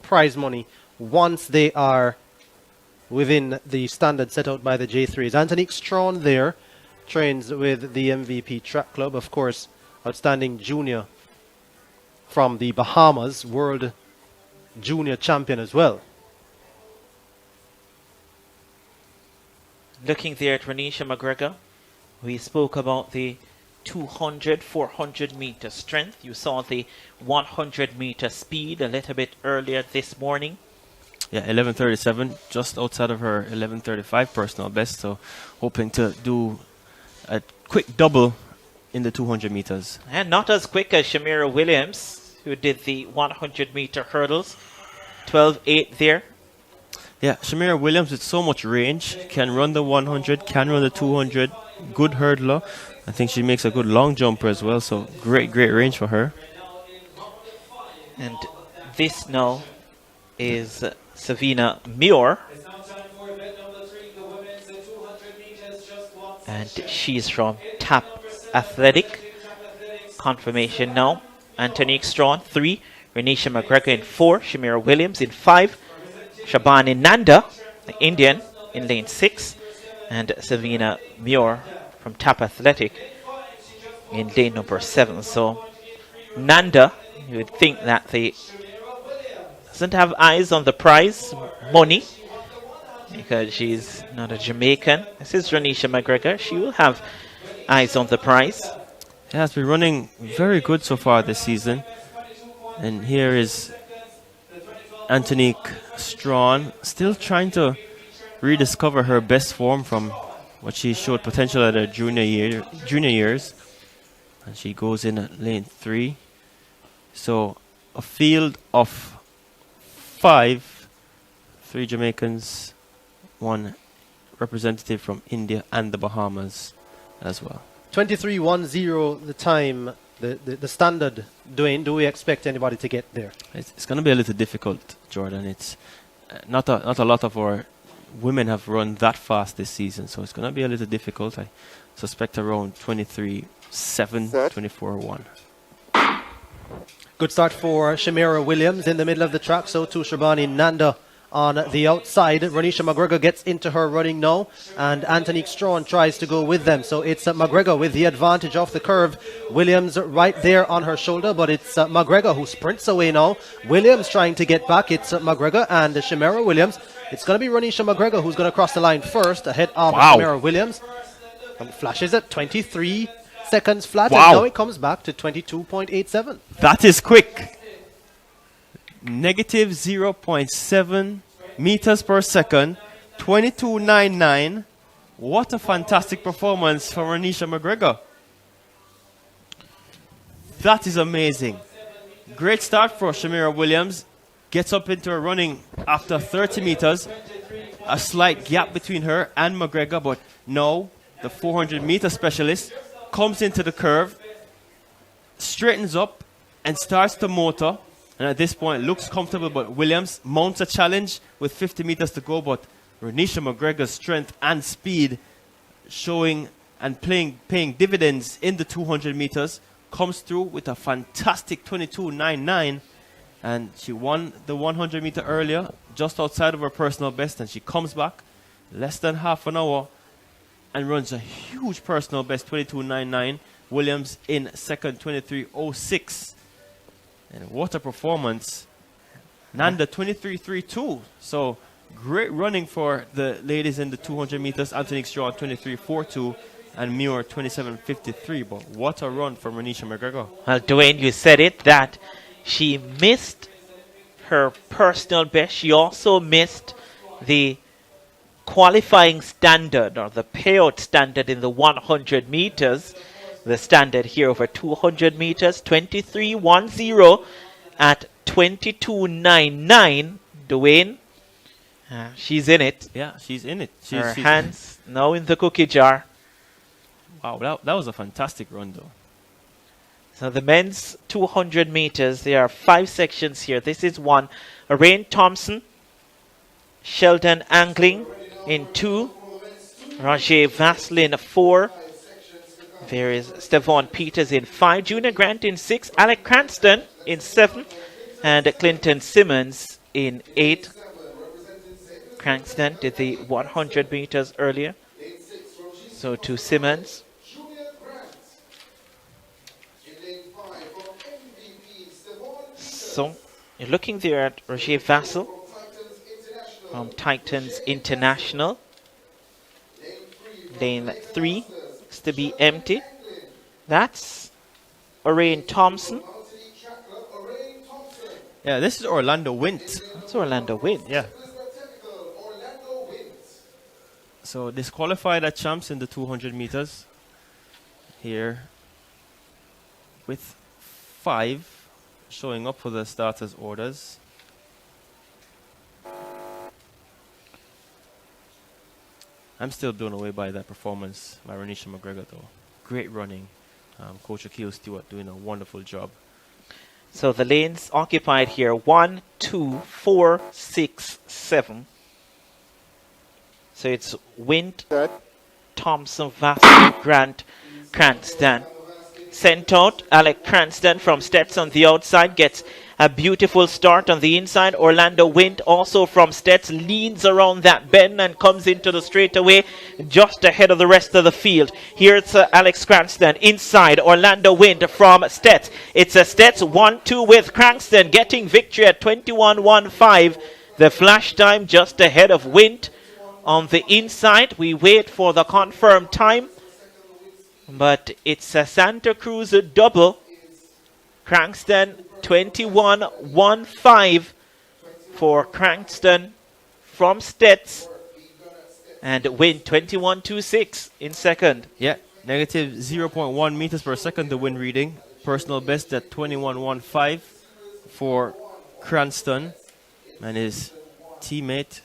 prize money once they are within the standard set out by the J3s. Antonique Strawn there trains with the MVP Track Club, of course, outstanding junior from the Bahamas, world junior champion as well. Looking there at Renisha McGregor, we spoke about the 200, 400 meter strength. You saw the 100 meter speed a little bit earlier this morning. Yeah, 11:37, just outside of her 11:35 personal best. So hoping to do a quick double in the 200 meters. And not as quick as Shamira Williams, who did the 100 meter hurdles. 12.8 there. Yeah, Shamira Williams with so much range, can run the 100, can run the 200, good hurdler. I think she makes a good long jumper as well, so great range for her. And this now is Savina Muir. And she's from TAP Athletic. Confirmation now. Antonique Strawn, 3. Renisha McGregor in 4. Shamira Williams in 5. Shabani Nanda, the Indian, in lane 6. And Savina Muir from TAP Athletic in lane number 7. So Nanda, you would think that they doesn't have eyes on the prize money because she's not a Jamaican. This is Renisha McGregor. She will have eyes on the prize. Yeah, it's been running very good so far this season. And here is Antonique Strawn, still trying to rediscover her best form from what she showed potential at her junior years. And she goes in at lane 3. So a field of 5, 3 Jamaicans, 1 representative from India and the Bahamas as well. 23:10 the time, the standard. Dwayne, do we expect anybody to get there? It's going to be a little difficult, Jordan. It's not a lot of our women have run that fast this season, so it's going to be a little difficult. I suspect around 23:7, 24:1. Good start for Shamira Williams in the middle of the track. So too Shabani Nanda on the outside. Renisha McGregor gets into her running now, and Antonique Strawn tries to go with them. So it's McGregor with the advantage off the curve. Williams right there on her shoulder, but it's McGregor who sprints away now. Williams trying to get back. It's McGregor and Shamira Williams. It's going to be Renisha McGregor who's going to cross the line first, ahead of Shamira Williams. And flashes at 23 seconds flat, and now it comes back to 22.87. That is quick. Negative 0.7 meters per second, 22.99. What a fantastic performance from Renisha McGregor. That is amazing. Great start for Shamira Williams. Gets up into her running after 30 meters. A slight gap between her and McGregor, but no, the 400 meter specialist comes into the curve, straightens up, and starts to motor. And at this point, looks comfortable, but Williams mounts a challenge with 50 meters to go. But Renisha McGregor's strength and speed showing and paying dividends in the 200 meters, comes through with a fantastic 22.99. And she won the 100 meter earlier, just outside of her personal best. And she comes back less than half an hour and runs a huge personal best, 22.99. Williams in second, 23.06. And what a performance. Nanda 23.32. So great running for the ladies in the 200 meters. Antonique Strawn 23.42 and Muir 27.53. But what a run from Renisha McGregor. Well, Dwayne, you said it, that she missed her personal best. She also missed the qualifying standard or the payout standard in the 100 meters. The standard here over 200 meters, 23.10 at 22.99. Dwayne, she's in it. Yeah, she's in it. Her hands now in the cookie jar. Wow, that was a fantastic run, though. So the men's 200 meters, there are 5 sections here. This is one. Arain Thompson Sheldon Angling in 2. Roger Vaslin 4. There is Stephon Peters in 5. Junior Grant in 6. Alec Cranston in 7. And Clinton Simmons in 8. Cranston did the 100 meters earlier. So to Simmons. So you're looking there at Roger Vassell from Titans International. Lane 3 is to be empty. That's Orain Thompson. Yeah, this is Orlando Wint. That's Orlando Wint. Yeah. So disqualified at champs in the 200 meters. Here with 5 showing up for the starters orders. I'm still blown away by that performance by Renisha McGregor though. Great running. Coach Akil Stewart doing a wonderful job. So the lanes occupied here 1, 2, 4, 6, 7. So it's Wint, Thompson, Vassell, Grant, Cranston. Sent out Alec Cranston from Stets on the outside, gets a beautiful start on the inside. Orlando Wint also from Stets leans around that bend and comes into the straightaway just ahead of the rest of the field. Here's Alex Cranston inside. Orlando Wint from Stets. It's a Stets 1-2 with Cranston getting victory at 21.15. The flash time just ahead of Wint on the inside. We wait for the confirmed time. But it's a Santa Cruz double. Cranston 21.15 for Cranston from Stets. And Wint 21.26 in second. Yeah, negative 0.1 meters per second the wind reading. Personal best at 21.15 for Cranston. And his teammate,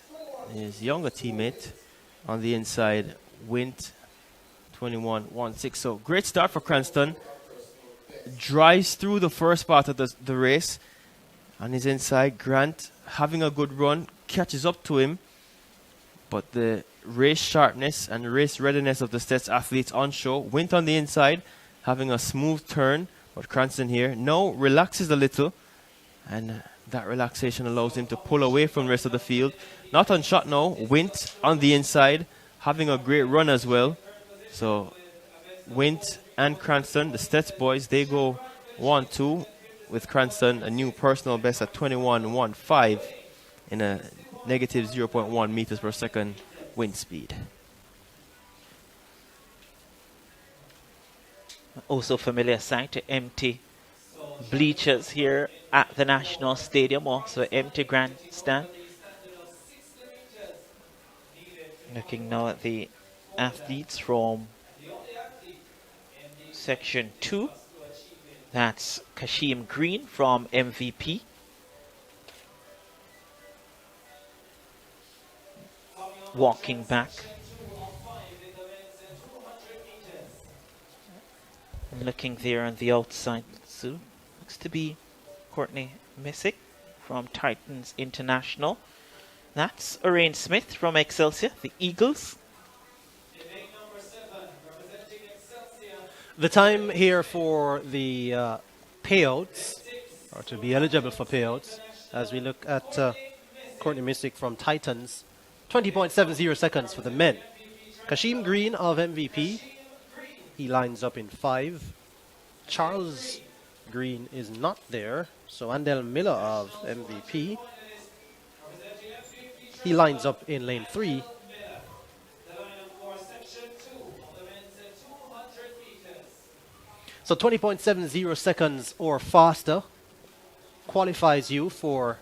his younger teammate on the inside, Wint 21.16. So great start for Cranston. Drives through the first part of the race. On his inside, Grant having a good run, catches up to him. But the race sharpness and race readiness of the Stets athletes on show. Wint on the inside, having a smooth turn. But Cranston here now relaxes a little. And that relaxation allows him to pull away from the rest of the field. Not on shot now. Wint on the inside, having a great run as well. So Wint and Cranston, the Stets boys, they go 1-2 with Cranston, a new personal best at 21.15 in a negative 0.1 meters per second wind speed. Also familiar sight to empty bleachers here at the National Stadium, also empty grandstand. Looking now at the athletes from section 2. That's Kashim Green from MVP. Walking back. Looking there on the outside, so looks to be Courtney Missick from Titans International. That's Orain Smith from Excelsior, the Eagles. The time here for the payouts, or to be eligible for payouts, as we look at Courtney Missick from Titans, 20.70 seconds for the men. Kashim Green of MVP, he lines up in 5. Charles Green is not there, so Andel Miller of MVP, he lines up in lane 3. So 20.70 seconds or faster qualifies you for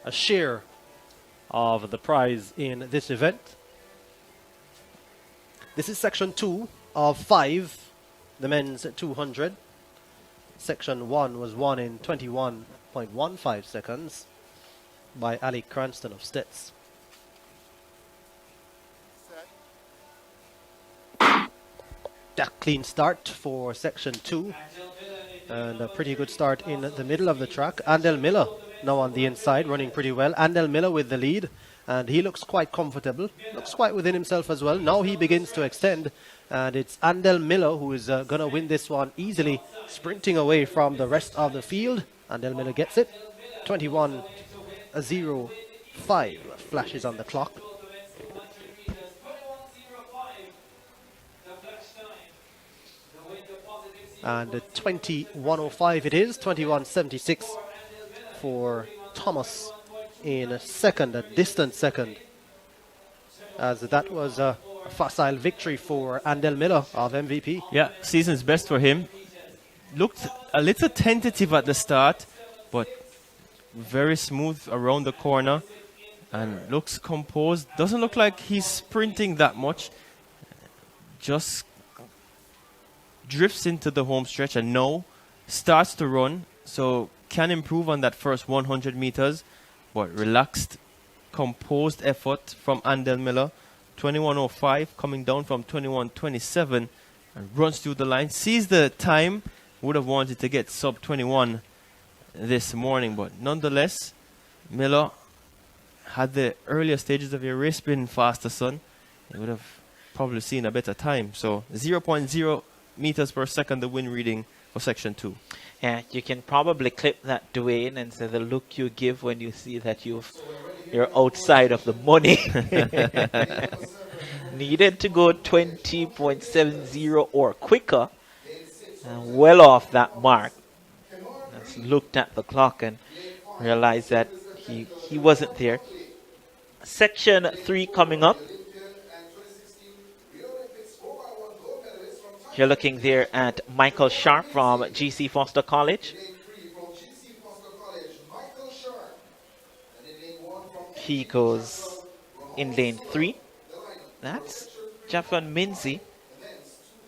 a share of the prize in this event. This is section 2 of 5, the men's 200. Section 1 was won in 21.15 seconds by Ali Cranston of Stets. That clean start for section 2 and a pretty good start in the middle of the track. Andel Miller now on the inside running pretty well. Andel Miller with the lead and he looks quite comfortable, looks quite within himself as well. Now he begins to extend, and it's Andel Miller who is going to win this one easily, sprinting away from the rest of the field. Andel Miller gets it. 21:05 flashes on the clock. And 21:05 it is. 21:76 for Thomas in second, a distant second, as that was a facile victory for Andel Miller of MVP. Yeah, season's best for him. Looked a little tentative at the start, but very smooth around the corner and looks composed. Doesn't look like he's sprinting that much. Just drifts into the home stretch and now starts to run. So can improve on that first 100 meters, but relaxed, composed effort from Andel Miller. 21:05 coming down from 21:27 and runs through the line. Sees the time, would have wanted to get sub 21 this morning, but nonetheless, Miller had the earlier stages of your race been faster, son, he would have probably seen a better time. So 0.0 meters per second, the win reading for section 2. Yeah, you can probably clip that, Dwayne, and say the look you give when you see that you're outside of the money. Needed to go 20.70 or quicker, and well off that mark. Just looked at the clock and realized that he wasn't there. Section 3 coming up. You're looking there at Michael Sharp from GC Foster College. He goes in lane 3. That's Javon Minzy,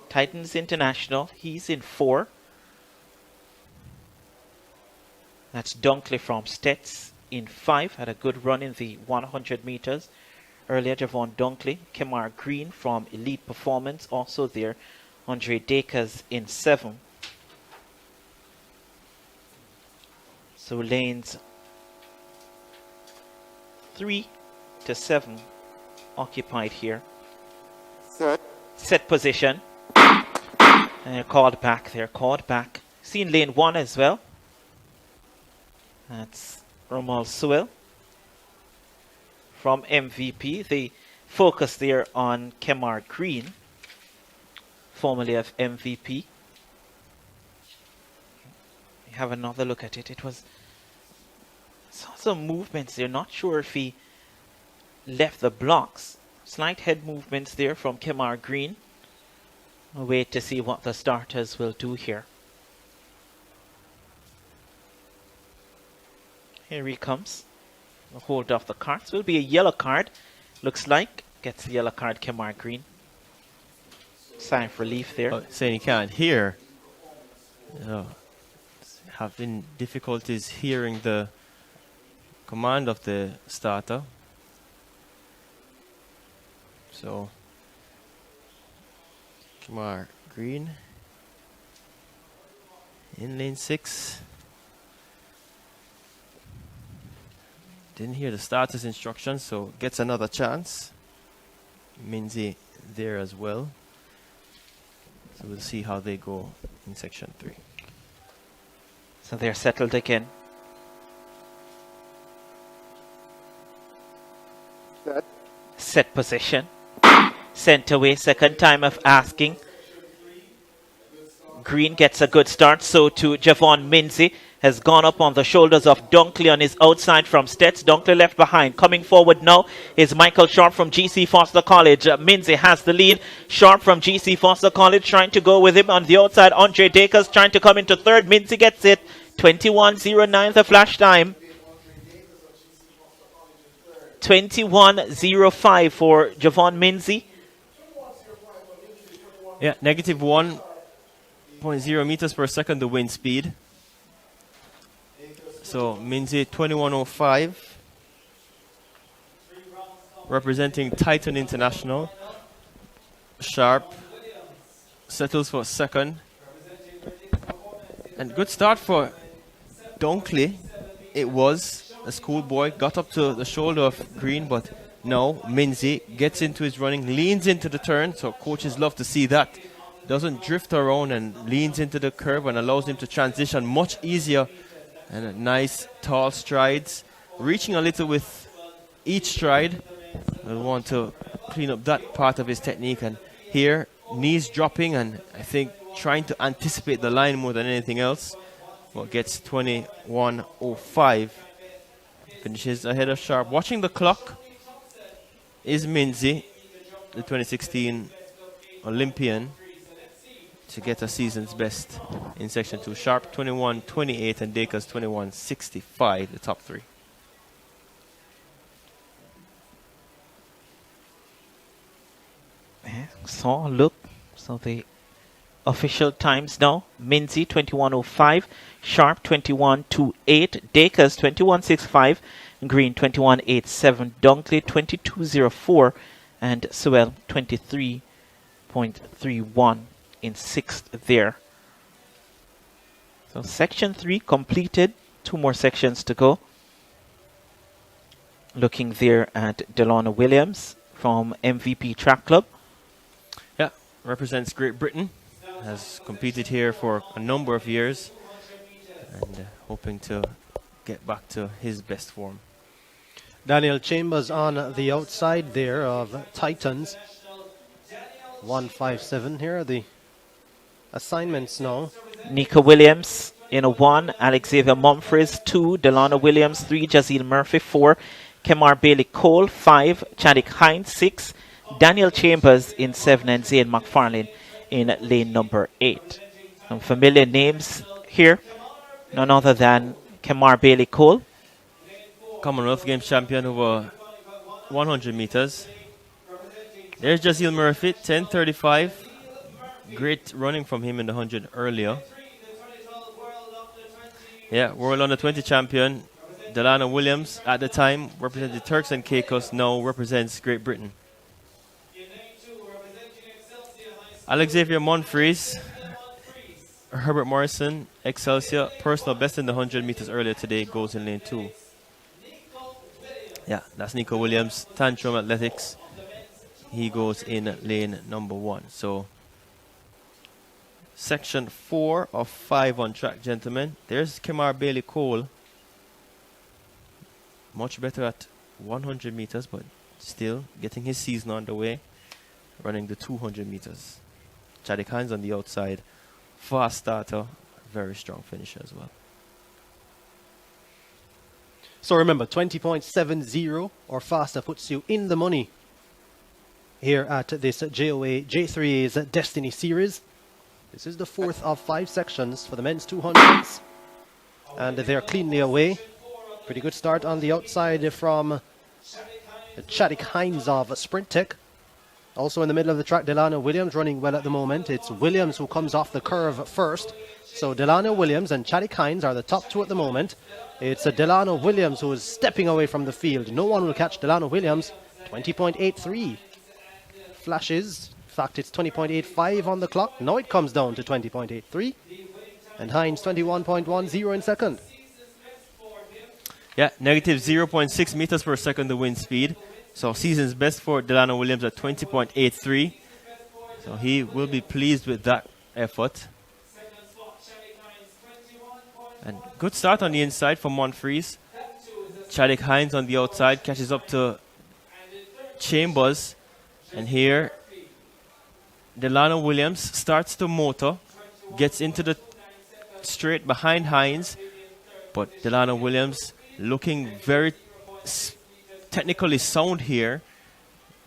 Titans International. He's in 4. That's Dunkley from Stets in 5. Had a good run in the 100 meters. Earlier, Javon Dunkley. Kemar Green from Elite Performance also there. Andre Dakers in 7. So lanes 3 to 7 occupied here. Set position. And they're called back. They're called back. Seen lane 1 as well. That's Romal Sewell from MVP. They focus there on Kemar Green, formerly of MVP. Have another look at it. It was some movements there. Not sure if he left the blocks. Slight head movements there from Kemar Green. We'll wait to see what the starters will do here. Here he comes. The hold off the carts. Will be a yellow card. Looks like. Gets the yellow card, Kemar Green. Sign of relief there. Oh, saying he can't hear. Having difficulties hearing the command of the starter. So, Kemar Green in lane 6. Didn't hear the starter's instructions, so gets another chance. Minzy there as well. So we'll see how they go in section 3. So they're settled again. Set position. Sent away. Second time of asking. Green gets a good start. So too Javon Minzy has gone up on the shoulders of Dunkley on his outside from Stets. Dunkley left behind. Coming forward now is Michael Sharp from GC Foster College. Minzy has the lead. Sharp from GC Foster College trying to go with him on the outside. Andre Dakers trying to come into third. Minzy gets it. 21:09 the flash time. 21:05 for Javon Minzy. Yeah, negative 1.0 meters per second the wind speed. So Minzy 21:05, representing Titan International. Sharp settles for second. And good start for Dunkley. It was a schoolboy, got up to the shoulder of Green, but no, Minzy gets into his running, leans into the turn, so coaches love to see that. Doesn't drift around and leans into the curve and allows him to transition much easier. And a nice tall strides, reaching a little with each stride. I want to clean up that part of his technique. And here, knees dropping and I think trying to anticipate the line more than anything else. Well, gets 21.05. Finishes ahead of Sharp. Watching the clock is Minzy, the 2016 Olympian, to get a season's best in Section 2. Sharp 21.28 and Dacres 21.65, the top three. So look, so the official times now: Minzy 21.05, Sharp 21.28, Dacres 21.65, Green 21.87, Dunkley 22.04, and Sewell 23.31 in sixth there. So section 3 completed, 2 more sections to go. Looking there at Delana Williams from MVP Track Club. Yeah, represents Great Britain. Has competed here for a number of years and hoping to get back to his best form. Daniel Chambers on the outside there of Titans. 157 here are the assignments now. Nika Williams in a 1, Alexander Mumfries 2, Delana Williams 3, Jazeel Murphy 4, Kemar Bailey Cole 5, Chadwick Hines 6, Daniel Chambers in 7, and Zane McFarlane in lane number 8. Some familiar names here, none other than Kemar Bailey Cole, Commonwealth Games champion over 100 meters. There's Jazeel Murphy, 10:35. Great running from him in the 100 earlier. Yeah, World Under 20 champion Delana Williams at the time represented Turks and Caicos, now represents Great Britain. Alexavier Monfries, Herbert Morrison, Excelsior, personal best in the 100 meters earlier today, goes in lane 2. Yeah, that's Nico Williams, Tantrum Athletics. He goes in lane number 1. So, section 4 of 5 on track, gentlemen. There's Kemar Bailey Cole. Much better at 100 meters, but still getting his season underway, running the 200 meters. Chadwick Hines on the outside. Fast starter, very strong finisher as well. So remember, 20.70 or faster puts you in the money here at this JOA J3A's Destiny Series. This is the 4th of 5 sections for the men's 200s. And they're cleanly away. Pretty good start on the outside from Chadwick Hines of Sprint Tech. Also in the middle of the track, Delana Williams running well at the moment. It's Williams who comes off the curve first. So Delana Williams and Chadwick Hines are the top 2 at the moment. It's Delana Williams who is stepping away from the field. No one will catch Delana Williams. 20.83 flashes. In fact, it's 20.85 on the clock. Now it comes down to 20.83. And Hines 21.10 in second. Yeah, negative 0.6 meters per second the wind speed. So season's best for Delano Williams at 20.83. So he will be pleased with that effort. And good start on the inside for Monfries. Chadwick Hines on the outside catches up to Chambers. And here, Delano Williams starts to motor, gets into the straight behind Hines. But Delano Williams looking very technically sound here.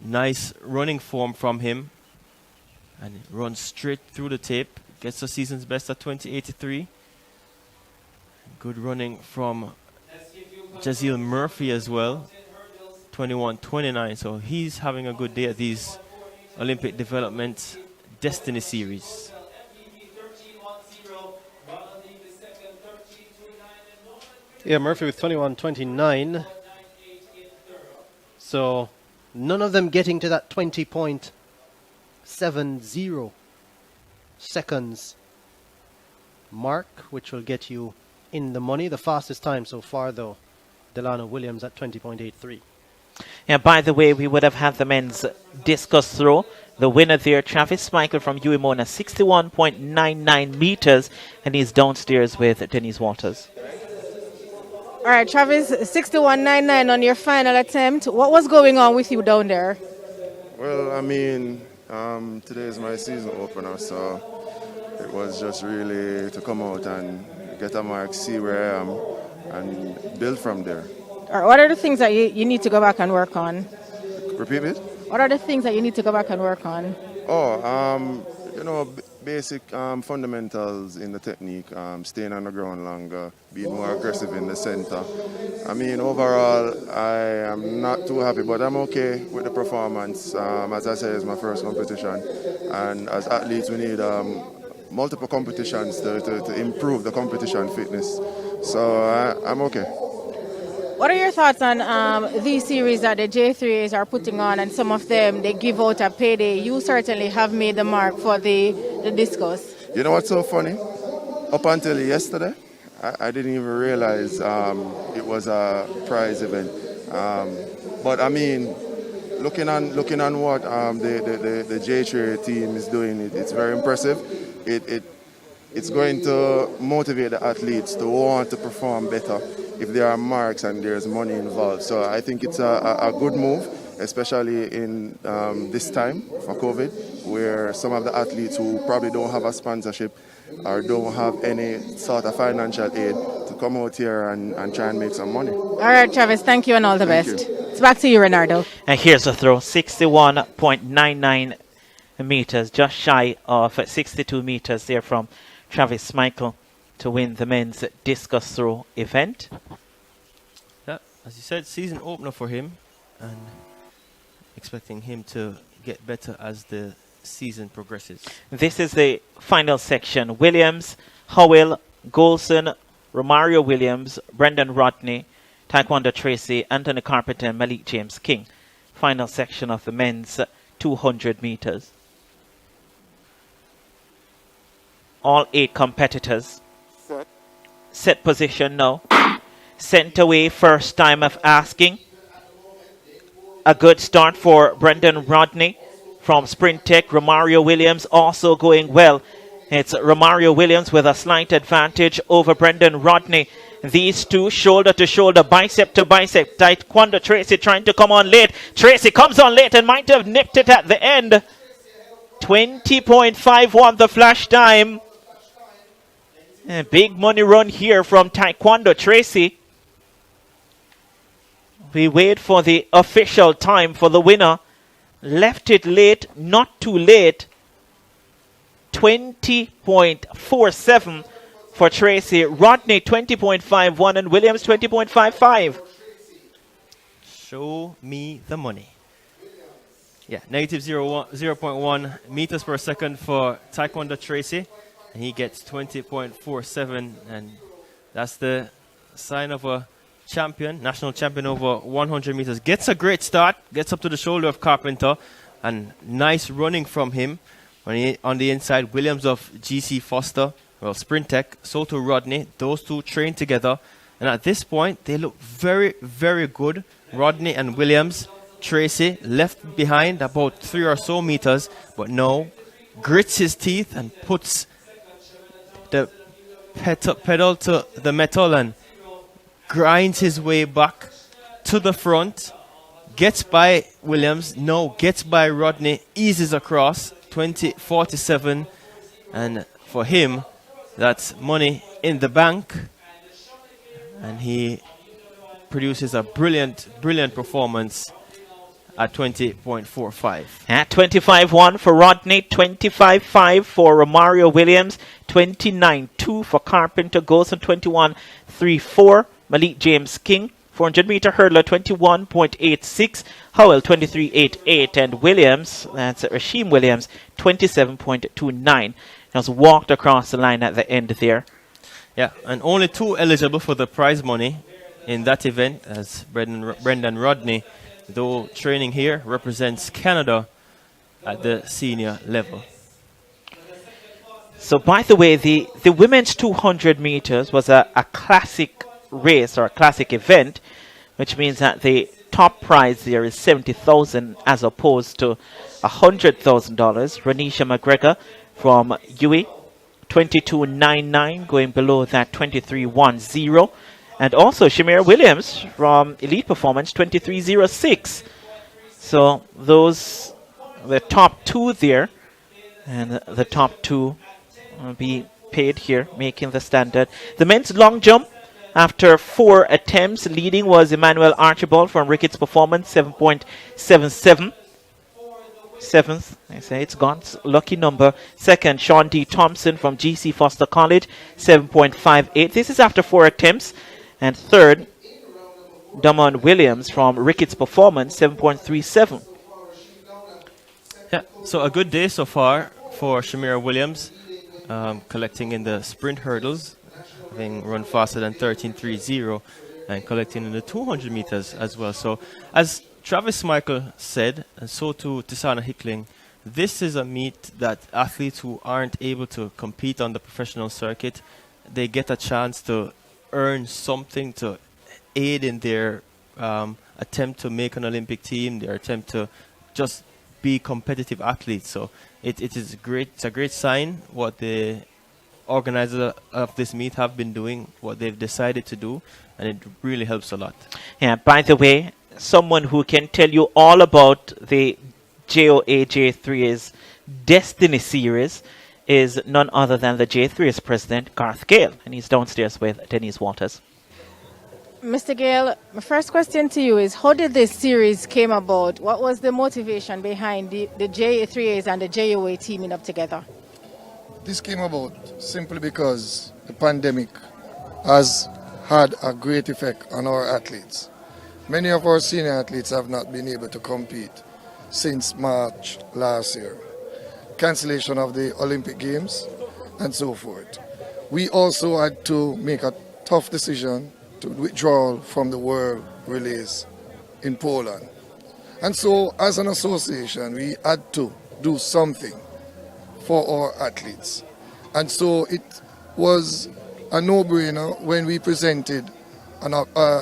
Nice running form from him. And runs straight through the tape. Gets the season's best at 20.83. Good running from Jazeel Murphy as well. 21.29. So he's having a good day at these Olympic Development Destiny Series. Yeah, Murphy with 21.29. So none of them getting to that 20.70 seconds mark, which will get you in the money. The fastest time so far, though, Delano Williams at 20.83. And by the way, we would have had the men's discus throw. The winner there, Travis Michael from UMona, 61.99 meters, and he's downstairs with Denise Walters. All right, Travis, 61.99 on your final attempt. What was going on with you down there? Well, I mean, today is my season opener, so it was just really to come out and get a mark, see where I am, and build from there. All right, what are the things that you need to go back and work on? Repeat it? What are the things that you need to go back and work on? Basic fundamentals in the technique, staying on the ground longer, being more aggressive in the center. I mean, overall, I am not too happy, but I'm okay with the performance. As I said, it's my first competition, and as athletes, we need multiple competitions to improve the competition fitness. So I'm okay. What are your thoughts on these series that the J3As are putting on, and some of them, they give out a payday? You certainly have made the mark for the discus. You know what's so funny? Up until yesterday, I didn't even realize it was a prize event. But I mean, looking on what the J3A team is doing, it's very impressive. It's going to motivate the athletes to want to perform better if there are marks and there's money involved. So I think it's a good move, especially in this time for COVID, where some of the athletes who probably don't have a sponsorship or don't have any sort of financial aid to come out here and try and make some money. All right, Travis, thank you and all the Thank best. you. It's back to you, Renardo. And here's the throw, 61.99 meters, just shy of 62 meters there from Travis Michael to win the men's discus throw event. Yeah, as you said, season opener for him, and expecting him to get better as the season progresses. This is the final section. Williams, Howell, Golson, Romario Williams, Brendan Rodney, Taekwondo Tracy, Anthony Carpenter, and Malik James King. Final section of the men's 200 meters. All 8 competitors. Set position now. Sent away, first time of asking. A good start for Brendan Rodney from Sprint Tech. Romario Williams also going well. It's Romario Williams with a slight advantage over Brendan Rodney. These two shoulder to shoulder, bicep to bicep. Taekwondo Tracy trying to come on late. Tracy comes on late and might have nipped it at the end. 20.51 the flash time. A big money run here from Taekwondo Tracy. We wait for the official time for the winner. Left it late, not too late. 20.47 for Tracy. Rodney 20.51 and Williams 20.55. Show me the money. Yeah, negative 0.1 meters per second for Taekwondo Tracy. And he gets 20.47, and that's the sign of a champion, national champion over 100 meters. Gets a great start, gets up to the shoulder of Carpenter, and nice running from him. On the inside, Williams of GC Foster, well, Sprint Tech, Soto Rodney, those two train together. And at this point, they look very, very good. Rodney and Williams. Tracy left behind about 3 or so meters, but no, grits his teeth and puts the pedal to the metal and grinds his way back to the front. Gets by Williams, no, gets by Rodney, eases across, 20.47. And for him, that's money in the bank. And he produces a brilliant, brilliant performance at 20.45. At 25.1 for Rodney, 25.5 for Romario Williams, 29.2 for Carpenter, Golson 21.34, Malik James King, 400 meter hurdler 21.86, Howell 23.88, and Williams, that's Rasheem Williams, 27.29. Has walked across the line at the end there. Yeah, and only 2 eligible for the prize money in that event, as Brendan Rodney, though training here, represents Canada at the senior level. So by the way, the women's 200 meters was a classic race or a classic event. which means that the top prize there is 70,000 as opposed to $100,000. Renisha McGregor from UA, 22.99, going below that 23.10. And also Shamir Williams from Elite Performance, 23.06. So those, the top two there, and the top two will be paid here, making the standard. The men's long jump, after 4 attempts, leading was Emmanuel Archibald from Ricketts Performance, 7.77. Seventh, I say it's God's lucky number. Second, Sean D. Thompson from GC Foster College, 7.58. This is after 4 attempts. And third, Damon Williams from Ricketts Performance, 7.37. Yeah, so a good day so far for Shamira Williams, collecting in the sprint hurdles, having run faster than 13.30, and collecting in the 200 meters as well. So as Travis Michael said, and so too Tisana Hickling, this is a meet that athletes who aren't able to compete on the professional circuit, they get a chance to earn something to aid in their attempt to make an Olympic team, their attempt to just be competitive athletes. So it is great. It's a great sign what the organizers of this meet have been doing, what they've decided to do, and it really helps a lot. Yeah, by the way, someone who can tell you all about the JOA J3's Destiny Series is none other than the J3's president, Garth Gale, and he's downstairs with Denise Waters. Mr. Gale, my first question to you is, how did this series came about? What was the motivation behind the J3As and the JOA teaming up together? This came about simply because the pandemic has had a great effect on our athletes. Many of our senior athletes have not been able to compete since March last year. Cancellation of the Olympic Games and so forth. We also had to make a tough decision to withdraw from the World Relays in Poland. And so as an association, we had to do something for our athletes. And so it was a no-brainer when we presented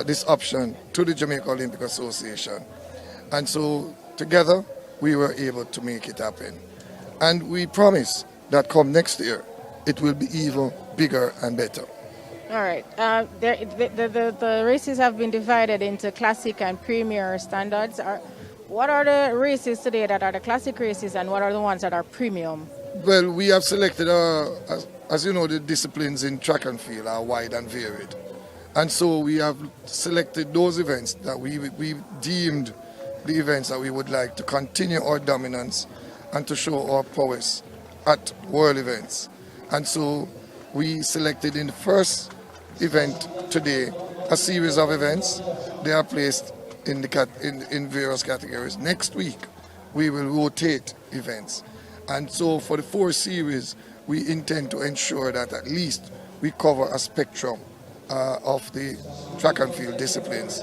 this option to the Jamaica Olympic Association. And so together we were able to make it happen. And we promise that come next year, it will be even bigger and better. All right. The races have been divided into classic and premier standards. What are the races today that are the classic races, and what are the ones that are premium? Well, we have selected, as you know, the disciplines in track and field are wide and varied. And so we have selected those events that we deemed the events that we would like to continue our dominance and to show our prowess at world events. And so we selected in the first event today a series of events. They are placed in various categories. Next week we will rotate events. And so for the 4 series, we intend to ensure that at least we cover a spectrum of the track and field disciplines.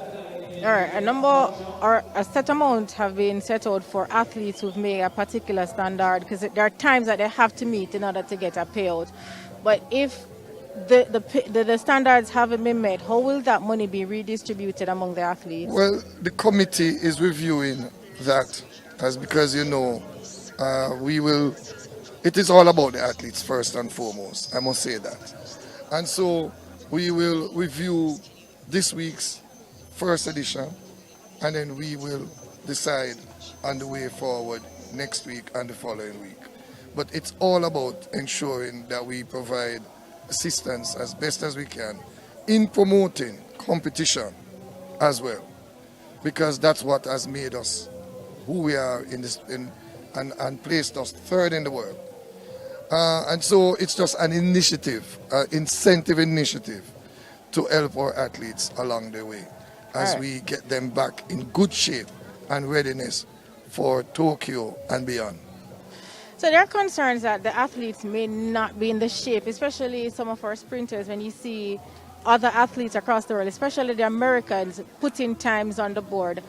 All right, a number or a set amount have been set out for athletes who've made a particular standard, because there are times that they have to meet in order to get a payout. But if the standards haven't been met, how will that money be redistributed among the athletes? Well, the committee is reviewing that, because you know, it is all about the athletes first and foremost, I must say that. And so we will review this week's first edition, and then we will decide on the way forward next week and the following week. But it's all about ensuring that we provide assistance as best as we can in promoting competition as well, because that's what has made us who we are and placed us third in the world. And so it's just an initiative, incentive initiative to help our athletes along the way as we get them back in good shape and readiness for Tokyo and beyond. So there are concerns that the athletes may not be in the shape, especially some of our sprinters, when you see other athletes across the world, especially the Americans, putting times on the board.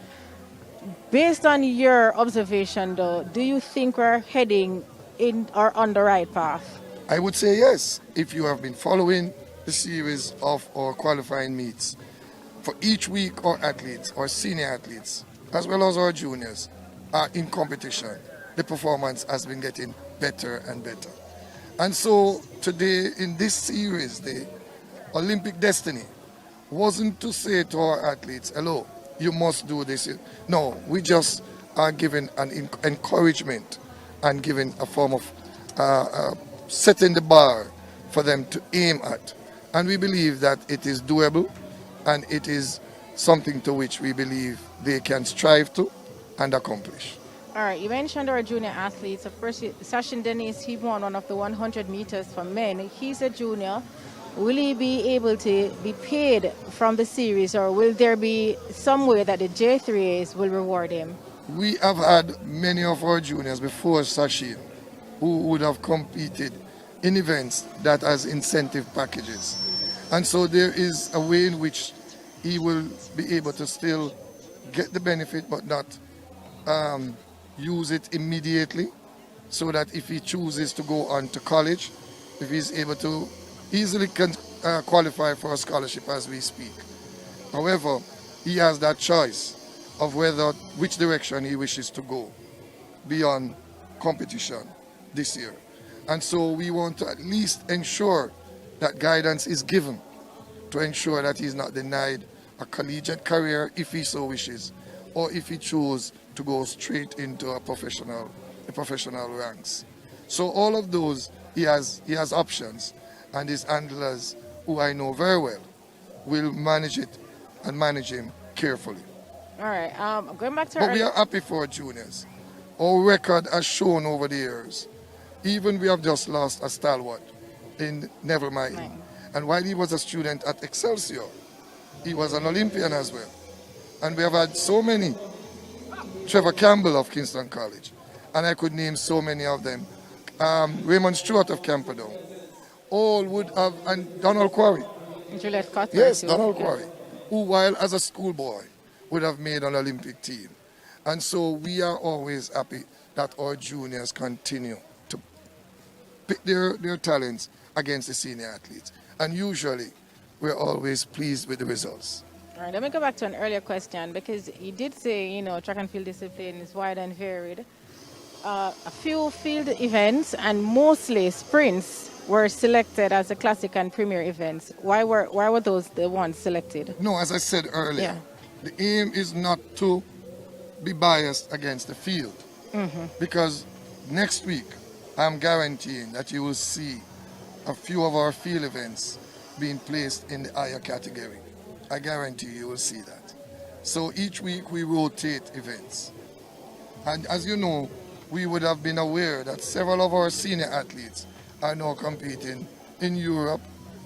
Based on your observation, though, do you think we're heading in or on the right path? I would say yes. If you have been following the series of our qualifying meets, For each week, our athletes, our senior athletes, as well as our juniors, are in competition. The performance has been getting better and better. And so today in this series, the Olympic destiny wasn't to say to our athletes, hello, you must do this. No, we just are giving an encouragement and giving a form of setting the bar for them to aim at. And we believe that it is doable and it is something to which we believe they can strive to and accomplish. All right, you mentioned our junior athletes. Of course, Sachin Dennis, he won one of the 100 meters for men. He's a junior. Will he be able to be paid from the series, or will there be some way that the J3As will reward him? We have had many of our juniors before Sachin who would have competed in events that has incentive packages. And so there is a way in which he will be able to still get the benefit but not use it immediately, so that if he chooses to go on to college, if he's able to easily can qualify for a scholarship as we speak. However, he has that choice of which direction he wishes to go beyond competition this year. And so we want to at least ensure that guidance is given to ensure that he's not denied a collegiate career if he so wishes, or if he chooses to go straight into the professional ranks. So all of those, he has options, and his handlers, who I know very well, will manage it and manage him carefully. All right, going back to But we are happy for juniors. Our record has shown over the years. Even we have just lost a stalwart in Nevermind. And while he was a student at Excelsior, he was an Olympian as well. And we have had so many. Trevor Campbell of Kingston College, and I could name so many of them. Raymond Stewart of Camperdown. All would have, and Donald Quarry. Juliet Cuthbert. Yes, Donald Quarry, who while as a schoolboy would have made an Olympic team. And so we are always happy that our juniors continue to pick their talents against the senior athletes. And usually we're always pleased with the results. All right, let me go back to an earlier question, because you did say, track and field discipline is wide and varied. A few field events and mostly sprints were selected as the classic and premier events. Why were those the ones selected? No, as I said earlier, the aim is not to be biased against the field. Because next week, I'm guaranteeing that you will see a few of our field events being placed in the higher category. I guarantee you will see that. So each week we rotate events. And as you know, we would have been aware that several of our senior athletes are now competing in Europe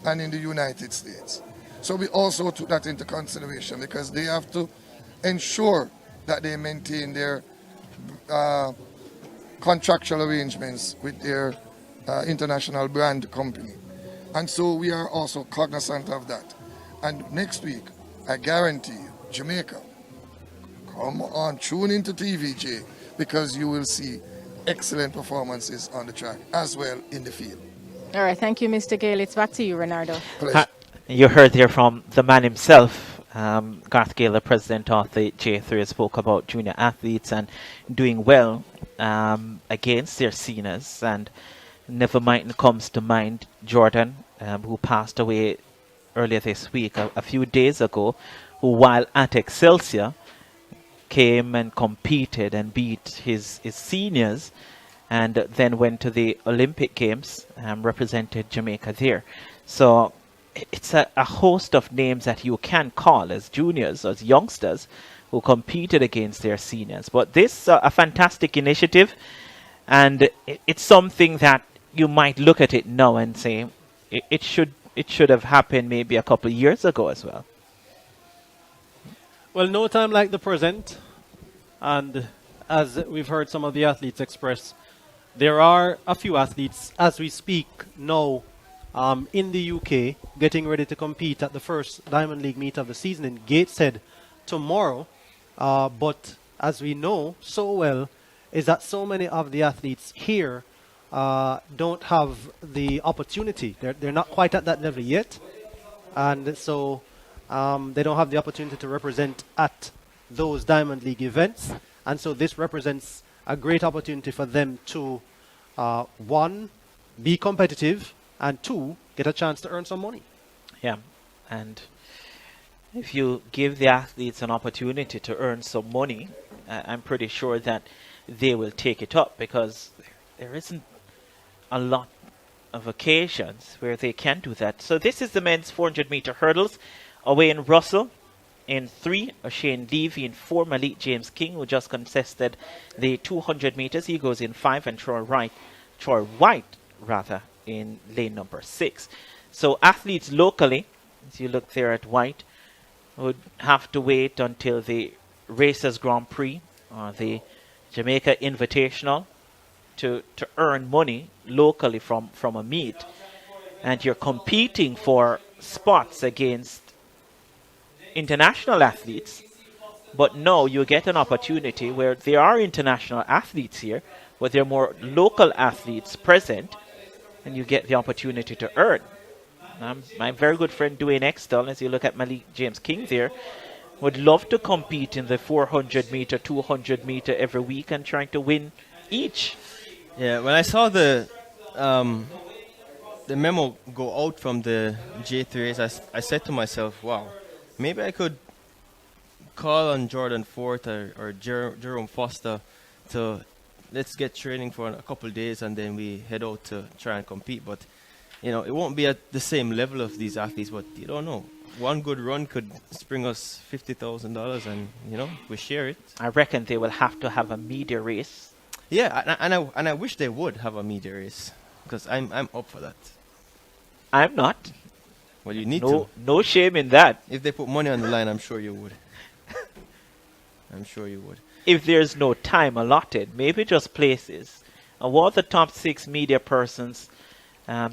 and in the United States. So we also took that into consideration, because they have to ensure that they maintain their contractual arrangements with their international brand company. And so we are also cognizant of that. And next week, I guarantee you, Jamaica, come on, tune into TVJ, because you will see excellent performances on the track as well in the field. All right, thank you, Mr. Gale. It's back to you, Renardo. Pleasure. You heard there from the man himself. Garth Gale, the president of the J3, spoke about junior athletes and doing well against their seniors. And Nevermind comes to mind, Jordan, who passed away earlier this week, a few days ago, who while at Excelsior came and competed and beat his seniors, and then went to the Olympic Games and represented Jamaica there. So it's a host of names that you can call as juniors, as youngsters, who competed against their seniors. But this a fantastic initiative, and it's something that you might look at it now and say it should have happened maybe a couple of years ago as well. Well, no time like the present. And as we've heard some of the athletes express, there are a few athletes as we speak now in the UK getting ready to compete at the first Diamond League meet of the season in Gateshead tomorrow. But as we know so well, is that so many of the athletes here don't have the opportunity. They're not quite at that level yet. And so They don't have the opportunity to represent at those Diamond League events. And so this represents a great opportunity for them to, one, be competitive, and two, get a chance to earn some money. Yeah, and if you give the athletes an opportunity to earn some money, I'm pretty sure that they will take it up, because there isn't a lot of occasions where they can do that. So this is the men's 400-meter hurdles. Away in Russell, in 3, Shane Levy. In 4, Malik James King, who just contested the 200 meters. He goes in 5, and Troy White, in lane number 6. So athletes locally, as you look there at White, would have to wait until the Racers Grand Prix or the Jamaica Invitational to earn money locally from a meet. And you're competing for spots against international athletes, but now you get an opportunity where there are international athletes here, but there are more local athletes present, and you get the opportunity to earn. My very good friend Dwayne Extall, as you look at Malik James King there, would love to compete in the 400 meter, 200 meter every week and trying to win each. Yeah, when I saw the memo go out from the J3As, I said to myself, wow, maybe I could call on Jordan Fort or Jerome Foster to let's get training for a couple of days and then we head out to try and compete. But, you know, it won't be at the same level of these athletes, but you don't know. One good run could spring us $50,000 and, you know, we share it. I reckon they will have to have a media race. Yeah, and I wish they would have a media race, because I'm up for that. I'm not. Well, you need to. No shame in that. If they put money on the line, I'm sure you would. I'm sure you would. If there's no time allotted, maybe just places. Award the top 6 media persons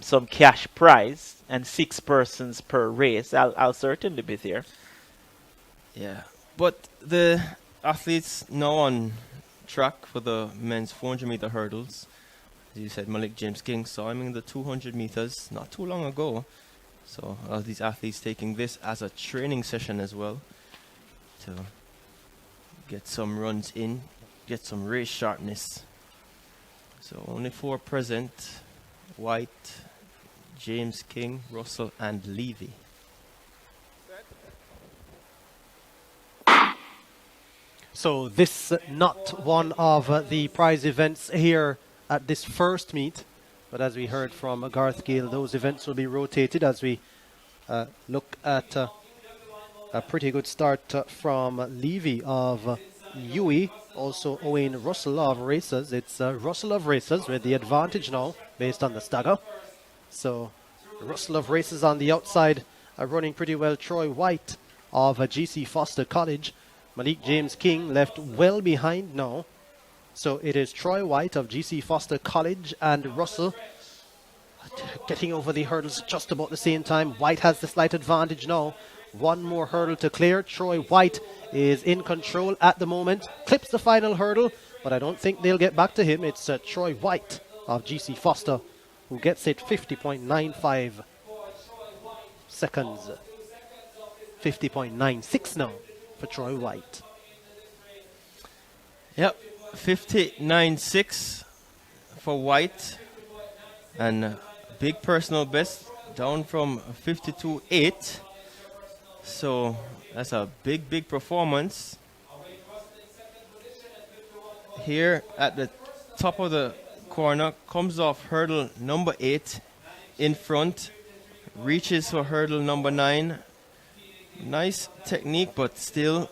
some cash prize and 6 persons per race. I'll certainly be there. Yeah, but the athletes now on track for the men's 400-meter hurdles. As you said, Malik James King saw him in the 200 meters not too long ago. So these athletes taking this as a training session as well to get some runs in, get some race sharpness. So only 4 present: White, James King, Russell, and Levy. So this not one of the prize events here at this first meet, but as we heard from Garth Gale, those events will be rotated as we look at a pretty good start from Levy of UE, also Owen Russell of Racers. It's Russell of Racers with the advantage now based on the stagger. So Russell of Racers on the outside running pretty well. Troy White of GC Foster College. Malik James King left well behind now. So it is Troy White of GC Foster College and Russell getting over the hurdles just about the same time. White has the slight advantage now. One more hurdle to clear. Troy White is in control at the moment. Clips the final hurdle, but I don't think they'll get back to him. It's Troy White of GC Foster who gets it 50.95 seconds. 50.96 now for Troy White. Yep, 59.6 for White, and big personal best down from 52.8. So that's a big performance. Here at the top of the corner, comes off hurdle number 8 in front, reaches for hurdle number 9. Nice technique, but still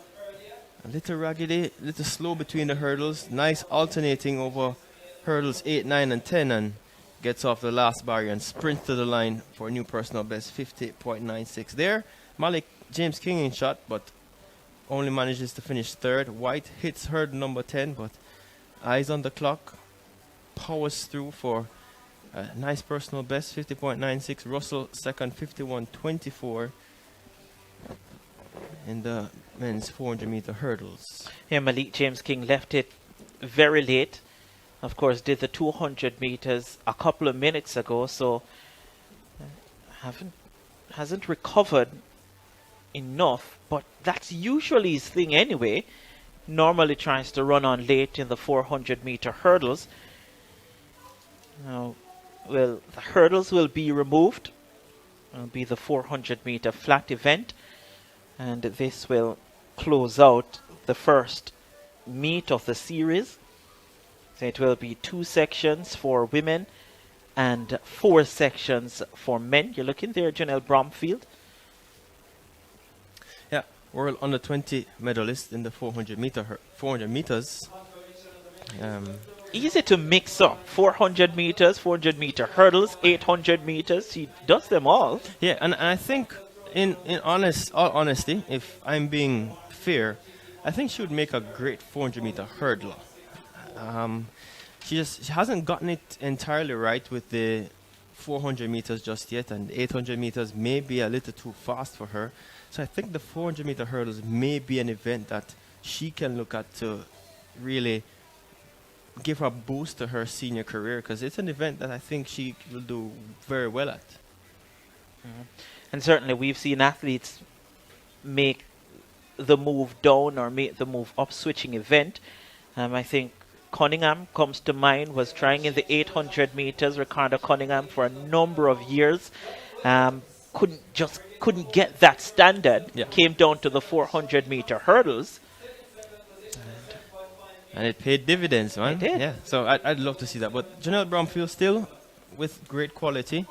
a little raggedy, a little slow between the hurdles. Nice alternating over hurdles 8, 9, and 10, and gets off the last barrier and sprints to the line for a new personal best, 50.96 there. Malik James King in shot, but only manages to finish 3rd. White hits hurdle number 10, but eyes on the clock, powers through for a nice personal best, 50.96. Russell 2nd, 51.24. In the men's 400-meter hurdles. Yeah, Malik James King left it very late. Of course, did the 200 meters a couple of minutes ago, so hasn't recovered enough, but that's usually his thing anyway. Normally tries to run on late in the 400-meter hurdles. Now, well, the hurdles will be removed. It'll be the 400-meter flat event, and this will close out the first meet of the series. So it will be 2 sections for women and 4 sections for men. You're looking there, Janelle Bromfield. Yeah, world under 20 medalist in the 400 meters. Easy to mix up. 400 meters, 400 meter hurdles, 800 meters. He does them all. Yeah, and I think, in all honesty, if I'm being fair, I think she would make a great 400 meter hurdler. She hasn't gotten it entirely right with the 400 meters just yet, and 800 meters may be a little too fast for her. So I think the 400 meter hurdles may be an event that she can look at to really give her a boost to her senior career, because it's an event that I think she will do very well at. And certainly we've seen athletes make the move down or make the move up switching event. I think Cunningham comes to mind, was trying in the 800 meters. Ricardo Cunningham for a number of years couldn't get that standard. Yeah. Came down to the 400 meter hurdles. And it paid dividends, man. It did. Yeah, so I'd love to see that. But Janelle Bromfield still with great quality.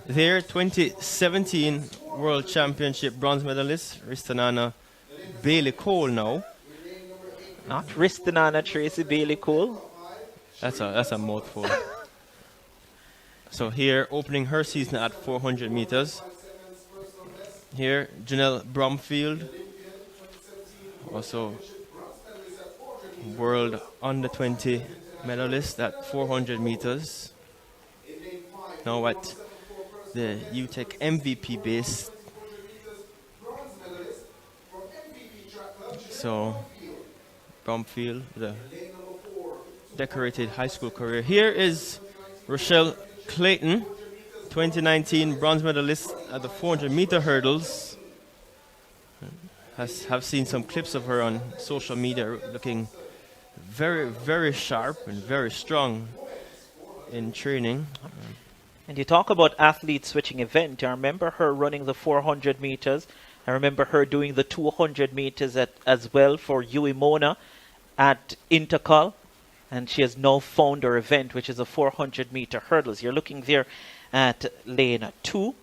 Their 2017 World Championship bronze medalist, Ristanana Bailey Cole now. Not Ristanana Tracy Bailey Cole. That's a mouthful. So here, opening her season at 400 meters. Here, Janelle Bromfield, also world under 20 medalist at 400 meters. Now at the UTEC MVP base. So Bromfield, the decorated high school career. Here is Rochelle Clayton, 2019 bronze medalist at the 400 meter hurdles. Have seen some clips of her on social media, looking very, very sharp and very strong in training. And you talk about athletes switching event. I remember her running the 400 meters. I remember her doing the 200 meters as well for Mona at Intercol. And she has now found her event, which is a 400 meter hurdles. You're looking there at lane 2,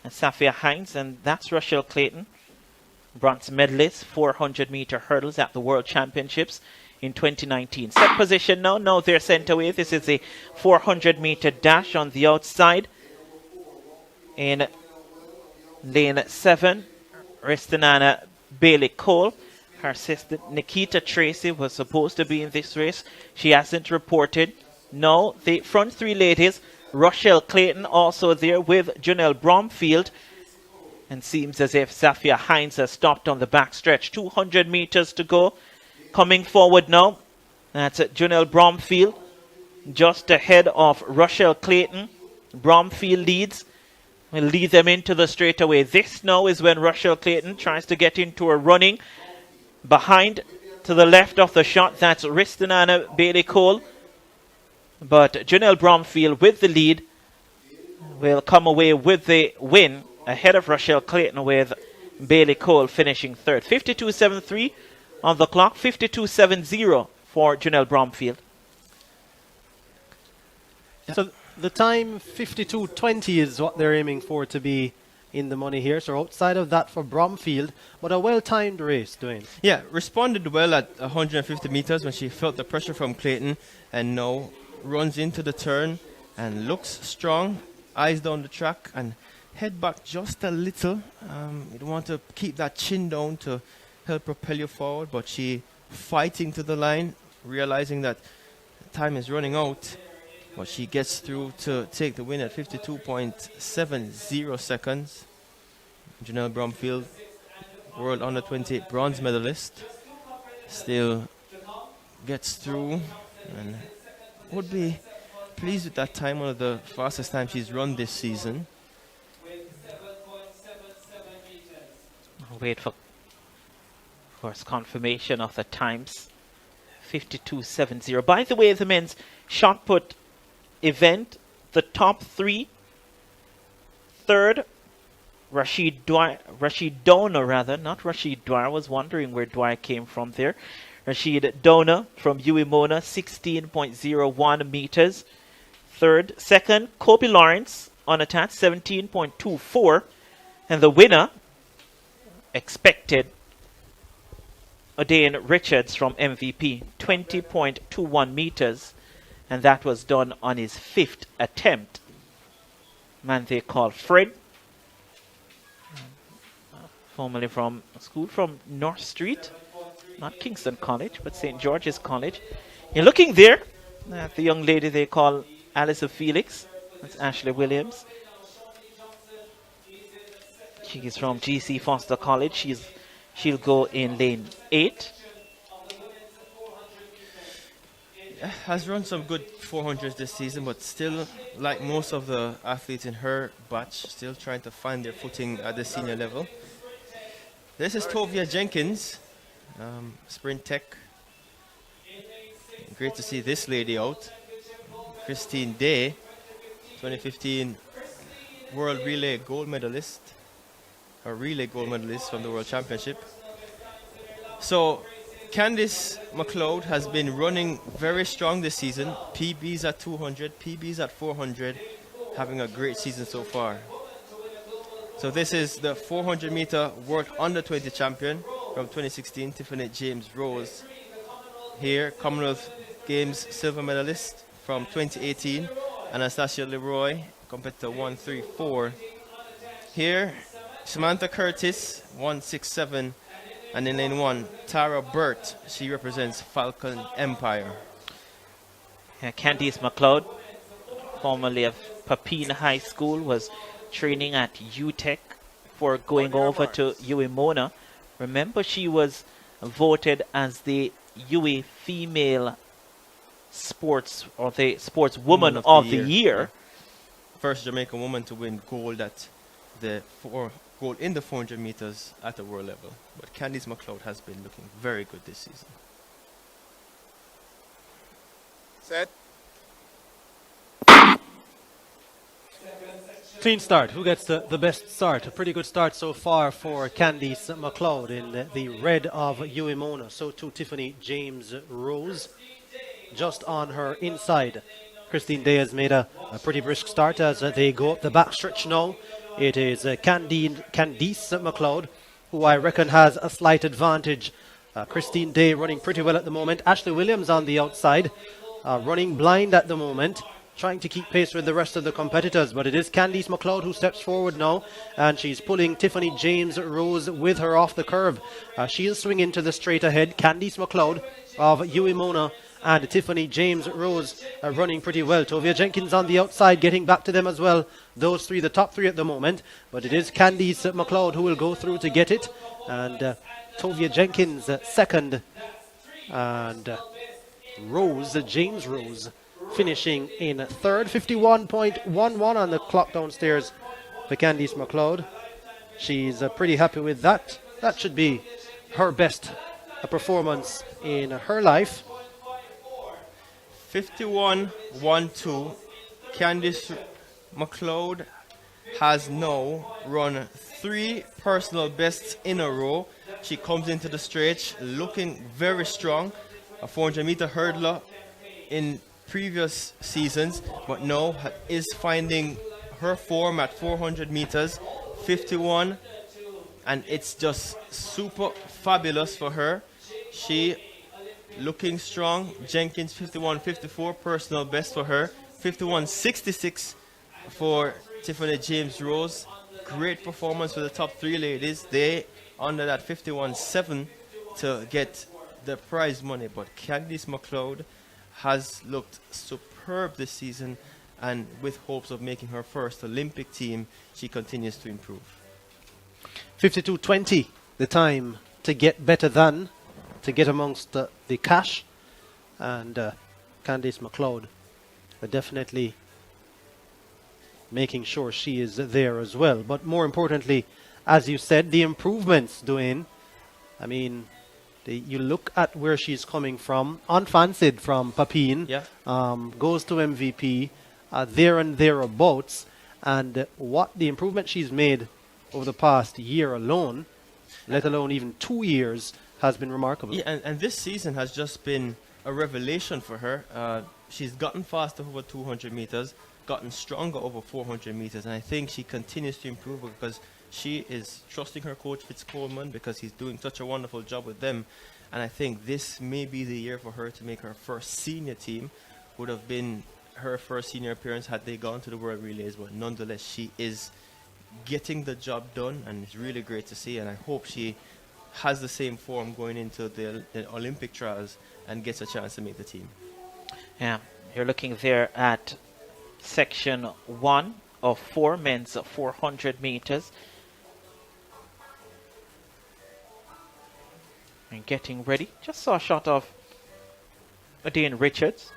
and Safia Hines, and that's Rochelle Clayton, bronze medalist, 400 meter hurdles at the World Championships in 2019. Set position now. Now they're sent away. This is a 400 meter dash on the outside. In lane 7, Ristanana Bailey Cole. Her sister Nikita Tracy was supposed to be in this race. She hasn't reported. No, the front 3 ladies, Rochelle Clayton also there with Janelle Bromfield. And seems as if Safia Hines has stopped on the back stretch. 200 meters to go. Coming forward now, that's Janelle Bromfield, just ahead of Rochelle Clayton. Bromfield leads. Will lead them into the straightaway. This now is when Rochelle Clayton tries to get into a running. Behind, to the left of the shot, that's Ristanana Bailey Cole. But Janelle Bromfield with the lead will come away with the win ahead of Rochelle Clayton, with Bailey Cole finishing third. 52.73 on the clock, 52.70 for Janelle Bromfield. So the time 52.20 is what they're aiming for to be in the money here. So outside of that for Bromfield, but a well-timed race, Dwayne. Yeah, responded well at 150 meters when she felt the pressure from Clayton, and now runs into the turn and looks strong, eyes down the track and head back just a little. You want to keep that chin down to help propel you forward, but she fighting to the line, realizing that time is running out. But she gets through to take the win at 52.70 seconds. Janelle Bromfield, world under 20 bronze medalist, still gets through and would be pleased with that time, one of the fastest times she's run this season. Wait for, of course, confirmation of the times. 52.70. By the way, the men's shot put event, the top three. Third, Rashid Dona, rather, not Rashid Dwyer. I was wondering where Dwyer came from there. Rashid Dona from Uemona, 16.01 meters. Third. Second, Kobe Lawrence, unattached, 17.24. And the winner, expected, Odain Richards from MVP, 20.21 meters. And that was done on his 5th attempt. Man they call Fred, formerly from school from North Street, not Kingston College, but St. George's College. You're looking there at the young lady they call Alisa Felix. That's Ashley Williams. She is from GC Foster College. She'll go in lane 8. Has run some good 400s this season, but still, like most of the athletes in her batch, still trying to find their footing at the senior level. This is Tovia Jenkins, Sprint Tech. Great to see this lady out. Christine Day, 2015 World Relay gold medalist, a relay gold medalist from the World Championship. So, Candice McLeod has been running very strong this season. PBs at 200, PBs at 400, having a great season so far. So this is the 400 meter World Under 20 champion from 2016, Tiffany James Rose. Here, Commonwealth Games silver medalist from 2018, Anastasia Leroy, competitor 134. Here, Samantha Curtis, 167. And in lane 1, Tara Burt. She represents Falcon Empire. Yeah, Candice McLeod, formerly of Papine High School, was training at UTEC before going over to Uemona. Remember, she was voted as the UE Female Sports or the Sportswoman of the Year. First Jamaican woman to win gold at the gold in the 400 meters at the world level. But Candice McLeod has been looking very good this season. Set. Clean start. Who gets the best start? A pretty good start so far for Candice McLeod in the red of Uemona. So too Tiffany James Rose, just on her inside. Christine Day has made a pretty brisk start as they go up the backstretch now. It is Candice McLeod, who I reckon has a slight advantage. Christine Day running pretty well at the moment. Ashley Williams on the outside, running blind at the moment, trying to keep pace with the rest of the competitors. But it is Candice McLeod who steps forward now, and she's pulling Tiffany James Rose with her off the curve. She'll swing into the straight ahead. Candice McLeod of Uemona and Tiffany James Rose are running pretty well. Tovia Jenkins on the outside, getting back to them as well. Those three, the top three at the moment. But it is Candice McLeod who will go through to get it. And Tovia Jenkins second. And James Rose, finishing in third. 51.11 on the clock downstairs for Candice McLeod. She's pretty happy with that. That should be her best performance in her life. 51.12. Candice McLeod has now run 3 personal bests in a row. She comes into the stretch looking very strong. A 400 meter hurdler in previous seasons, but now is finding her form at 400 meters, 51, and it's just super fabulous for her. She looking strong. Jenkins 51.54 personal best for her. 51.66 for Tiffany James Rose. Great performance for the top 3 ladies. They under that 51.7 to get the prize money. But Candice McLeod has looked superb this season, and with hopes of making her first Olympic team, she continues to improve. 52.20 the time to get better than, to get amongst the cash, and Candice McLeod definitely making sure she is there as well. But more importantly, as you said, the improvements, Dwayne. I mean, you look at where she's coming from, unfancied from Papine, Yeah. goes to MVP, there and thereabouts, and what the improvement she's made over the past year alone, let alone even 2 years, has been remarkable. Yeah, and this season has just been a revelation for her. She's gotten faster over 200 meters, gotten stronger over 400 meters, and I think she continues to improve because she is trusting her coach Fitz Coleman because he's doing such a wonderful job with them. And I think this may be the year for her to make her first senior team. Would have been her first senior appearance had they gone to the World Relays, but nonetheless she is getting the job done, and it's really great to see. And I hope she has the same form going into the Olympic trials and gets a chance to make the team. Yeah, you're looking there at section 1 of 4 men's 400 meters. And getting ready. Just saw a shot of Dean Richards,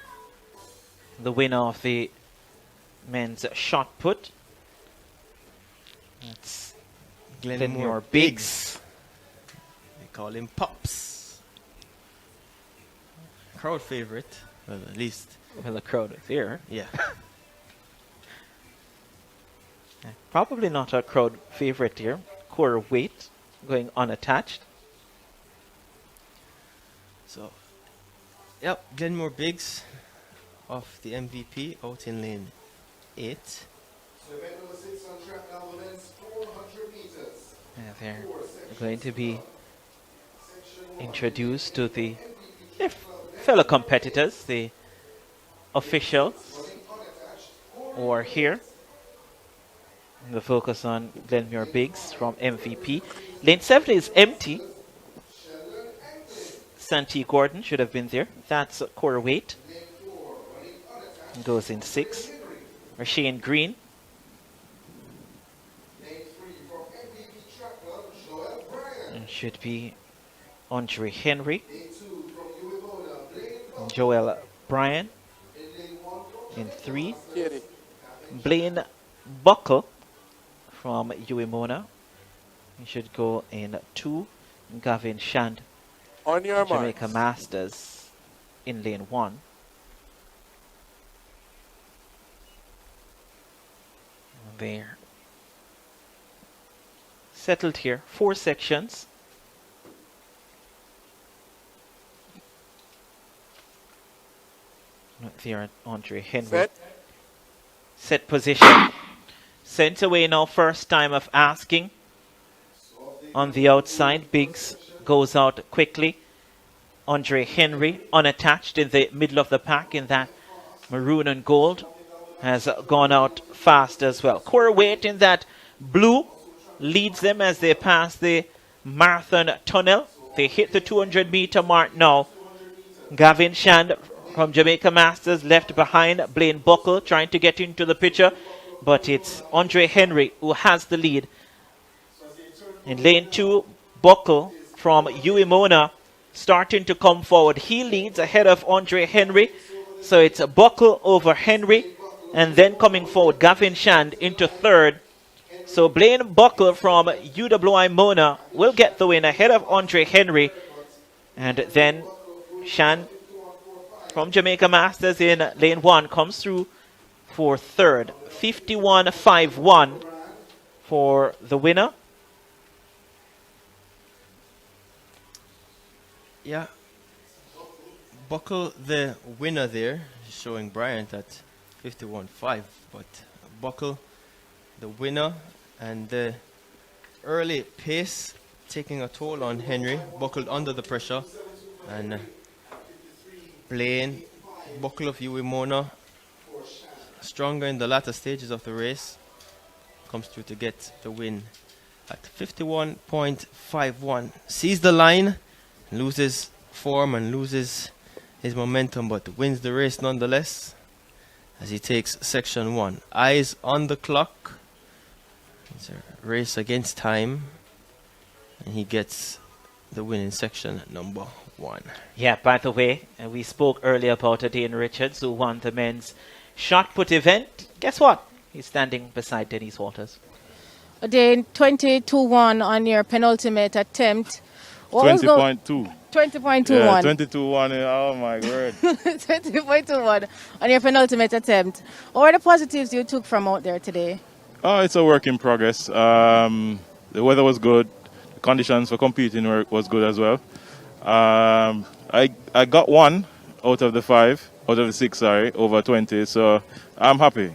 the winner of the men's shot put. That's Glenmore Biggs. They call him Pops. Crowd favorite. Well, at least. Well, the crowd is here. Yeah. Probably not a crowd favorite here. Core weight going unattached. So, yep, Glenmore Biggs off the MVP out in lane 8. They're going to be introduced to the fellow competitors, the officials, or here. The focus on Glenmore Biggs from MVP. Lane 7 is empty. Santee Gordon should have been there. That's core weight. Goes in 6. Shane Green. And should be Andre Henry. Joel Bryan in 3. Blaine Buckle from Uemona. He should go in 2. Gavin Shand, on your Jamaica marks. Masters, in lane 1. There. Settled here. 4 sections. There, Andre Henry. Set position. Sent away now, first time of asking. On the outside, Biggs goes out quickly. Andre Henry, unattached in the middle of the pack in that maroon and gold, has gone out fast as well. Core weight in that blue leads them as they pass the marathon tunnel. They hit the 200-meter mark now. Gavin Shand from Jamaica Masters left behind. Blaine Buckle trying to get into the picture, but it's Andre Henry who has the lead. In lane 2, Buckle from Uemona starting to come forward. He leads ahead of Andre Henry. So it's Buckle over Henry. And then coming forward, Gavin Shand into 3rd. So Blaine Buckle from UWI Mona will get the win ahead of Andre Henry. And then Shand from Jamaica Masters in lane 1 comes through for 3rd. 51.51 for the winner. Yeah. Buckle, the winner there, showing Bryant at 51.5. But Buckle, the winner, and the early pace taking a toll on Henry. Buckled under the pressure. And Blaine, Buckle of Uemona, stronger in the latter stages of the race, comes through to get the win at 51.51. Sees the line, loses form and loses his momentum, but wins the race nonetheless as he takes section 1. Eyes on the clock. It's a race against time, and he gets the win in section number 1. Yeah, by the way, we spoke earlier about Dean Richards, who won the men's shot put event. Guess what? He's standing beside Dennis Waters. Then 22-1 on your penultimate attempt. What was 20.2. 20.21. Yeah, 22-1. Oh my word. 20.21 on your penultimate attempt. What were the positives you took from out there today? Oh, it's a work in progress. The weather was good. The conditions for competing was good as well. I got 1 out of the 6, sorry, over 20. So I'm happy.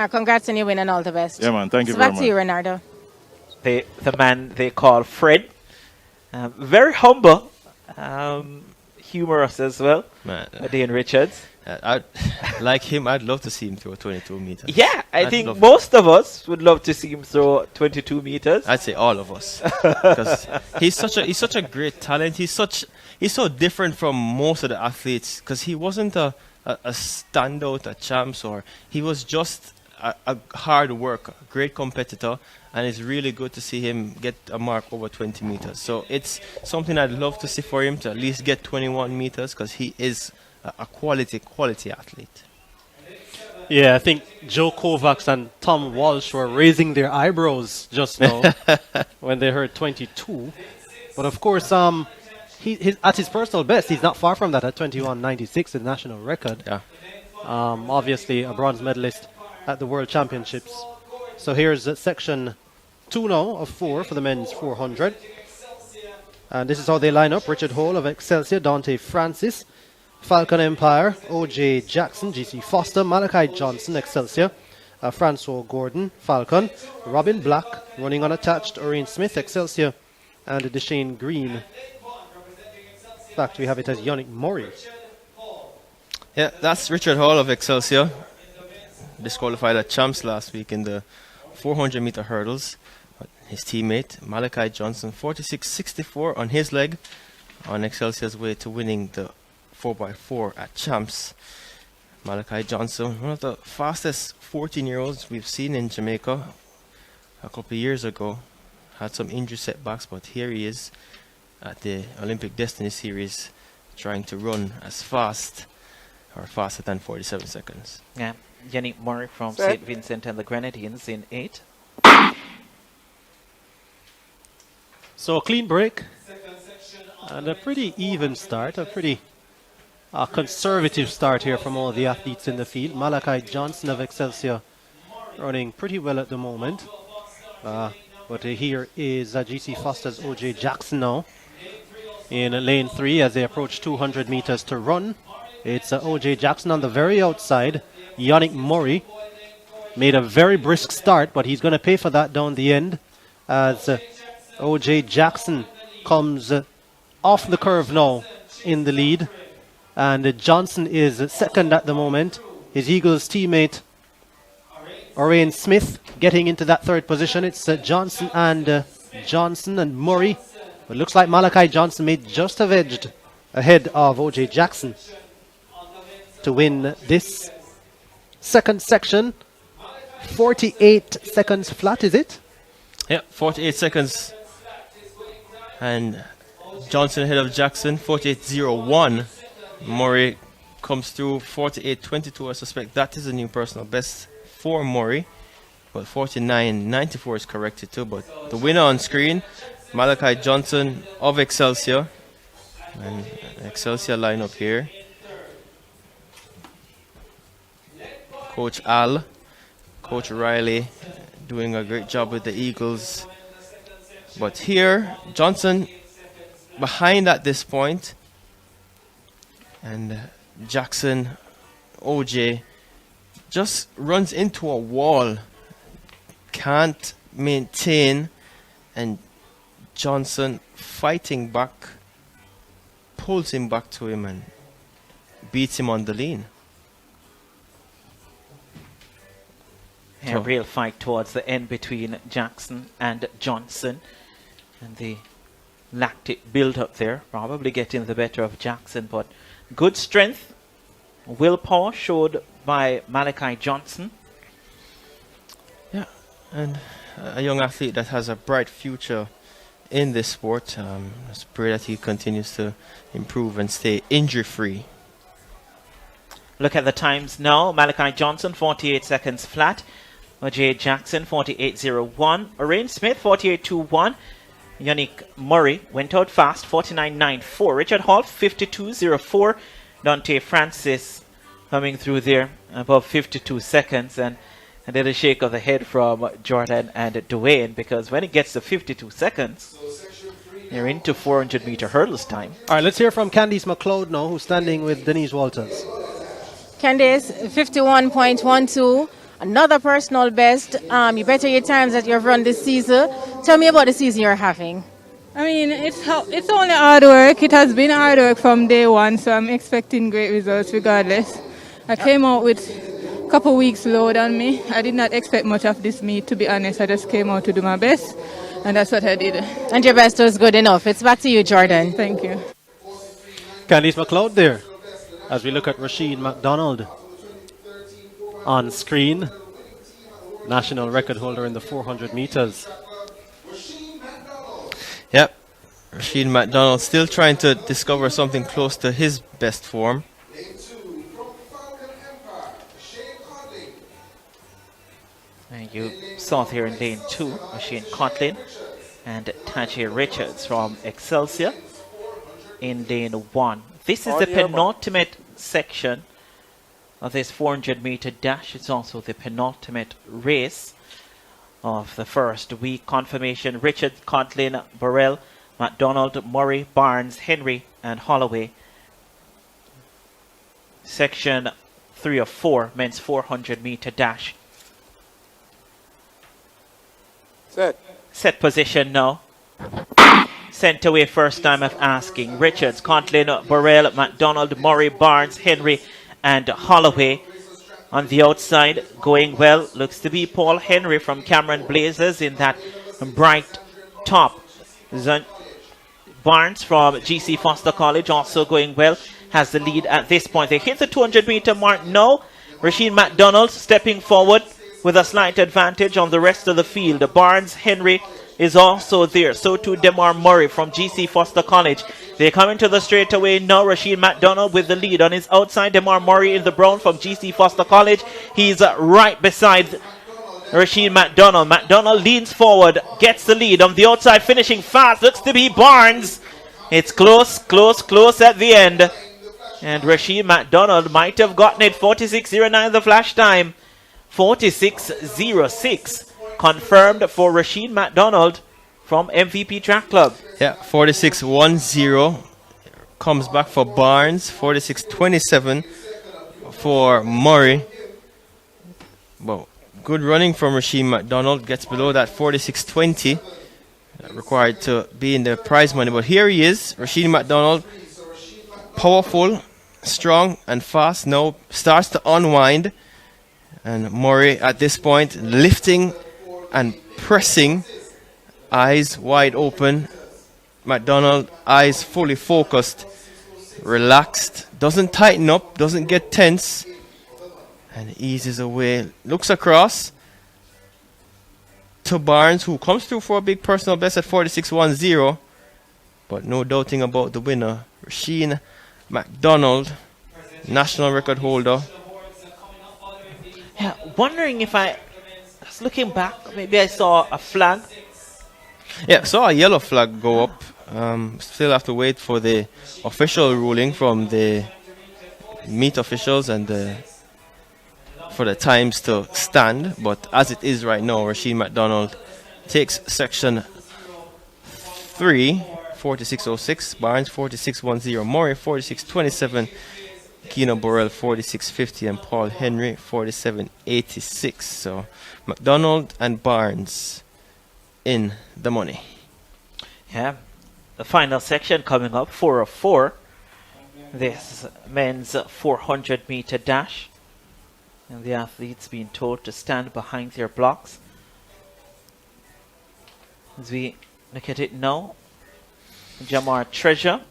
Congrats on your win and all the best. Yeah, man. Thank you So very back much. to you, Renardo. The man they call Fred. Very humble. Humorous as well. Man, Dean Richards. like him, I'd love to see him throw 22 meters. Yeah, I I'd think love most of us would love to see him throw 22 meters. I'd say all of us, because he's such a great talent. He's so different from most of the athletes, because he wasn't a standout at champs, or he was just a hard worker, great competitor, and it's really good to see him get a mark over 20 meters. So it's something I'd love to see for him, to at least get 21 meters, because he is a quality athlete. Yeah, I think Joe Kovacs and Tom Walsh were raising their eyebrows just now when they heard 22. But of course, he's at his personal best, he's not far from that at 21.96, the national record. Yeah. Obviously, a bronze medalist at the World Championships. So here's section 2 now of 4 for the men's 400. And this is how they line up. Richard Hall of Excelsior, Dante Francis, Falcon Empire, O.J. Jackson, G.C. Foster, Malachi Johnson, Excelsior, Francois Gordon, Falcon, Robin Black, running unattached, Oreen Smith, Excelsior, and Deshane Green. In fact, we have it as Yannick Murray. Yeah, that's Richard Hall of Excelsior. Disqualified at champs last week in the 400-meter hurdles. His teammate, Malachi Johnson, 46.64 on his leg, on Excelsior's way to winning the 4x4 at champs. Malachi Johnson, one of the fastest 14-year-olds we've seen in Jamaica a couple of years ago. Had some injury setbacks, but here he is at the Olympic Destiny Series, trying to run as fast, or faster than 47 seconds. Yeah, Yannick Murray from St. Vincent and the Grenadines in 8. So a clean break and a pretty even start, a pretty conservative start here from all the athletes in the field. Malachi Johnson of Excelsior running pretty well at the moment. But here is G.C. Foster's O.J. Jackson now in lane 3 as they approach 200 meters to run. It's O.J. Jackson on the very outside. Yannick Murray made a very brisk start, but he's going to pay for that down the end as O.J. Jackson comes off the curve now in the lead. And Johnson is second at the moment. His Eagles teammate, Oreen Smith, getting into that third position. It's Johnson and Murray. It looks like Malachi Johnson may just have edged ahead of O.J. Jackson to win this second section. 48 seconds flat, is it? Yeah, 48 seconds. And Johnson ahead of Jackson, 48.01. Murray comes through 48.22. I suspect that is a new personal best for Murray. But 49.94 is corrected too. But the winner on screen, Malachi Johnson of Excelsior. And Excelsior lineup here. Coach Al, Coach Riley doing a great job with the Eagles. But here, Johnson behind at this point. And Jackson, OJ, just runs into a wall. Can't maintain. And Johnson fighting back, pulls him back to him and beats him on the lean. A real fight towards the end between Jackson and Johnson. And the lactic build up there, probably getting the better of Jackson, but good strength, willpower showed by Malachi Johnson. Yeah, and a young athlete that has a bright future in this sport. Let's pray that he continues to improve and stay injury-free. Look at the times now. Malachi Johnson, 48 seconds flat. Jay Jackson 48.01. Orain Smith 48.21. Yannick Murray went out fast 49.94. Richard Hall 52.04. Dante Francis coming through there above 52 seconds. And then a shake of the head from Jordan and Dwayne, because when it gets to 52 seconds, you're into 400 meter hurdles time. All right, let's hear from Candice McLeod now, who's standing with Denise Walters. Candice, 51.12. Another personal best. You better your times that you've run this season. Tell me about the season you're having. I mean, it's only hard work. It has been hard work from day one, so I'm expecting great results regardless. I came out with a couple weeks load on me. I did not expect much of this meet, to be honest. I just came out to do my best, and that's what I did. And your best was good enough. It's back to you, Jordan. Thank you. Candice McLeod there, as we look at Rasheen McDonald on screen. National record holder in the 400 meters. Yep. Rasheen McDonald still trying to discover something close to his best form. And you saw here in lane 2, Machine Cotlin and Tajay Richards from Excelsior in lane 1. This is the penultimate section of this 400 meter dash. It's also the penultimate race of the first week. Confirmation: Richard, Contlin, Burrell, McDonald, Murray, Barnes, Henry, and Holloway. Section 3 of 4, men's 400 meter dash. Set position now. Sent away first time of asking. Richards, Contlin, Burrell, McDonald, Murray, Barnes, Henry, and Holloway. On the outside, going well, looks to be Paul Henry from Cameron Blazers in that bright top. Barnes from GC Foster College also going well, has the lead at this point. They hit the 200 meter mark now. Rasheen McDonald stepping forward with a slight advantage on the rest of the field. Barnes, Henry is also there. So too Demar Murray from GC Foster College. They come into the straightaway now. Rasheen McDonald with the lead. On his outside, Demar Murray in the brown from GC Foster College. He's right beside Rasheen McDonald. McDonald leans forward, gets the lead. On the outside, finishing fast, looks to be Barnes. It's close at the end. And Rasheen McDonald might have gotten it. 46.09 the flash time. 46.06 confirmed for Rasheen McDonald from MVP Track Club. Yeah, 46.10 comes back for Barnes. 46.27 for Murray. Well, good running from Rasheen McDonald. Gets below that 46.20 required to be in the prize money. But here he is, Rasheen McDonald. Powerful, strong, and fast. Now starts to unwind. And Murray at this point lifting and pressing, eyes wide open. McDonald, eyes fully focused, relaxed, doesn't tighten up, doesn't get tense, and eases away. Looks across to Barnes, who comes through for a big personal best at 46.10. But no doubting about the winner, Rasheen McDonald, national record holder. Yeah, wondering if I was looking back, maybe I saw a flag. Yeah, saw a yellow flag go up. Still have to wait for the official ruling from the meet officials and for the times to stand. But as it is right now, Rasheen McDonald takes section 3, 46.06. Barnes 46.10. Murray 46.27. Keno Burrell 46.50 and Paul Henry 47.86. So McDonald and Barnes in the money. Yeah, the final section coming up, 4 of 4. This men's 400 meter dash. And the athletes being told to stand behind their blocks. As we look at it now, Jamar Treasure,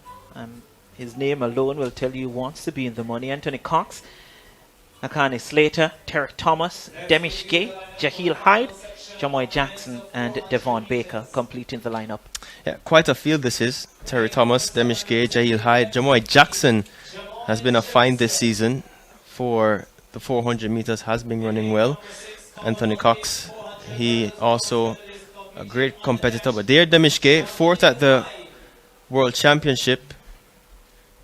his name alone will tell you wants to be in the money. Anthony Cox, Akane Slater, Terry Thomas, Demish Gay, Jaheel Hyde, Jamoy Jackson, and Devon Baker completing the lineup. Yeah, quite a field this is. Terry Thomas, Demish Gay, Jaheel Hyde. Jamoy Jackson has been a find this season for the 400 meters, has been running well. Anthony Cox. He also a great competitor. But there, Demishke, fourth at the World Championship.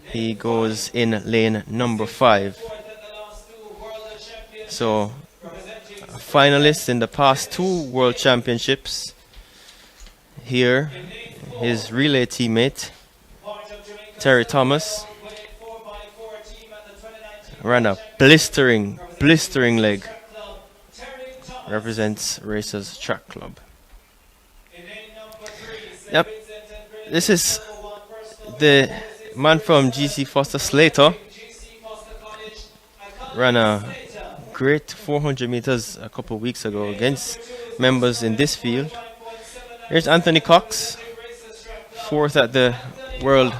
He goes in lane number 5. So, a finalist in the past 2 World Championships. Here, his relay teammate, Terry Thomas, ran a blistering leg. Represents Racers Track Club. Yep, this is the man from GC Foster, Slater. Ran a great 400 meters a couple of weeks ago against members in this field. Here's Anthony Cox, 4th at the World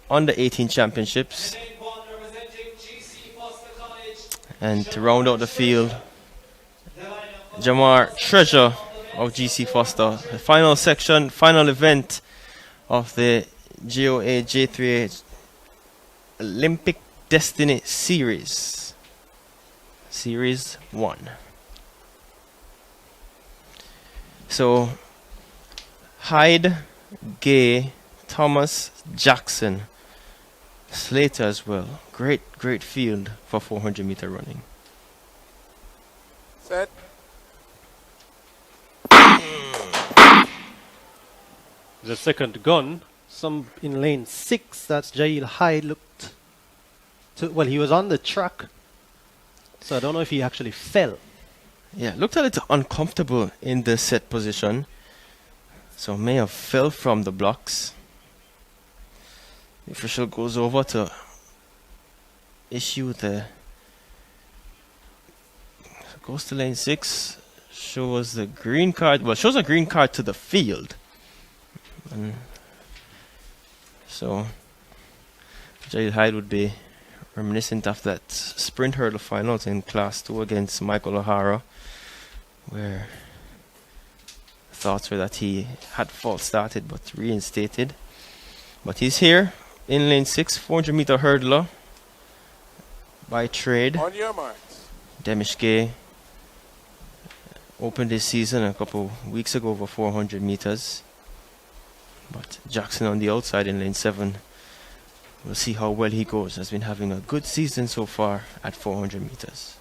Under 18 Championships. And to round out the field, Jamar Treasure of GC Foster. The final section, final event of the JOA J3A Olympic Destiny Series. Series 1. So, Hyde, Gay, Thomas, Jackson, Slater as well. Great field for 400 meter running. Set. The second gun, some in lane 6. That's Jail Hyde. Looked to, well, he was on the track, so I don't know if he actually fell. Yeah, looked a little uncomfortable in the set position, so may have fell from the blocks. The official goes over to issue the, goes to lane 6, shows the green card, well, shows a green card to the field. And so Jail Hyde would be reminiscent of that sprint hurdle finals in Class 2 against Michael O'Hara, where thoughts were that he had false started but reinstated. But he's here in lane 6, 400 meter hurdler by trade. On your marks. Demish Gay opened his season a couple weeks ago over 400 meters. But Jackson on the outside in lane 7. We'll see how well he goes. Has been having a good season so far at 400 meters.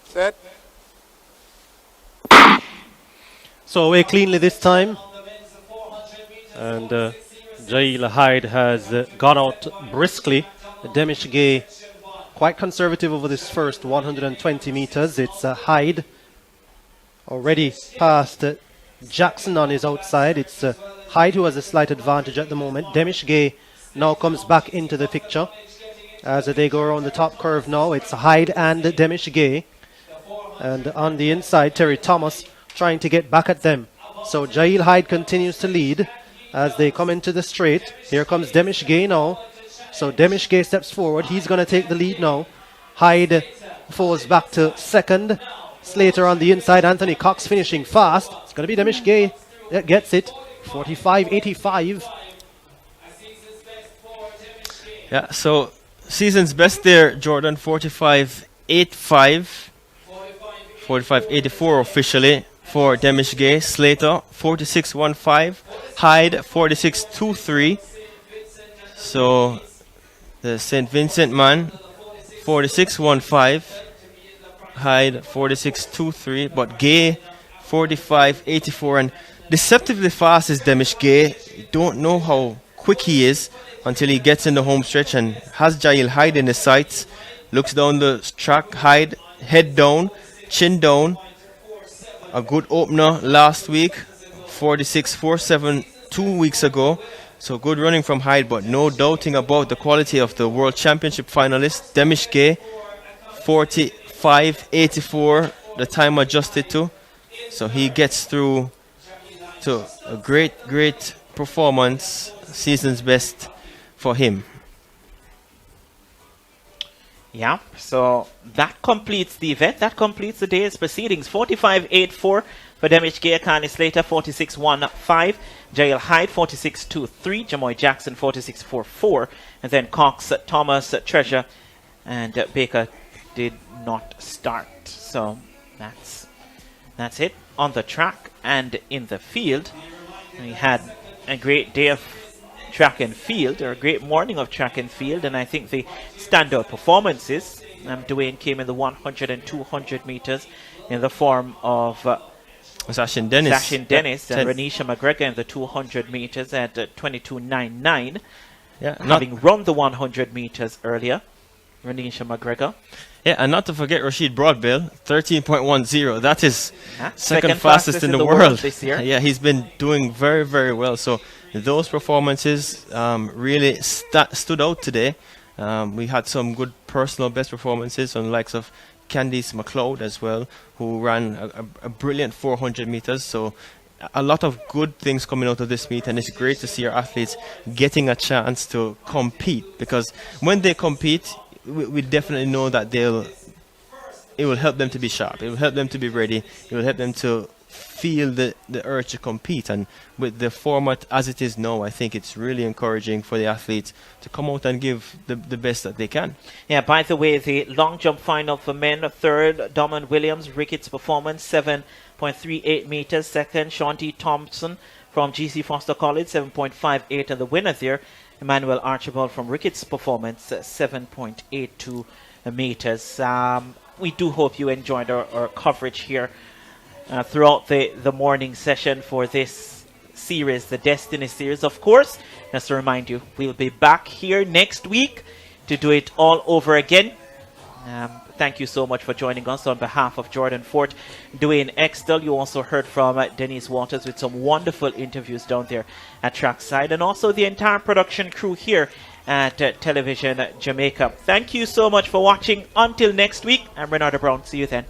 Set. So away cleanly this time. And Jail Hyde has gone out briskly. Demish Gay quite conservative over this first 120 meters. It's Hyde already past Jackson on his outside. It's Hyde who has a slight advantage at the moment. Demish Gay now comes back into the picture as they go around the top curve now. It's Hyde and Demish Gay. And on the inside, Terry Thomas trying to get back at them. So Jail Hyde continues to lead as they come into the straight. Here comes Demish Gay now. So Demish Gay steps forward. He's going to take the lead now. Hyde falls back to second. Slater on the inside. Anthony Cox finishing fast. It's going to be Demish Gay that gets it. 45.85. Yeah, so season's best there, Jordan. 45.85. 45.84 officially for Demish Gay. Slater 46.15. Hyde 46.23. So the St. Vincent man 46.15. Hyde 46.23, but Gay 45.84, and deceptively fast is Demish Gay. You don't know how quick he is until he gets in the home stretch and has Jail Hyde in his sights. Looks down the track, Hyde head down, chin down. A good opener last week, 46.47 2 weeks ago. So good running from Hyde, but no doubting about the quality of the World Championship finalist Demish Gay. 45.84 the time adjusted to, so he gets through to a great performance, season's best for him. Yeah, so that completes the event. That completes the day's proceedings. 45.84 for Demish Gay, Carney Slater 46.15, Jail Hyde 46.23, Jamoy Jackson 46.44, and then Cox, Thomas, Treasure, and Baker did not start. So that's it on the track and in the field. We had a great day of track and field, or a great morning of track and field, and I think the standout performances, Dwayne, came in the 100 and 200 meters in the form of Sashin Dennis, and Renisha McGregor in the 200 meters at 22.99. Yeah, having run the 100 meters earlier, Renisha McGregor. Yeah, and not to forget Rashid Broadbell, 13.10. That is second fastest in the world this year. Yeah, he's been doing very, very well. So those performances really stood out today. We had some good personal best performances from the likes of Candice McLeod as well, who ran a brilliant 400 meters. So a lot of good things coming out of this meet, and it's great to see our athletes getting a chance to compete, because when they compete, we definitely know that it will help them to be sharp, it will help them to be ready, it will help them to feel the urge to compete. And with the format as it is now, I think it's really encouraging for the athletes to come out and give the best that they can. Yeah, by the way, the long jump final for men, third, Dominic Williams, Ricketts performance, 7.38 meters. Second, Shanti Thompson from GC Foster College, 7.58. And the winner there, Emmanuel Archibald from Ricketts performance, 7.82 meters. We do hope you enjoyed our coverage here throughout the morning session for this series, the Destiny series. Of course, just to remind you, we'll be back here next week to do it all over again. Thank you so much for joining us. On behalf of Jordan Fort, Dwayne Extel, you also heard from Denise Waters with some wonderful interviews down there at trackside, and also the entire production crew here at Television Jamaica. Thank you so much for watching. Until next week, I'm Renata Brown. See you then.